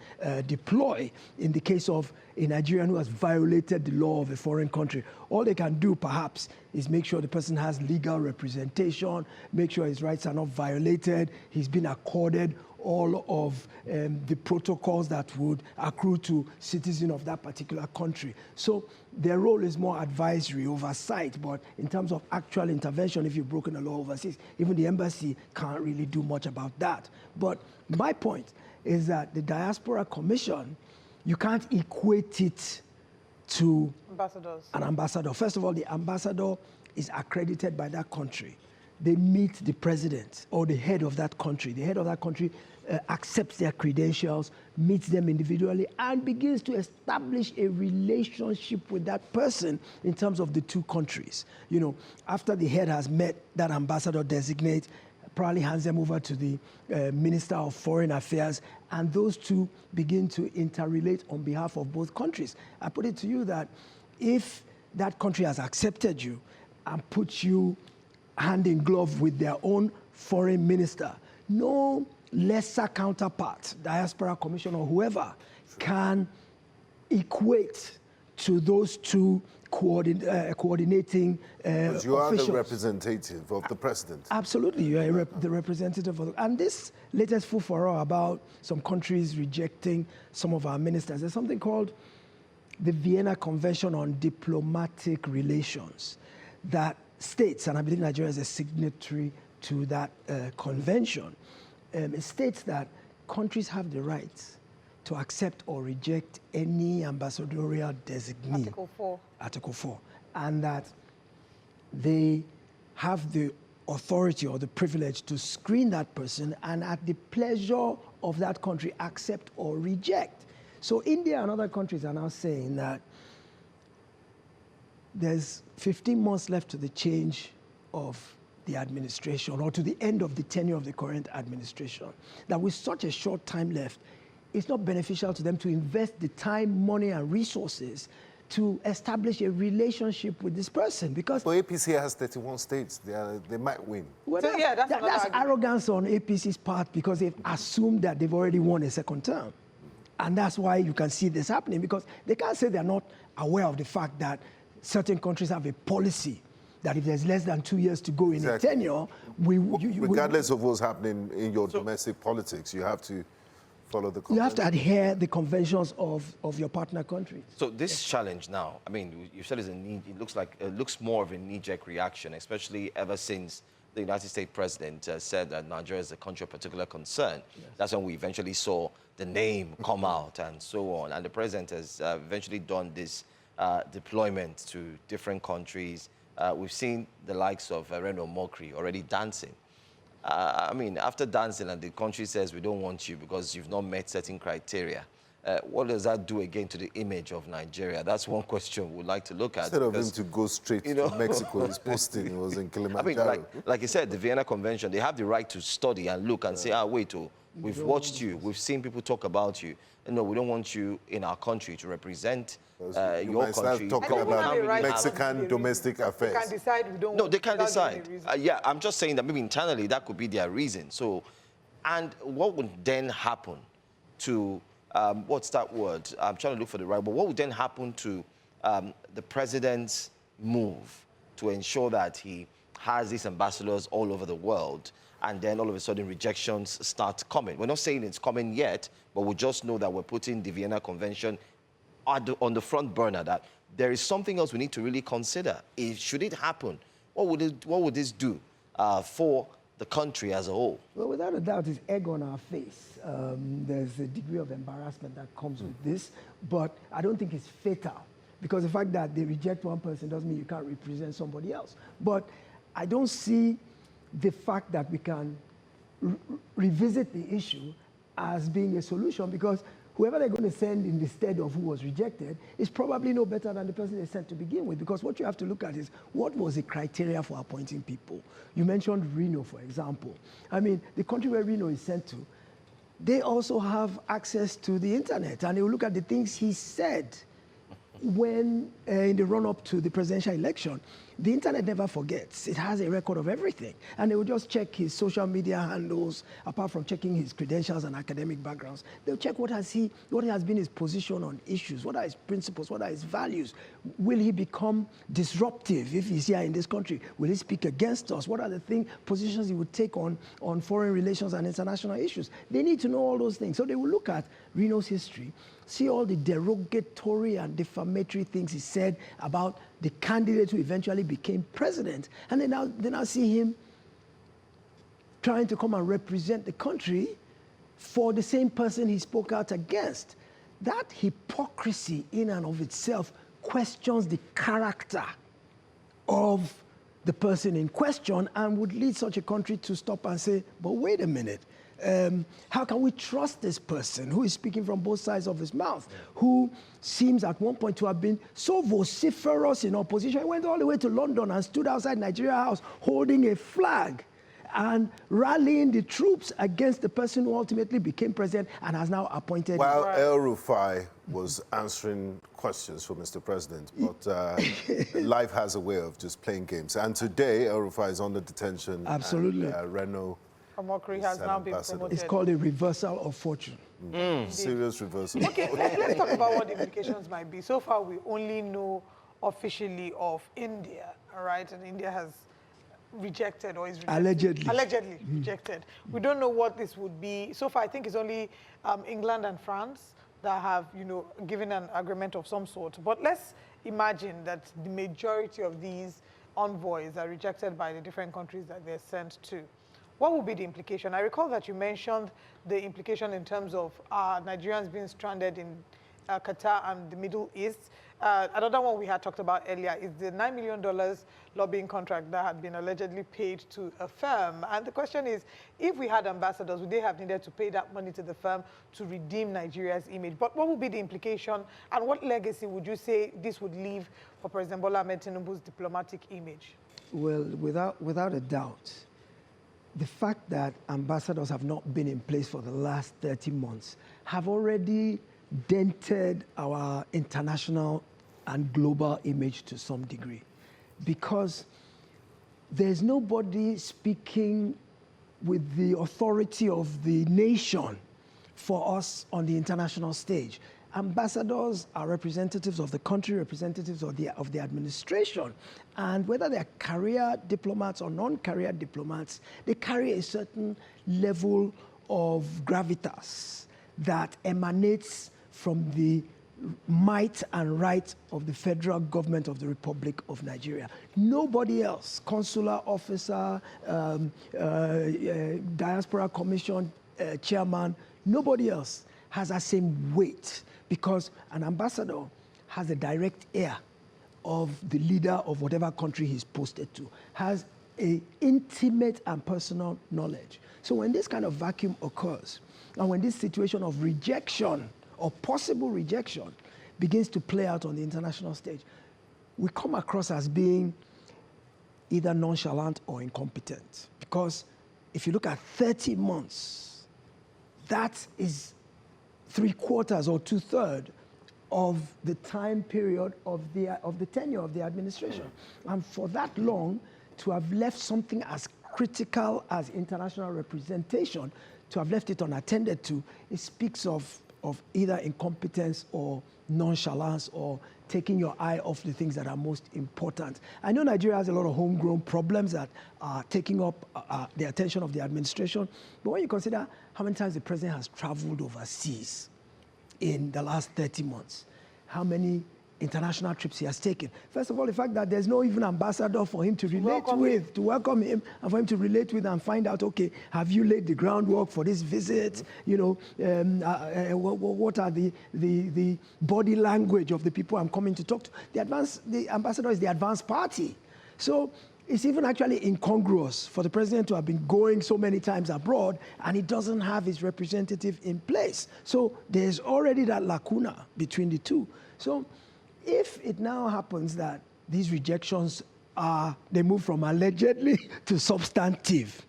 deploy in the case of a Nigerian who has violated the law of a foreign country. All they can do, perhaps, is make sure the person has legal representation, make sure his rights are not violated, he's been accorded all of the protocols that would accrue to citizens of that particular country. So their role is more advisory, oversight, but in terms of actual intervention, if you've broken the law overseas, even the embassy can't really do much about that. But my point is that the Diaspora Commission, you can't equate it to an ambassador. First of all, the ambassador is accredited by that country. They meet the president or the head of that country. The head of that country accepts their credentials, meets them individually, and begins to establish a relationship with that person in terms of the two countries. After the head has met that ambassador designate, probably hands them over to the Minister of Foreign Affairs, and those two begin to interrelate on behalf of both countries. I put it to you that if that country has accepted you and put you hand in glove with their own foreign minister, no lesser counterpart, Diaspora Commission or whoever, can equate to those two coordinating Because you are officials. the representative of the president. Absolutely, you are the representative of and this latest furore about some countries rejecting some of our ministers, there's something called the Vienna Convention on Diplomatic Relations that states, and I believe Nigeria is a signatory to that convention, it states that countries have the right to accept or reject any ambassadorial designee. Article 4. Article 4. And that they have the authority or the privilege to screen that person and at the pleasure of that country accept or reject. So India and other countries are now saying that there's 15 months left to the change of the administration or to the end of the tenure of the current administration. That with such a short time left, it's not beneficial to them to invest the time, money, and resources to establish a relationship with this person because... But APC has 31 states. They might win. Well, So, yeah, that's arrogance on APC's part because they've assumed that they've already won a second term. And that's why you can see this happening because they can't say they're not aware of the fact that certain countries have a policy that if there's less than 2 years to go in a tenure, regardless of what's happening in your domestic politics, you have to follow the convention. You have to adhere the conventions of your partner country. So this challenge now, I mean, you said it looks more of a knee-jerk reaction, especially ever since the United States president said that Nigeria is a country of particular concern. Yes. That's when we eventually saw the name come out and so on. And the president has eventually done this deployment to different countries. We've seen the likes of Reno Mokri already dancing. I mean, after dancing and the country says we don't want you because you've not met certain criteria, what does that do again to the image of Nigeria? That's one question we'd like to look at. Instead of him to go straight to Mexico, he's posting he was in Kilimanjaro. I mean, like you said, the Vienna Convention, they have the right to study and look and say, wait, we've watched you, we've seen people talk about you. No, we don't want you in our country to represent your country. Talking about Mexican domestic affairs. They can decide we don't. No, they can decide. Yeah, I'm just saying that maybe internally that could be their reason. So, and what would then happen to what's that word? I'm trying to look for the right word. What would then happen to the president's move to ensure that he has these ambassadors all over the world? And then all of a sudden rejections start coming. We're not saying it's coming yet, but we just know that we're putting the Vienna Convention on the front burner, that there is something else we need to really consider. Should it happen, what would this do for the country as a whole? Well, without a doubt, it's egg on our face. There's a degree of embarrassment that comes with this, but I don't think it's fatal because the fact that they reject one person doesn't mean you can't represent somebody else. But I don't see the fact that we can revisit the issue as being a solution because whoever they're going to send in the stead of who was rejected is probably no better than the person they sent to begin with because what you have to look at is what was the criteria for appointing people. You mentioned Reno, for example. I mean, the country where Reno is sent to, they also have access to the internet and they will look at the things he said when in the run-up to the presidential election. The internet never forgets. It has a record of everything. And they will just check his social media handles, apart from checking his credentials and academic backgrounds. They'll check what has been his position on issues, what are his principles, what are his values. Will he become disruptive if he's here in this country? Will he speak against us? What are the positions he would take on foreign relations and international issues? They need to know all those things. So they will look at Reno's history, see all the derogatory and defamatory things he said about the candidate who eventually became president. And they now see him trying to come and represent the country for the same person he spoke out against. That hypocrisy in and of itself questions the character of the person in question and would lead such a country to stop and say, but wait a minute, how can we trust this person who is speaking from both sides of his mouth, who seems at one point to have been so vociferous in opposition? He went all the way to London and stood outside Nigeria House holding a flag and rallying the troops against the person who ultimately became president and has now appointed... While El Rufai was answering questions for Mr. President, but life has a way of just playing games. And today, El Rufai is under detention. Absolutely. And, Reno a mockery has now been promoted. It's called a reversal of fortune. Serious reversal. Okay, let's talk about what the implications might be. So far, we only know officially of India, all right? And India has rejected or is rejected. Allegedly rejected. We don't know what this would be. So far, I think it's only England and France that have, given an agreement of some sort. But let's imagine that the majority of these envoys are rejected by the different countries that they're sent to. What will be the implication? I recall that you mentioned the implication in terms of Nigerians being stranded in Qatar and the Middle East. Another one we had talked about earlier is the $9 million lobbying contract that had been allegedly paid to a firm. And the question is, if we had ambassadors, would they have needed to pay that money to the firm to redeem Nigeria's image? But what would be the implication, and what legacy would you say this would leave for President Bola Tinubu's diplomatic image? Well, without a doubt, the fact that ambassadors have not been in place for the last 30 months have already dented our international and global image to some degree, because there's nobody speaking with the authority of the nation for us on the international stage. Ambassadors are representatives of the country, representatives of the administration, and whether they're career diplomats or non-career diplomats, they carry a certain level of gravitas that emanates from the might and right of the federal government of the Republic of Nigeria. Nobody else, consular officer, diaspora commission chairman, nobody else has that same weight, because an ambassador has a direct ear of the leader of whatever country he's posted to, has an intimate and personal knowledge. So when this kind of vacuum occurs, and when this situation of rejection or possible rejection begins to play out on the international stage, we come across as being either nonchalant or incompetent. Because if you look at 30 months, that is 3/4 or 2/3 of the time period of the tenure of the administration. And for that long, to have left something as critical as international representation, to have left it unattended to, it speaks of either incompetence or nonchalance or taking your eye off the things that are most important. I know Nigeria has a lot of homegrown problems that are taking up the attention of the administration, but when you consider how many times the president has traveled overseas in the last 30 months, how many international trips he has taken. First of all, the fact that there's no even ambassador for him to relate with, to welcome him, and for him to relate with and find out, okay, have you laid the groundwork for this visit? What are the body language of the people I'm coming to talk to? The ambassador is the advanced party. So it's even actually incongruous for the president to have been going so many times abroad and he doesn't have his representative in place. So there's already that lacuna between the two. So if it now happens that these rejections they move from allegedly to substantive,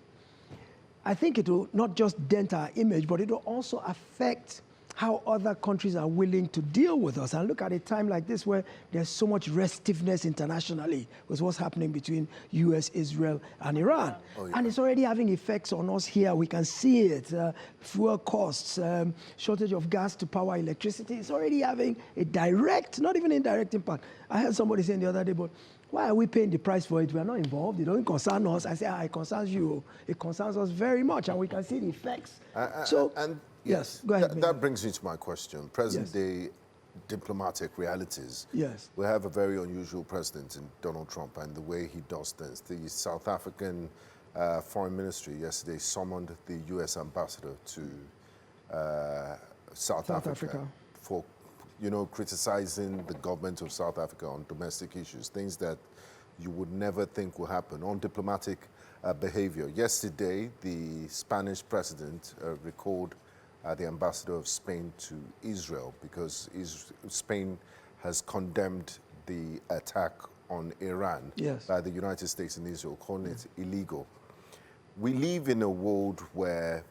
I think it will not just dent our image, but it will also affect how other countries are willing to deal with us. And look at a time like this where there's so much restiveness internationally with what's happening between US, Israel, and Iran. Oh, yeah. And it's already having effects on us here. We can see it. Fuel costs, shortage of gas to power electricity. It's already having a direct, not even indirect impact. I heard somebody saying the other day, but why are we paying the price for it? We are not involved. It doesn't concern us. I say, it concerns you. It concerns us very much, and we can see the effects. Yes, go ahead. That brings me to my question. Present-day diplomatic realities. Yes. We have a very unusual president in Donald Trump and the way he does things. The South African Foreign Ministry yesterday summoned the U.S. ambassador to South Africa for, criticizing the government of South Africa on domestic issues, things that you would never think will happen on diplomatic behavior. Yesterday, the Spanish president recalled the ambassador of Spain to Israel because Spain has condemned the attack on Iran by the United States and Israel, calling it illegal. We live in a world where,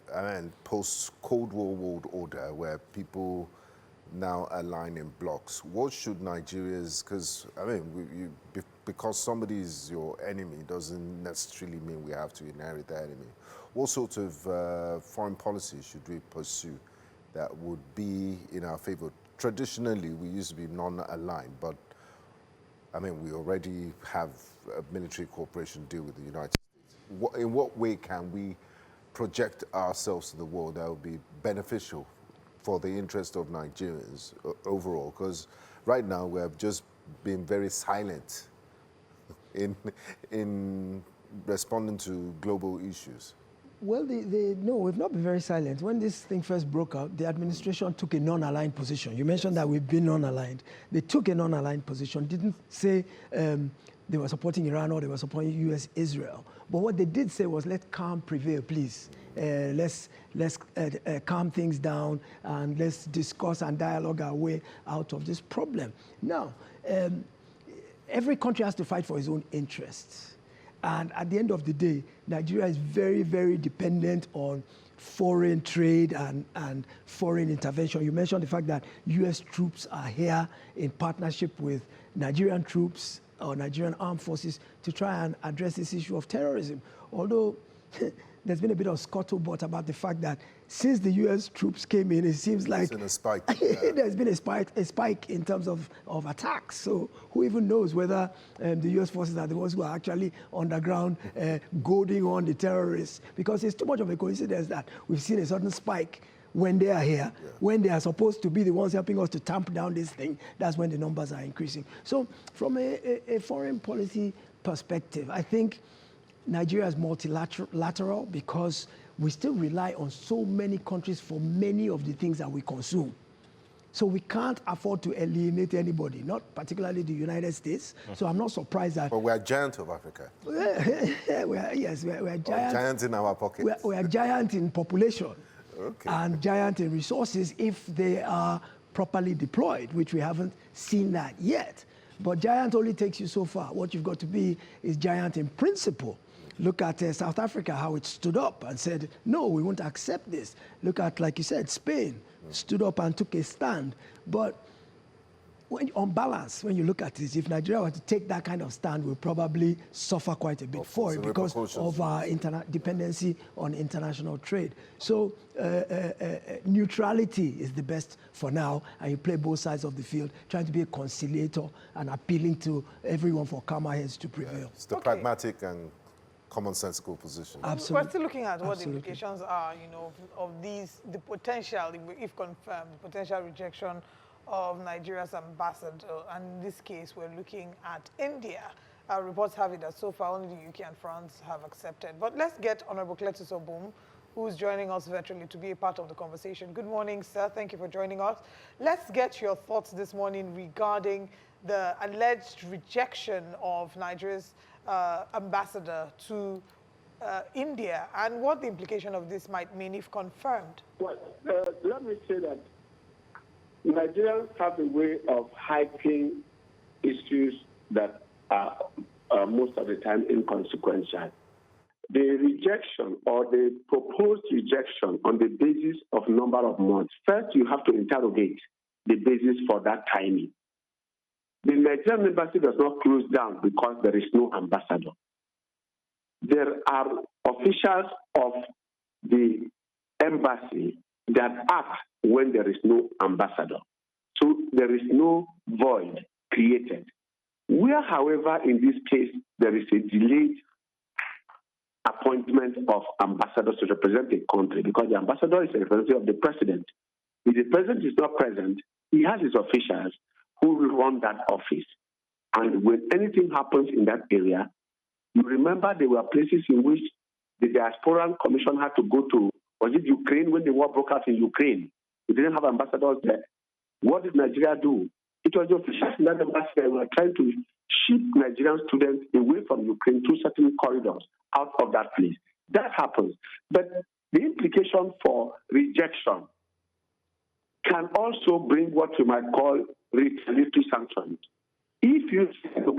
post-Cold War world order, where people now align in blocks. What should Nigeria's, because, because somebody is your enemy doesn't necessarily mean we have to inherit that enemy. What sort of foreign policy should we pursue that would be in our favor? Traditionally, we used to be non-aligned, but I mean, we already have a military cooperation deal with the United States. In what way can we project ourselves to the world that would be beneficial for the interest of Nigerians overall? Because right now we have just been very silent in responding to global issues. Well, no, we've not been very silent. When this thing first broke out, the administration took a non-aligned position. You mentioned that we've been non-aligned. They took a non-aligned position, didn't say they were supporting Iran or they were supporting U.S. Israel. But what they did say was, let calm prevail, please. Let's calm things down and let's discuss and dialogue our way out of this problem. Now, every country has to fight for its own interests. And at the end of the day, Nigeria is very, very dependent on foreign trade and foreign intervention. You mentioned the fact that U.S. troops are here in partnership with Nigerian troops or Nigerian armed forces to try and address this issue of terrorism. Although there's been a bit of scuttlebutt about the fact that since the U.S. troops came in, it seems like a spike. There's been a spike in terms of attacks. So who even knows whether the U.S. forces are the ones who are actually underground goading on the terrorists? Because it's too much of a coincidence that we've seen a sudden spike when they are here, when they are supposed to be the ones helping us to tamp down this thing. That's when the numbers are increasing. So from a foreign policy perspective, I think Nigeria is multilateral because we still rely on so many countries for many of the things that we consume. So we can't afford to alienate anybody, not particularly the United States. So I'm not surprised that... But we're a giant of Africa. we're giant. Giants in our pockets. We're giant in population and giant in resources if they are properly deployed, which we haven't seen that yet. But giant only takes you so far. What you've got to be is giant in principle. Look at South Africa, how it stood up and said, no, we won't accept this. Look at, like you said, Spain stood up and took a stand. But on balance, when you look at this, if Nigeria were to take that kind of stand, we'll probably suffer quite a bit for it because of our dependency on international trade. So neutrality is the best for now, and you play both sides of the field, trying to be a conciliator and appealing to everyone for calmer heads to prevail. It's the pragmatic and commonsensical position. Absolutely. We're still looking at what the implications are, of these, the potential, if confirmed, the potential rejection of Nigeria's ambassador. And in this case, we're looking at India. Reports have it that so far only the UK and France have accepted. But let's get Honorable Cletus Obum, who's joining us virtually to be a part of the conversation. Good morning, sir. Thank you for joining us. Let's get your thoughts this morning regarding the alleged rejection of Nigeria's ambassador to India and what the implication of this might mean if confirmed. Well, let me say that Nigerians have a way of hyping issues that are most of the time inconsequential. The rejection or the proposed rejection on the basis of number of months, first you have to interrogate the basis for that timing. The Nigerian embassy does not close down because there is no ambassador. There are officials of the embassy that act when there is no ambassador. So there is no void created. Where, however, in this case, there is a delayed appointment of ambassadors to represent the country because the ambassador is a representative of the president. If the president is not present, he has his officials who will run that office. And when anything happens in that area, you remember there were places in which the Diaspora Commission had to go to. Was it Ukraine when the war broke out in Ukraine? We didn't have ambassadors there. What did Nigeria do? It was the officials in that embassy that were trying to ship Nigerian students away from Ukraine to certain corridors out of that place. That happens. But the implication for rejection can also bring what you might call retaliatory sanctions. If you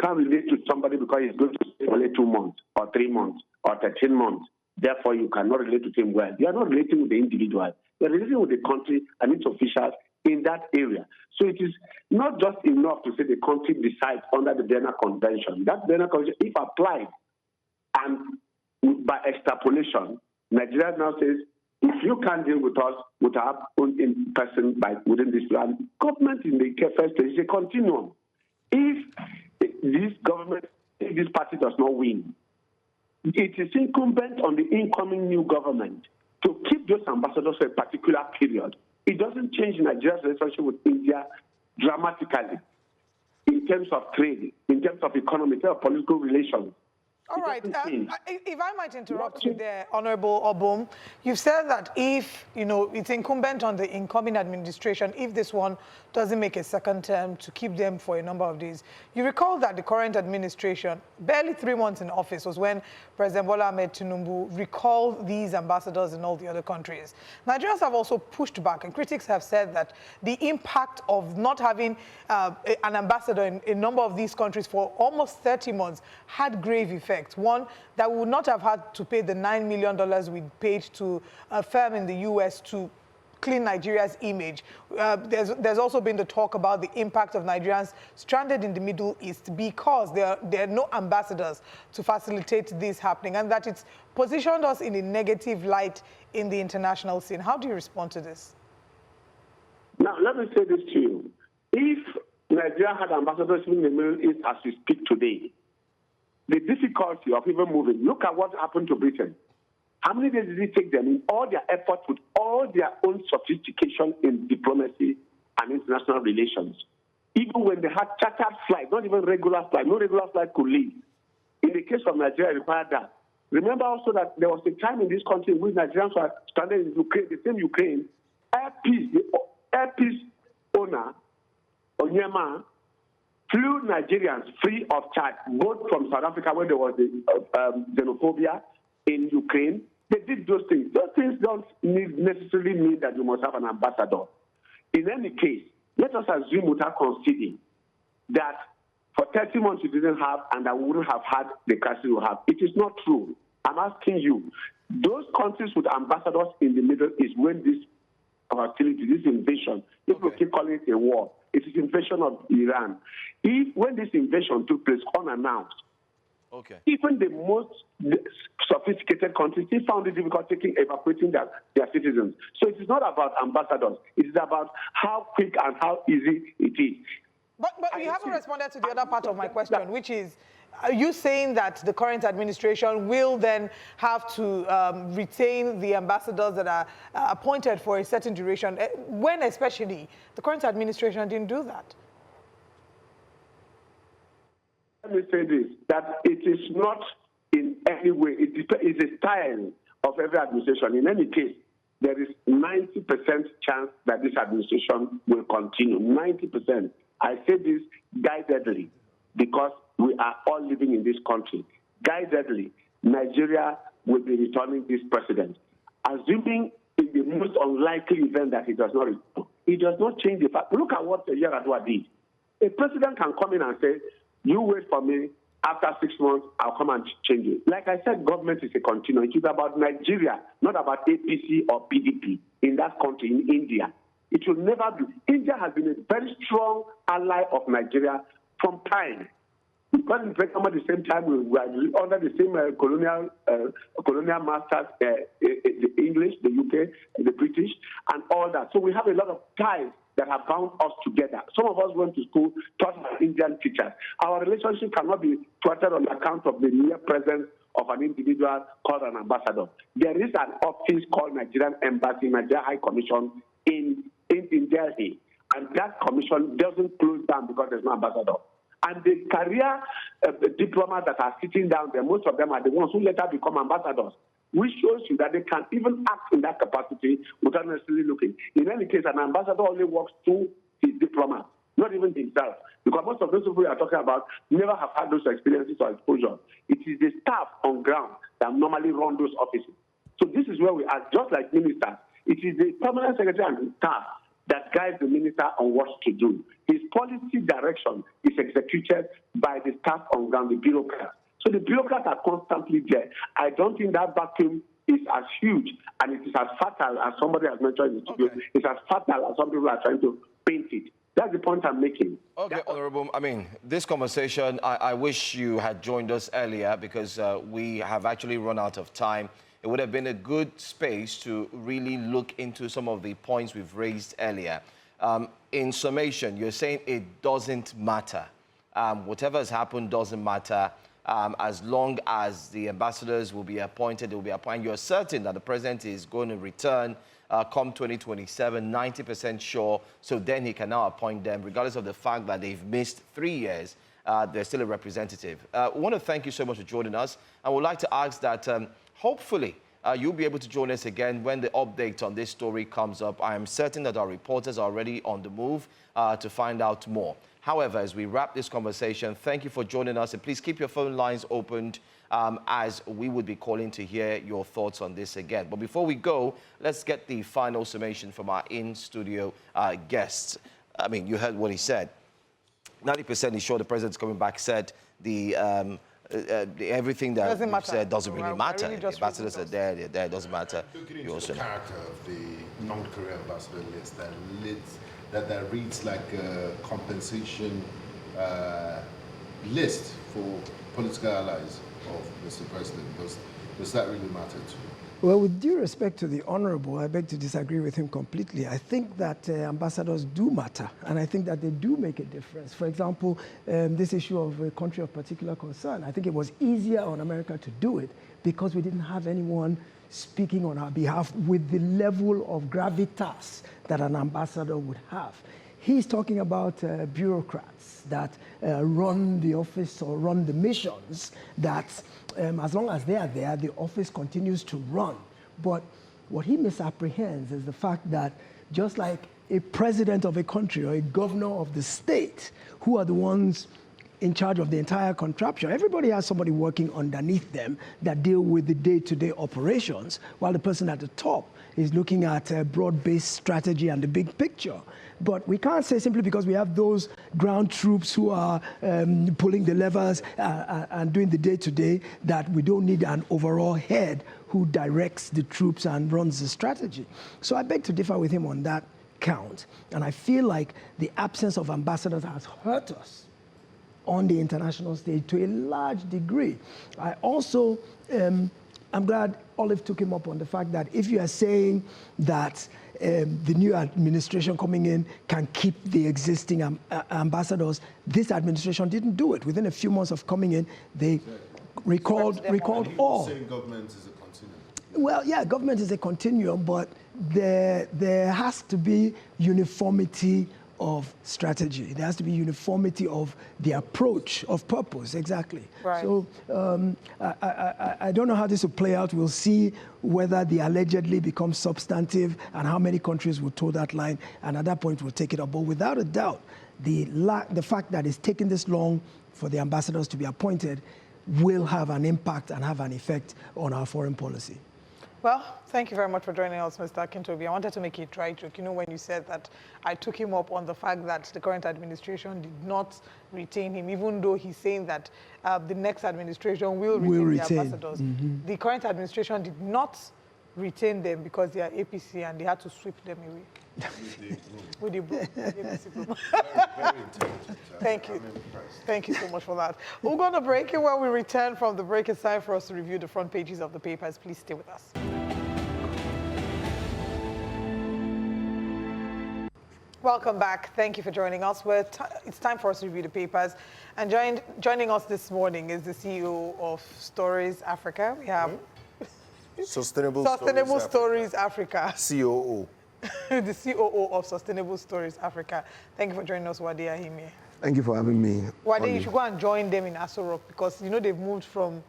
can't relate to somebody because he's going to stay only 2 months or 3 months or 13 months, therefore you cannot relate to him well. You are not relating with the individual. You are relating with the country and its officials in that area. So it is not just enough to say the country decides under the Vienna Convention. That Vienna Convention, if applied and by extrapolation, Nigeria now says, if you can't deal with us, with our own person within this land, government in the first place is a continuum. If this party does not win, it is incumbent on the incoming new government to keep those ambassadors for a particular period. It doesn't change Nigeria's relationship with India dramatically in terms of trade, in terms of economy, in terms of political relations. All right. If I might interrupt you there, Honorable Obum, you've said that if, it's incumbent on the incoming administration, if this one doesn't make a second term, to keep them for a number of days. You recall that the current administration, barely 3 months in office, was when President Bola Tinubu recalled these ambassadors in all the other countries. Nigerians have also pushed back, and critics have said that the impact of not having an ambassador in a number of these countries for almost 30 months had grave effects. One, that we would not have had to pay the $9 million we paid to a firm in the U.S. to clean Nigeria's image. There's also been the talk about the impact of Nigerians stranded in the Middle East because there are no ambassadors to facilitate this happening, and that it's positioned us in a negative light in the international scene. How do you respond to this? Now, let me say this to you. If Nigeria had ambassadors in the Middle East as we speak today, the difficulty of even moving, look at what happened to Britain. How many days did it take them in all their efforts with all their own sophistication in diplomacy and international relations? Even when they had chartered flights, not even regular flights, no regular flight could leave. In the case of Nigeria, it required that. Remember also that there was a time in this country in which Nigerians were stranded in Ukraine, the same Ukraine, the airpiece owner, Onyema, flew Nigerians free of charge, both from South Africa, where there was the xenophobia, in Ukraine. They did those things. Those things don't necessarily mean that you must have an ambassador. In any case, let us assume without conceding that for 30 months you didn't have and that we wouldn't have had the crisis we have. It is not true. I'm asking you, those countries with ambassadors in the Middle East, when this hostility, this invasion, if we keep calling it a war, it is invasion of Iran. When this invasion took place unannounced, even the most sophisticated countries, they found it difficult evacuating their citizens. So it is not about ambassadors. It is about how quick and how easy it is. But you haven't responded to the other part of my question, which is, are you saying that the current administration will then have to retain the ambassadors that are appointed for a certain duration, when especially the current administration didn't do that? Let me say this, that it is not in any way, it is a style of every administration. In any case, there is 90% chance that this administration will continue, 90%. I say this guidedly because we are all living in this country. Guidedly, Nigeria will be returning this president. Assuming in the most unlikely event that he does not return, it does not change the fact. Look at what Adewole did. A president can come in and say, you wait for me, after 6 months, I'll come and change it. Like I said, government is a continuum. It is about Nigeria, not about APC or PDP in that country, in India. It will never be. India has been a very strong ally of Nigeria from time. Because in fact, at the same time, we were under the same colonial masters, the English, the UK, the British, and all that. So we have a lot of ties that have bound us together. Some of us went to school taught by Indian teachers. Our relationship cannot be thwarted on account of the mere presence of an individual called an ambassador. There is an office called Nigerian Embassy, Nigeria High Commission in Delhi, and that commission doesn't close down because there's no ambassador. And the career diplomats that are sitting down there, most of them are the ones who later become ambassadors, which shows you that they can even act in that capacity without necessarily looking. In any case, an ambassador only works through his diplomat, not even himself, because most of those people we are talking about never have had those experiences or exposure. It is the staff on ground that normally run those offices. So this is where we are, just like ministers. It is the permanent secretary and the staff that guides the minister on what to do. His policy direction is executed by the staff on ground, the bureaucrats. So the bureaucrats are constantly there. I don't think that vacuum is as huge and it is as fatal as somebody has mentioned in the studio. It's as fatal as some people are trying to paint it. That's the point I'm making. Okay, Honorable, I mean, this conversation, I wish you had joined us earlier because we have actually run out of time. It would have been a good space to really look into some of the points we've raised earlier. In summation, you're saying it doesn't matter. Whatever has happened doesn't matter. As long as the ambassadors will be appointed, they will be appointed. You're certain that the president is going to return come 2027, 90% sure, so then he can now appoint them, regardless of the fact that they've missed 3 years. They're still a representative. I want to thank you so much for joining us. I would like to ask that hopefully you'll be able to join us again when the update on this story comes up. I am certain that our reporters are already on the move to find out more. However, as we wrap this conversation, thank you for joining us, and please keep your phone lines opened as we would be calling to hear your thoughts on this again. But before we go, let's get the final summation from our in-studio guests. I mean, you heard what he said. 90% is sure the president's coming back, said everything that he said doesn't really matter. The ambassadors are there, they're there, it doesn't matter. You also the character of the non-career ambassador list that reads like a compensation list for political allies of Mr. President. Does that really matter to you? Well, with due respect to the Honorable, I beg to disagree with him completely. I think that ambassadors do matter, and I think that they do make a difference. For example, this issue of a country of particular concern, I think it was easier on America to do it because we didn't have anyone speaking on our behalf with the level of gravitas that an ambassador would have. He's talking about bureaucrats that run the office or run the missions that as long as they are there, the office continues to run. But what he misapprehends is the fact that just like a president of a country or a governor of the state, who are the ones in charge of the entire contraption, everybody has somebody working underneath them that deal with the day-to-day operations, while the person at the top is looking at a broad-based strategy and the big picture. But we can't say simply because we have those ground troops who are pulling the levers and doing the day-to-day that we don't need an overall head who directs the troops and runs the strategy. So I beg to differ with him on that count. And I feel like the absence of ambassadors has hurt us on the international stage to a large degree. I also, I'm glad Olive took him up on the fact that if you are saying that the new administration coming in can keep the existing ambassadors, this administration didn't do it. Within a few months of coming in, they recalled all. Saying government is a continuum. Well, yeah, government is a continuum, but there has to be uniformity of strategy. There has to be uniformity of the approach, of purpose, exactly. Right. So I don't know how this will play out. We'll see whether the allegedly becomes substantive and how many countries will toe that line, and at that point we'll take it up. But without a doubt, the fact that it's taken this long for the ambassadors to be appointed will have an impact and have an effect on our foreign policy. Well, thank you very much for joining us, Mr. Akintobi. I wanted to make a dry joke. You know, when you said that I took him up on the fact that the current administration did not retain him, even though he's saying that the next administration will retain the ambassadors. Mm-hmm. The current administration did not retain them because they are APC and they had to sweep them away. With the broom. Thank you. Thank you so much for that. We're going to break, and when we return from the break, it's time for us to review the front pages of the papers. Please stay with us. Welcome back. Thank you for joining us. It's time for us to review the papers. And joining us this morning is the CEO of Stories Africa. We have Sustainable Stories Africa. COO. The COO of Sustainable Stories Africa. Thank you for joining us, Wade Ahime. Thank you for having me. Wade, you should go and join them in Aso Rock because you know they've moved to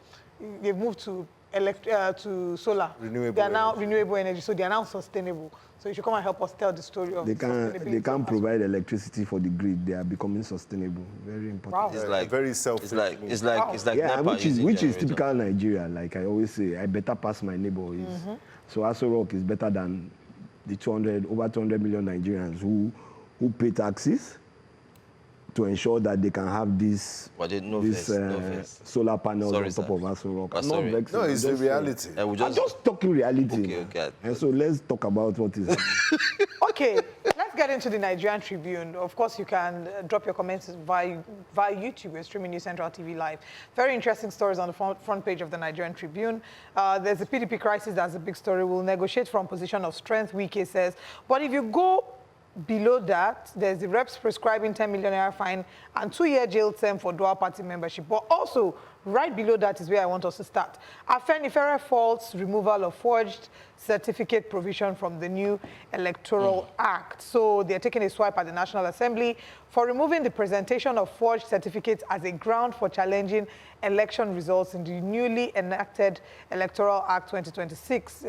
solar. They are now renewable energy, so they are now sustainable. So you should come and help us tell the story of sustainability. They can't provide electricity for the grid. They are becoming sustainable. Very important. Wow. It's like very selfish. It's like yeah, which is typical Nigeria. Like I always say, I better pass my neighbor. Mm-hmm. So Aso Rock is better than the over 200 million Nigerians who pay taxes, to ensure that they can have this solar panels on top of Aso Rock. No, it's the reality. I'm just talking reality. Okay. And so let's talk about what is happening. Okay, let's get into the Nigerian Tribune. Of course, you can drop your comments via YouTube. We're streaming News Central TV Live. Very interesting stories on the front page of the Nigerian Tribune. There's a PDP crisis. That's a big story. We'll negotiate from position of strength, Wike says. But if you go below that, there's the reps prescribing 10 million naira fine and 2-year jail term for dual party membership. But also, right below that is where I want us to start. Afenifere faults removal of forged certificate provision from the new Electoral Act. So they're taking a swipe at the National Assembly for removing the presentation of forged certificates as a ground for challenging election results in the newly enacted Electoral Act 2026.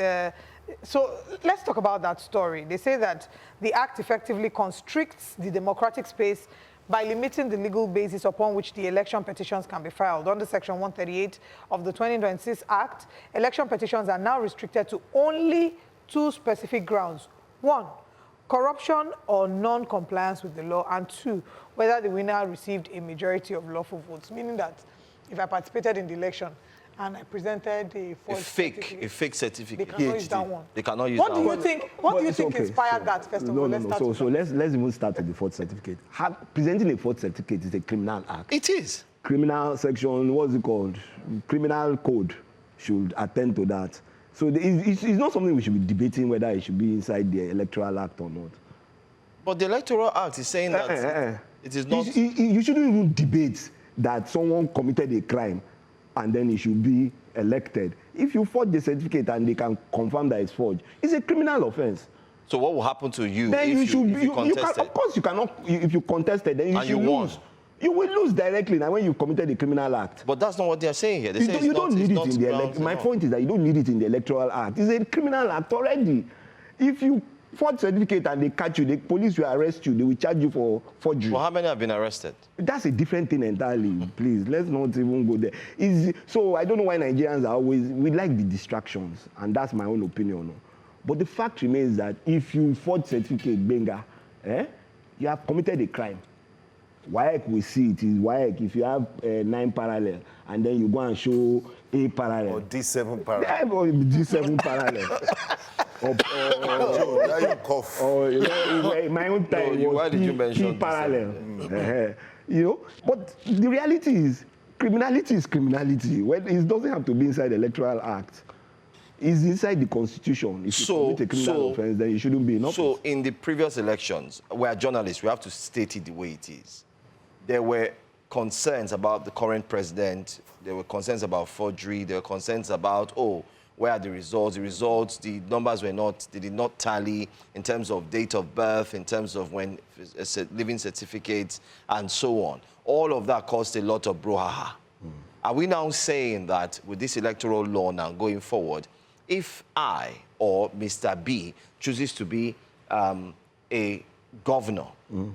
So let's talk about that story. They say that the act effectively constricts the democratic space by limiting the legal basis upon which the election petitions can be filed. Under Section 138 of the 2026 Act, election petitions are now restricted to only 2 specific grounds. 1, corruption or non-compliance with the law, and 2, whether the winner received a majority of lawful votes, meaning that if I participated in the election and I presented a fake certificate. They cannot use that one. They cannot use what that do you one. think? What do you think inspired that? First of all, let's start with So let's even start with the forged certificate. Presenting a forged certificate is a criminal act. It is. Criminal section, what's it called? Criminal code should attend to that. So it's not something we should be debating whether it should be inside the Electoral Act or not. But the Electoral Act is saying that it is not. You shouldn't even debate that someone committed a crime and then he should be elected. If you forge the certificate and they can confirm that it's forged, it's a criminal offense. So what will happen to you then if you contested? Of course you cannot, if you contested, then you should lose. You will lose directly now when you committed a criminal act. But that's not what they're saying here. They say you don't need it in the Electoral. My point is that you don't need it in the Electoral Act. It's a criminal act already. If you forge certificate and they catch you, the police will arrest you. They will charge you for forgery. Well, how many have been arrested? That's a different thing entirely. Please, let's not even go there. So I don't know why Nigerians are we like the distractions, and that's my own opinion. But the fact remains that if you forge certificate, Benga, you have committed a crime. WAEC we see it is WAEC. If you have 9 parallel and then you go and show A parallel. Or D7 parallel. Yeah, or D7 parallel. My own time was P parallel. But the reality is criminality. Well, it doesn't have to be inside the Electoral Act. It's inside the Constitution. If you commit a criminal offense, then you shouldn't be in office. So in the previous elections, we are journalists, we have to state it the way it is. There were concerns about the current president. There were concerns about forgery. There were concerns about, where are the results? The numbers they did not tally in terms of date of birth, in terms of when living certificates, and so on. All of that caused a lot of brouhaha. Are we now saying that with this electoral law now going forward, if I or Mr. B chooses to be a governor,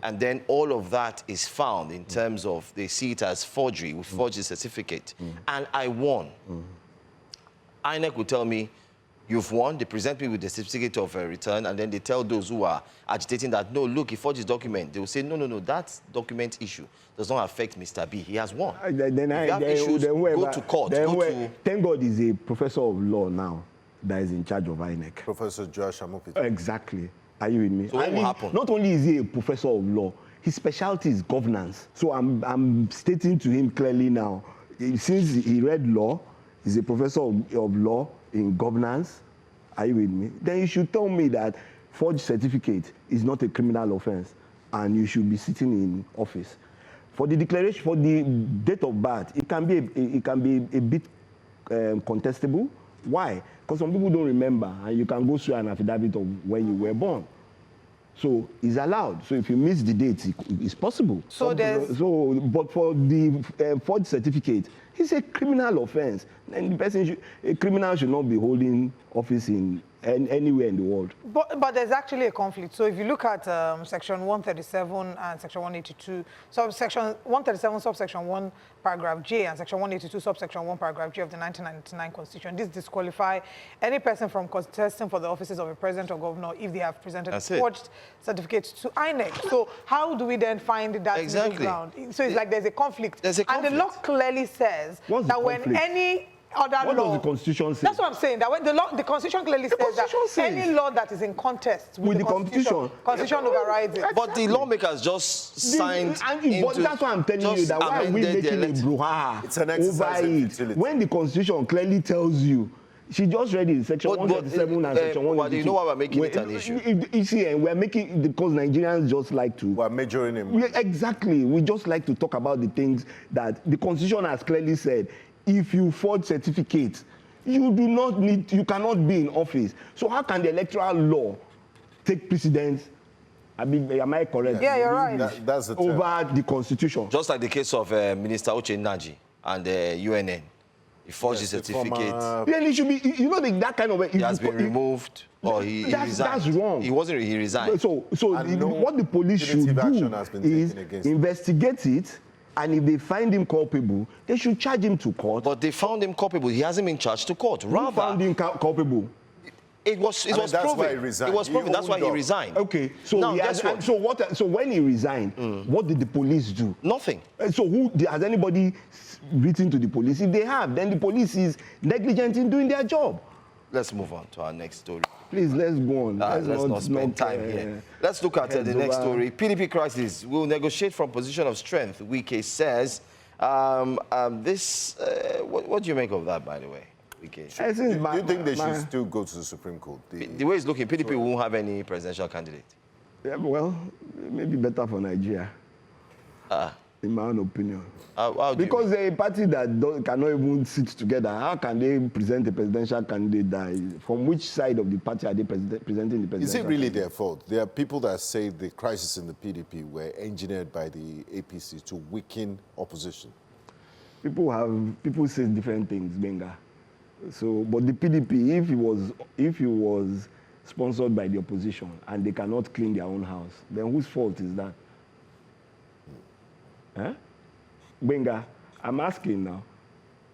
and then all of that is found in terms of they see it as forgery, we forge the certificate, and I won, INEC will tell me, you've won. They present me with the certificate of return, and then they tell those who are agitating that, no, look, he forged his document. They will say, no, that document issue does not affect Mr. B. He has won. Go to court. Thank God he's a professor of law now that is in charge of INEC. Professor Josh Amopito. Exactly. Are you with me? So what will happen? Not only is he a professor of law, his specialty is governance. So I'm stating to him clearly now, since he read law, he's a professor of law in governance. Are you with me? Then you should tell me that forged certificate is not a criminal offense and you should be sitting in office. For the declaration, for the date of birth, it can be a bit contestable. Why? Because some people don't remember, and you can go through an affidavit of when you were born. So it's allowed. So if you miss the date, it's possible. But for the forged certificate, it's a criminal offense. And the person a criminal should not be holding office in anywhere in the world. But there's actually a conflict. So if you look at Section 137 and Section 182, Section 137, subsection 1, paragraph J, and Section 182, subsection 1, paragraph J of the 1999 Constitution, this disqualify any person from contesting for the offices of a president or governor if they have presented forged certificates to INEC. So how do we then find that middle ground? So it's like there's a conflict. There's a conflict. And the law clearly says that when any other what law. Does the Constitution say? That's what I'm saying. That when the Constitution clearly says any law that is in contest with the Constitution overrides it. But the lawmakers just signed but that's why I'm telling you that why are we making a brouhaha over it when the Constitution clearly tells you. She just read it, Section 137 and Section 182. You know why we're making it an issue? You see, and we're making it because Nigerians just like to... We're majoring in... Exactly. We just like to talk about the things that the Constitution has clearly said. If you forge certificates, you cannot be in office. So how can the electoral law take precedence? Am I correct? Yeah, you're right. That's the over the Constitution. Just like the case of Minister Uche Naji and the UNN. He forged his certificate. Yeah, it should be, that kind of... He has been removed or he resigned. That's wrong. He resigned. So what the police should do is investigate it, and if they find him culpable, they should charge him to court. But they found him culpable. He hasn't been charged to court. Who found him culpable? It was proven. It was proven. That's why he resigned. Okay. So now, so when he resigned, what did the police do? Nothing. So has anybody written to the police? If they have, then the police is negligent in doing their job. Let's move on to our next story. Please, let's go on. Let's not spend time here. Let's look at the next story. PDP crisis will negotiate from position of strength, Wike says. What do you make of that, by the way, Wike? Do you think they should still go to the Supreme Court? The way it's looking, PDP won't have any presidential candidate. Yeah, well, maybe better for Nigeria, in my own opinion. Because a party that cannot even sit together, how can they present a presidential candidate? From which side of the party are they presenting the presidential Is it really candidate? their fault? There are people that say the crisis in the PDP were engineered by the APC to weaken opposition. People say different things, Benga. So, but the PDP, if it was sponsored by the opposition and they cannot clean their own house, then whose fault is that? Eh? Benga, I'm asking now.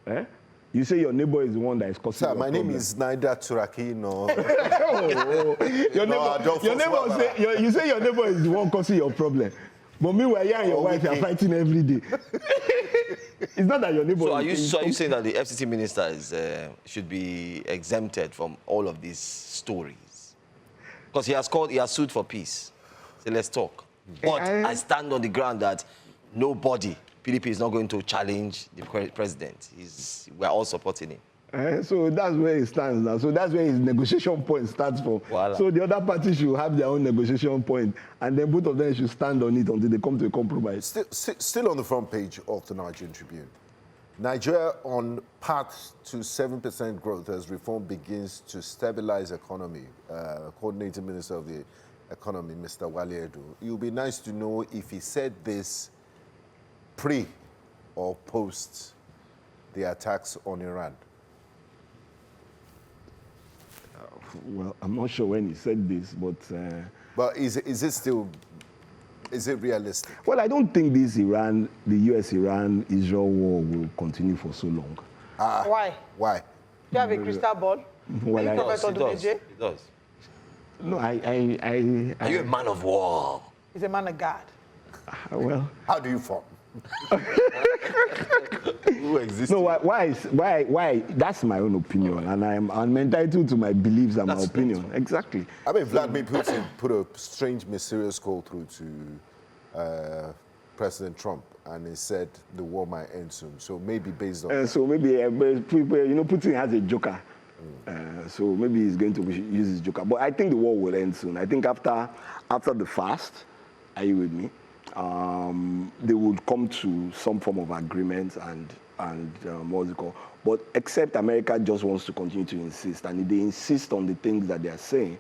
Eh? You say your neighbor is the one that is causing Sir, my problem. name is neither Turaki nor... You say your neighbor is the one causing your problem. But meanwhile, you and your wife are fighting every day. It's not that your neighbor... So are you saying that the FCT minister should be exempted from all of these stories? Because he has sued for peace. So let's talk. But I stand on the ground that nobody... PDP is not going to challenge the president. We're all supporting him. So that's where he stands now. So that's where his negotiation point starts from. Voila. So the other parties should have their own negotiation point, and then both of them should stand on it until they come to a compromise. Still on the front page of the Nigerian Tribune. Nigeria on path to 7% growth as reform begins to stabilize economy. Coordinating Minister of the Economy, Mr. Wale Edu. It would be nice to know if he said this pre or post the attacks on Iran. Well, I'm not sure when he said this, but... But is it realistic? Well, I don't think the US-Iran-Israel war will continue for so long. Why? Why? Do you have a crystal ball? Well, it does. No, Are you a man of war? He's a man of God. Well... How do you form? Who exists? No, why? That's my own opinion, and I'm entitled to my beliefs and my opinion. Exactly. I mean, Vladimir Putin put a strange, mysterious call through to President Trump, and he said the war might end soon. So maybe based on so maybe Putin has a joker. So maybe he's going to use his joker. But I think the war will end soon. I think after the fast, are you with me? They would come to some form of agreement and what's it called? But except America just wants to continue to insist, and they insist on the things that they are saying.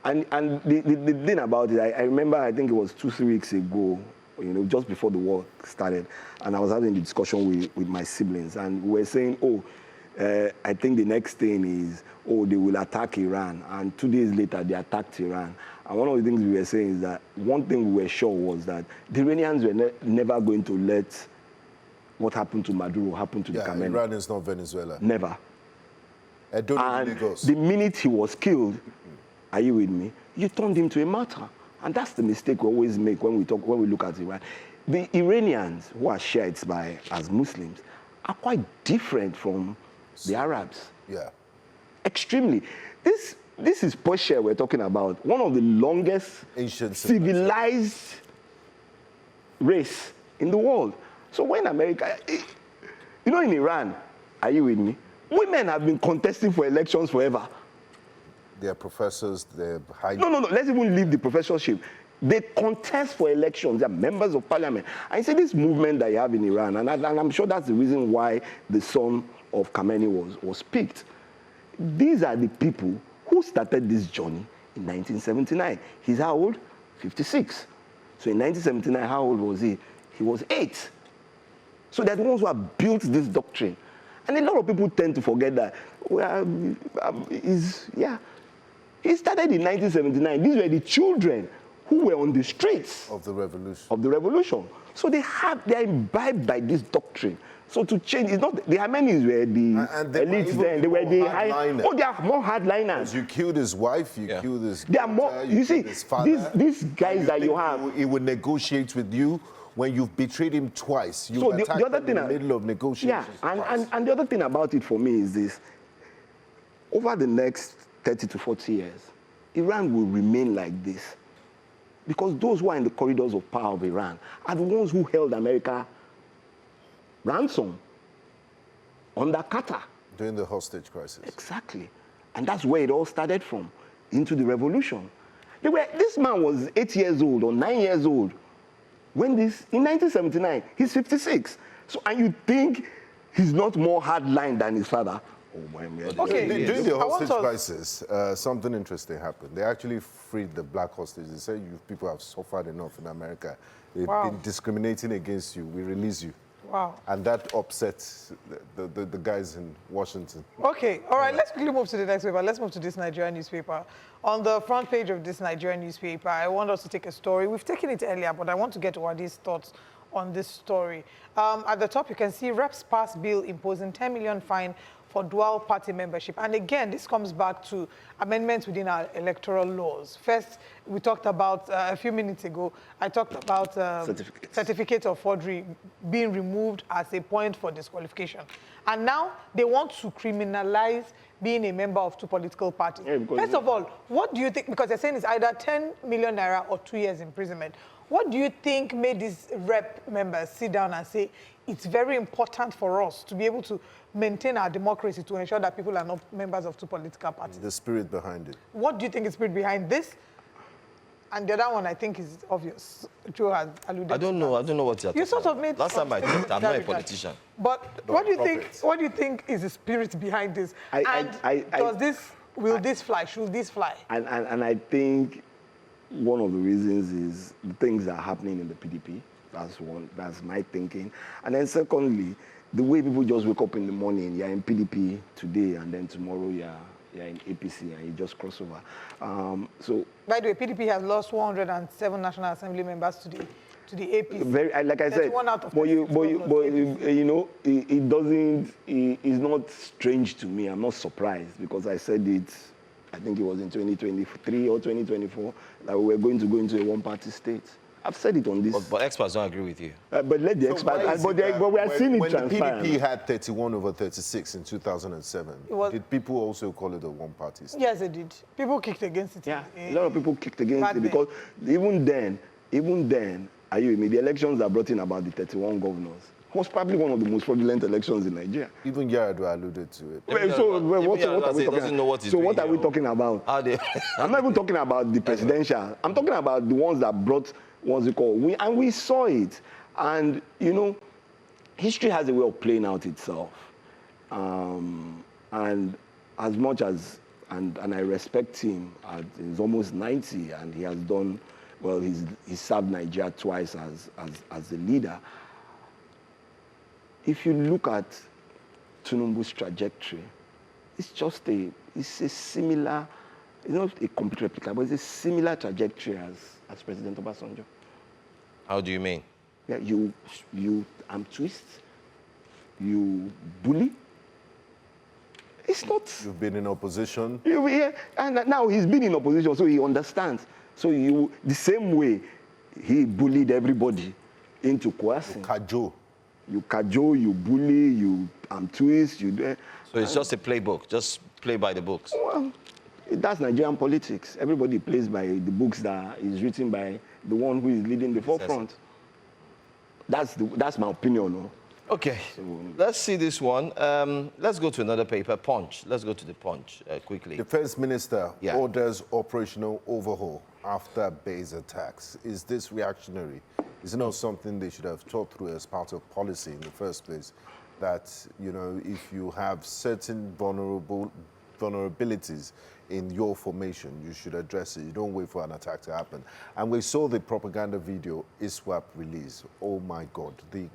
And the thing about it, I remember, I think it was 2-3 weeks ago, just before the war started, and I was having a discussion with my siblings, and we were saying, I think the next thing is, oh, they will attack Iran. And 2 days later, they attacked Iran. And one of the things we were saying is that one thing we were sure was that the Iranians were never going to let what happened to Maduro happen to the Khamenei. Iran is not Venezuela. Never. And the minute he was killed, are you with me? You turned him to a martyr. And that's the mistake we always make when we look at Iran. The Iranians, who are Shiites as Muslims, are quite different from the Arabs. Yeah. Extremely. This is Persia we're talking about, one of the longest ancient civilized race in the world. So when America, you know, in Iran, are you with me? Women have been contesting for elections forever. They're professors, they're high... No, let's even leave the professorship. They contest for elections. They're members of parliament. I say this movement that you have in Iran, and I'm sure that's the reason why the son of Khamenei was picked. These are the people who started this journey in 1979. He's how old? 56. So in 1979, how old was he? He was 8. So they're the ones who have built this doctrine. And a lot of people tend to forget that. He started in 1979. These were the children who were on the streets of the revolution. So they're imbibed by this doctrine. So to change, it's not the Khameneis were the elites then. They were the high. Oh, they are more hardliners. You killed his wife. You killed his. They are more. You see, these guys that you have. He would negotiate with you when you've betrayed him twice. You attacked him in the middle of negotiations. Yeah, and the other thing about it for me is this: over the next 30 to 40 years, Iran will remain like this. Because those who are in the corridors of power of Iran are the ones who held America ransom under Qatar. During the hostage crisis. Exactly. And that's where it all started from, into the revolution. This man was 8 years old or 9 years old when in 1979, he's 56. So, and you think he's not more hardline than his father? Okay. During the hostage crisis, something interesting happened. They actually freed the black hostages. They said, you people have suffered enough in America. They've been discriminating against you. We release you. Wow. And that upsets the guys in Washington. Okay, all right, let's quickly move to the next paper. Let's move to this Nigerian newspaper. On the front page of this Nigerian newspaper, I want us to take a story. We've taken it earlier, but I want to get Wadi's thoughts on this story. At the top, you can see reps pass bill imposing 10 million fine for dual party membership. And again, this comes back to amendments within our electoral laws. First, we talked about, a few minutes ago, I talked about certificates of forgery being removed as a point for disqualification. And now they want to criminalize being a member of two political parties. Yeah, first of all, what do you think, because they're saying it's either 10 million naira or 2 years imprisonment. What do you think made these rep members sit down and say, it's very important for us to be able to maintain our democracy to ensure that people are not members of two political parties? The spirit behind it. What do you think is the spirit behind this? And the other one, I think, is obvious. Joe has alluded I don't know what you're talking about. You sort of made... Last time I checked, I'm not a politician. But what do you think is the spirit behind this? Will this fly? Should this fly? And I think one of the reasons is the things that are happening in the PDP. That's one. That's my thinking. And then secondly, the way people just wake up in the morning, you're in PDP today, and then tomorrow you're in APC, and you just cross over. So, by the way, PDP has lost 107 National Assembly members to the APC. Like I said, you know, it doesn't. It's not strange to me. I'm not surprised because I said it. I think it was in 2023 or 2024 that we were going to go into a one-party state. I've said it on this. But experts don't agree with you. But let the experts... But we are seeing it transpire. When the PDP had 31/36 in 2007, did people also call it a one-party state? Yes, they did. People kicked against it. Yeah, a lot of people kicked against it because even then, are you with me? The elections that brought in about the 31 governors was probably one of the most fraudulent elections in Nigeria. Even Yar'Adua alluded to it. What are we talking about? I'm not even talking about the presidential. I'm talking about the ones that brought, what's it called? We saw it. And, you know, history has a way of playing out itself. And as much as, and I respect him, he's almost 90 and he has done, well, he's served Nigeria twice as the leader. If you look at Tinubu's trajectory, it's just it's a similar, it's not a complete replica, but it's a similar trajectory as President Obasanjo. How do you mean? Yeah, you twist, you bully. It's not. You've been in opposition. Yeah, and now he's been in opposition, so he understands. So the same way he bullied everybody into coercing. You cajole, you bully, you twist, you do. So it's just a playbook, just play by the books. Well, that's Nigerian politics. Everybody plays by the books that is written by the one who is leading the forefront. That's my opinion. No? Okay, so, let's see this one. Let's go to another paper, Punch. Let's go to the Punch quickly. Defense Minister orders operational overhaul after base attacks. Is this reactionary? Is it not something they should have thought through as part of policy in the first place? That, you know, if you have certain vulnerabilities in your formation, you should address it. You don't wait for an attack to happen. And we saw the propaganda video ISWAP release. Oh my God, the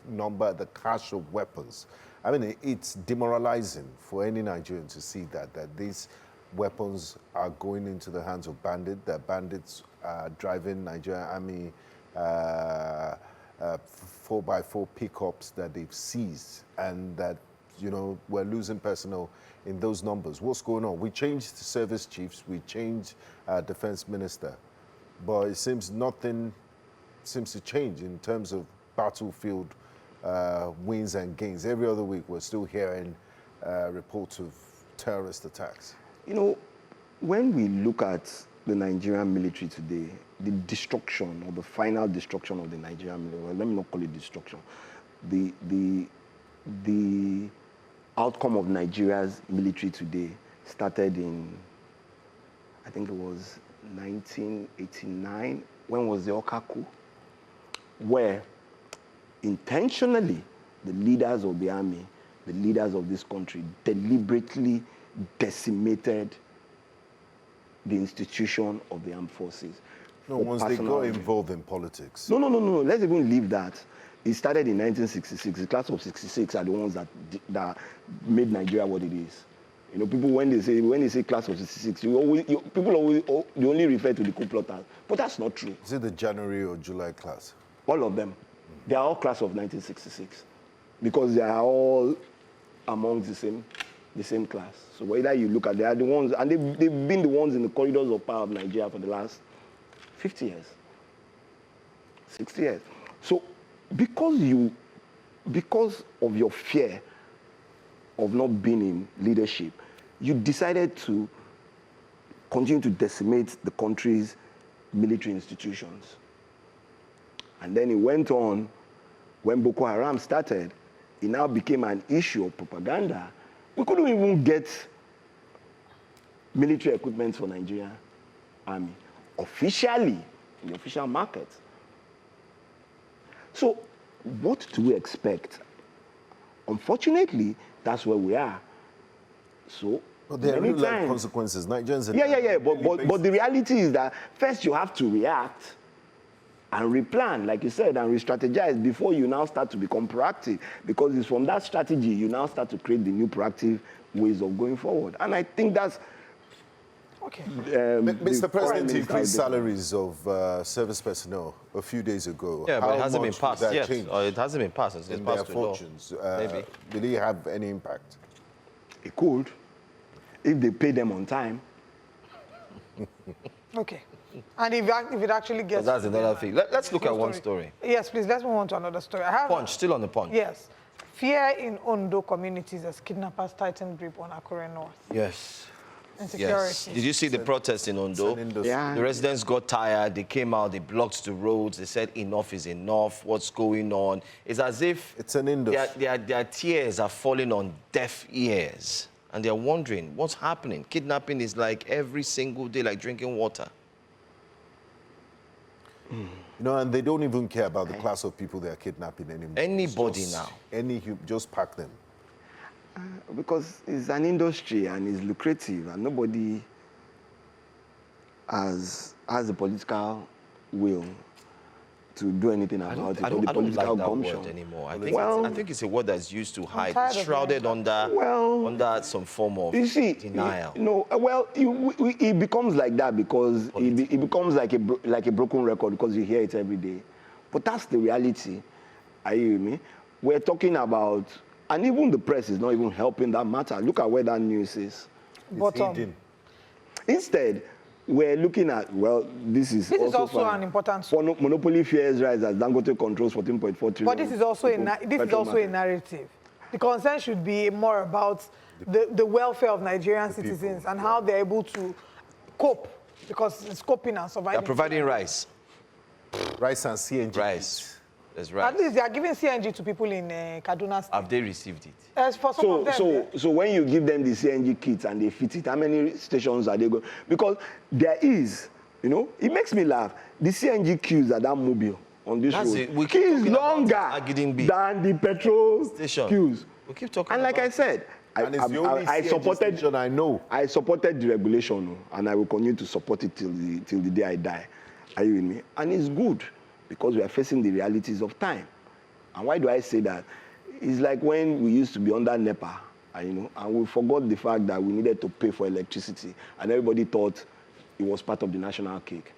cache of weapons. I mean, it's demoralizing for any Nigerian to see that these weapons are going into the hands of bandits, that bandits are driving Nigerian Army 4x4 pickups that they've seized, and that, you know, we're losing personnel in those numbers. What's going on? We changed service chiefs, we changed defense minister, but it seems nothing seems to change in terms of battlefield wins and gains. Every other week we're still hearing reports of terrorist attacks. You know, when we look at the Nigerian military today, the destruction or the final destruction of the Nigerian military, well, let me not call it destruction, the outcome of Nigeria's military today started in, I think it was 1989. When was the Oka coup? Where intentionally the leaders of the army, the leaders of this country, deliberately decimated the institution of the armed forces. No, once they got involved in politics. No. Let's even leave that. It started in 1966. The class of 66 are the ones that made Nigeria what it is. You know, people when they say class of 66, people only refer to the coup plotters, but that's not true. Is it the January or July class? All of them. They are all class of 1966 because they are all among the same class. So whether you look at, they are the ones, and they've been the ones in the corridors of power of Nigeria for the last 50 years, 60 years. So because of your fear of not being in leadership, you decided to continue to decimate the country's military institutions. And then it went on, when Boko Haram started, it now became an issue of propaganda. We couldn't even get military equipment for Nigeria Army officially in the official market. So what do we expect? Unfortunately, that's where we are. So there are real consequences. Nigerians. But the reality is that first you have to react and replan, like you said, and re-strategize before you now start to become proactive. Because it's from that strategy you now start to create the new proactive ways of going forward. And I think that's okay. Mr. President increased salaries of service personnel a few days ago. Yeah, but it hasn't been passed yet. Or it hasn't been passed. It's in passed their fortunes. Maybe. Will it have any impact? It could, if they pay them on time. Okay. And if it actually gets... So that's another thing. Let's look at one story. Yes, please, let's move on to another story. Punch, still on the Punch. Yes. Fear in Ondo communities as kidnappers tighten grip on Akure North. Yes. Insecurity. Yes. Did you see the protest in Ondo? Yeah. The residents got tired. They came out. They blocked the roads. They said enough is enough. What's going on? It's as if it's an industry. Their tears are falling on deaf ears. And they're wondering, what's happening? Kidnapping is like every single day, like drinking water. You know, and they don't even care about the class of people they are kidnapping anymore. Anybody now. Just pack them. Because it's an industry and it's lucrative, and nobody has the political will to do anything about it. I don't like that word anymore. I think it's a word that's used to hide, shrouded under some form of denial. It becomes like that because it becomes like a broken record because you hear it every day. But that's the reality. Are you with me? We're talking about, and even the press is not even helping that matter. Look at where that news is. Instead, we're looking at, this is also an important monopoly fears rise as Dangote controls 14.4 trillion. But this is also a narrative. The concern should be more about the welfare of Nigerian citizens and how they're able to cope, because it's coping and surviving. They're providing rice. Rice and CNG. Rice. There's rice. At least they are giving CNG to people in Kaduna State. Have they received it? For some of them, so when you give them the CNG kits and they fit it, how many stations are they going? Because there is, it makes me laugh. The CNG queues at that mobile on this road is longer than the petrol queues. We keep talking and like I said, I supported the regulation, and I will continue to support it till the day I die. Are you with me? And it's good because we are facing the realities of time. And why do I say that? It's like when we used to be under NEPA, and we forgot the fact that we needed to pay for electricity, and everybody thought it was part of the national cake.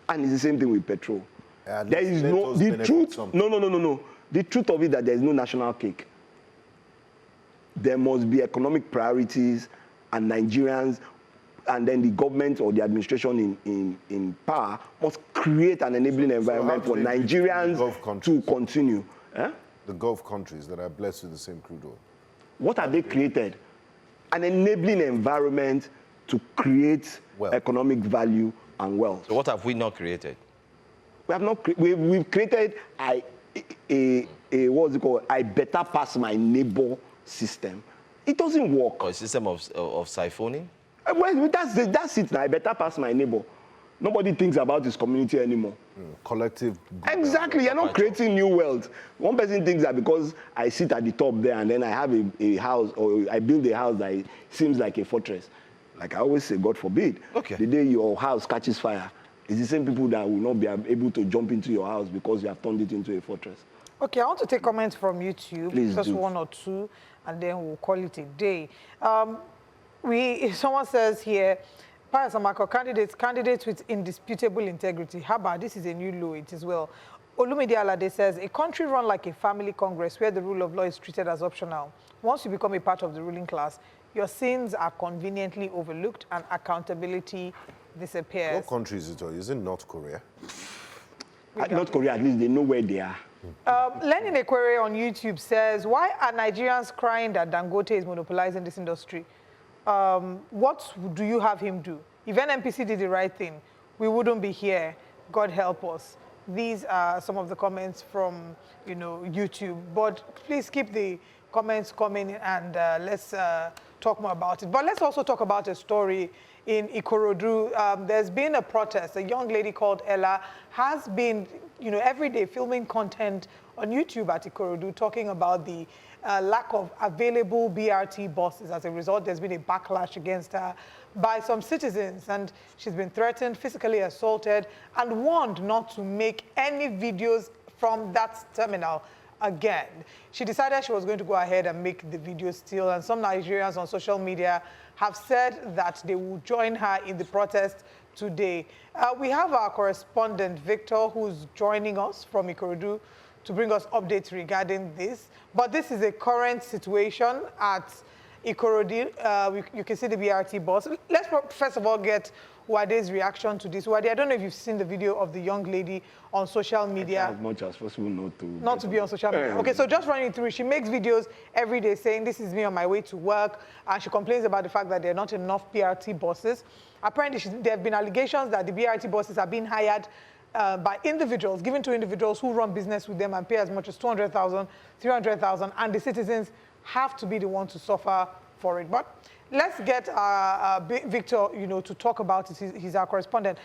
And it's the same thing with petrol. There is the truth. No. The truth of it that there is no national cake. There must be economic priorities, and Nigerians, and then the government or the administration in power must create an enabling environment for Nigerians to continue. The Gulf countries that are blessed with the same crude oil. What have they created? An enabling environment to create economic value and wealth. So what have we not created? We have not. We've created what's it called? I better pass my neighbor system. It doesn't work. Or a system of siphoning? Well, that's it now. I better pass my neighbor. Nobody thinks about his community anymore. Collective. Exactly. You're not creating new wealth. One person thinks that because I sit at the top there and then I have a house, or I build a house that seems like a fortress. Like I always say, God forbid. Okay. The day your house catches fire, it's the same people that will not be able to jump into your house because you have turned it into a fortress. Okay, I want to take comments from YouTube. Please just do. one or two, and then we'll call it a day. Someone says here, Parasamako, candidates with indisputable integrity. How about this is a new law, it is well. Olumide Alade says, a country run like a family congress where the rule of law is treated as optional. Once you become a part of the ruling class, your sins are conveniently overlooked and accountability disappears. What country is it? Is it North Korea? North Korea, at least they know where they are. Lenin Equere on YouTube says, why are Nigerians crying that Dangote is monopolizing this industry? What do you have him do? If NNPC did the right thing, we wouldn't be here. God help us. These are some of the comments from, YouTube. But please keep the comments coming, and let's talk more about it. But let's also talk about a story in Ikorodu. There's been a protest. A young lady called Ella has been, every day filming content on YouTube at Ikorodu, talking about the lack of available BRT buses. As a result, there's been a backlash against her by some citizens, and she's been threatened, physically assaulted, and warned not to make any videos from that terminal again. She decided she was going to go ahead and make the video still, and some Nigerians on social media have said that they will join her in the protest today. We have our correspondent, Victor, who's joining us from Ikorodu to bring us updates regarding this. But this is a current situation at Ikorodu. You can see the BRT bus. Let's first of all get Wade's reaction to this. Wade, I don't know if you've seen the video of the young lady on social media. As much as possible not to be on social media. Okay, so just running through, she makes videos every day saying, this is me on my way to work, and she complains about the fact that there are not enough BRT buses. Apparently, there have been allegations that the BRT buses are being hired by individuals, given to individuals who run business with them and pay as much as 200,000, 300,000, and the citizens have to be the ones to suffer for it. But let's get Victor, to talk about it. He's our correspondent.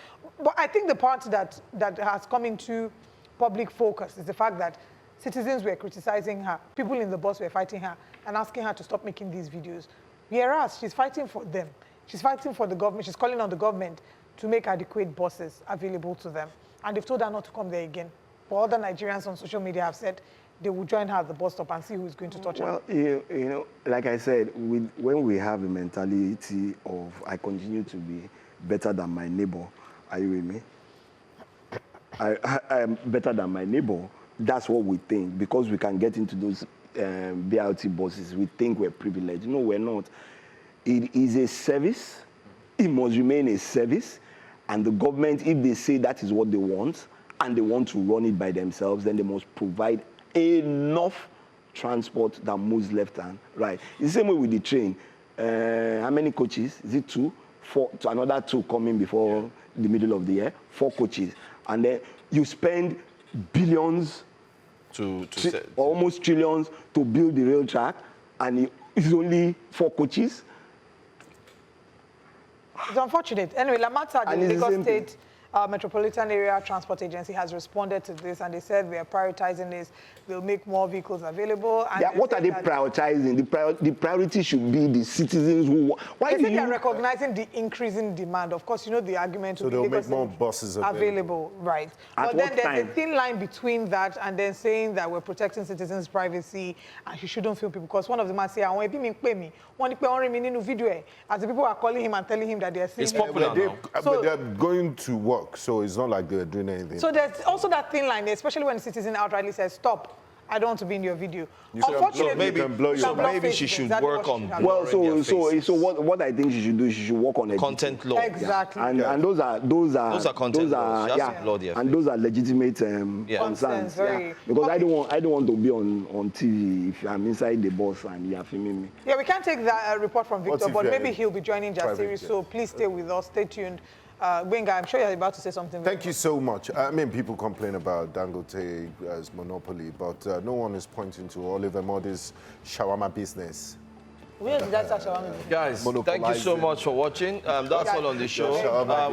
But I think the part that has come into public focus is the fact that citizens were criticizing her. People in the bus were fighting her and asking her to stop making these videos. Whereas she's fighting for them. She's fighting for the government. She's calling on the government to make adequate buses available to them. And they've told her not to come there again. But other Nigerians on social media have said they will join her at the bus stop and see who is going to touch her. Well, you know, like I said, when we have a mentality of I continue to be better than my neighbor, are you with me? I am better than my neighbor. That's what we think. Because we can get into those BRT buses, we think we're privileged. No, we're not. It is a service. It must remain a service. And the government, if they say that is what they want, and they want to run it by themselves, then they must provide enough transport that moves left and right. It's the same way with the train. How many coaches? Is it 2? 4, to another 2 coming before the middle of the year. 4 coaches. And then you spend billions, almost trillions, to build the rail track, and it's only 4 coaches. It's unfortunate. Anyway, Lamata, the Lagos State Metropolitan Area Transport Agency, has responded to this, and they said we are prioritizing this. They'll make more vehicles available. And yeah, what are they prioritizing? The priority should be the citizens who... Why they are recognizing the increasing demand. Of course, you know the argument so they'll make more buses available. Right. But then there's a thin line between that and then saying that we're protecting citizens' privacy and you shouldn't feel people. Because one of the man say, I want to pay me. As the people are calling him and telling him that they're seeing it's popular now. But they're going to work, so it's not like they're doing anything. So there's also that thin line, especially when the citizen outrightly says, stop. I don't want to be in your video. Unfortunately, maybe she should work on. Well, so what I think she should do, she should work on content law. Exactly. Yeah. And those are content laws. And those are legitimate concerns. Yeah. Because I don't want to be on TV if I'm inside the bus and you are filming me. Yeah, we can't take that report from Victor, but maybe he'll be joining Jasiri. So please stay with us. Stay tuned. Benga, I'm sure you're about to say something. Thank you so much. I mean, people complain about Dangote as monopoly, but no one is pointing to Oliver Modi's shawarma business. Where did that start shawarma business? Guys, thank you so much for watching. That's all on the show.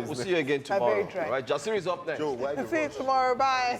We'll see you again tomorrow. Right, Jasiri is up next. See you tomorrow. Bye.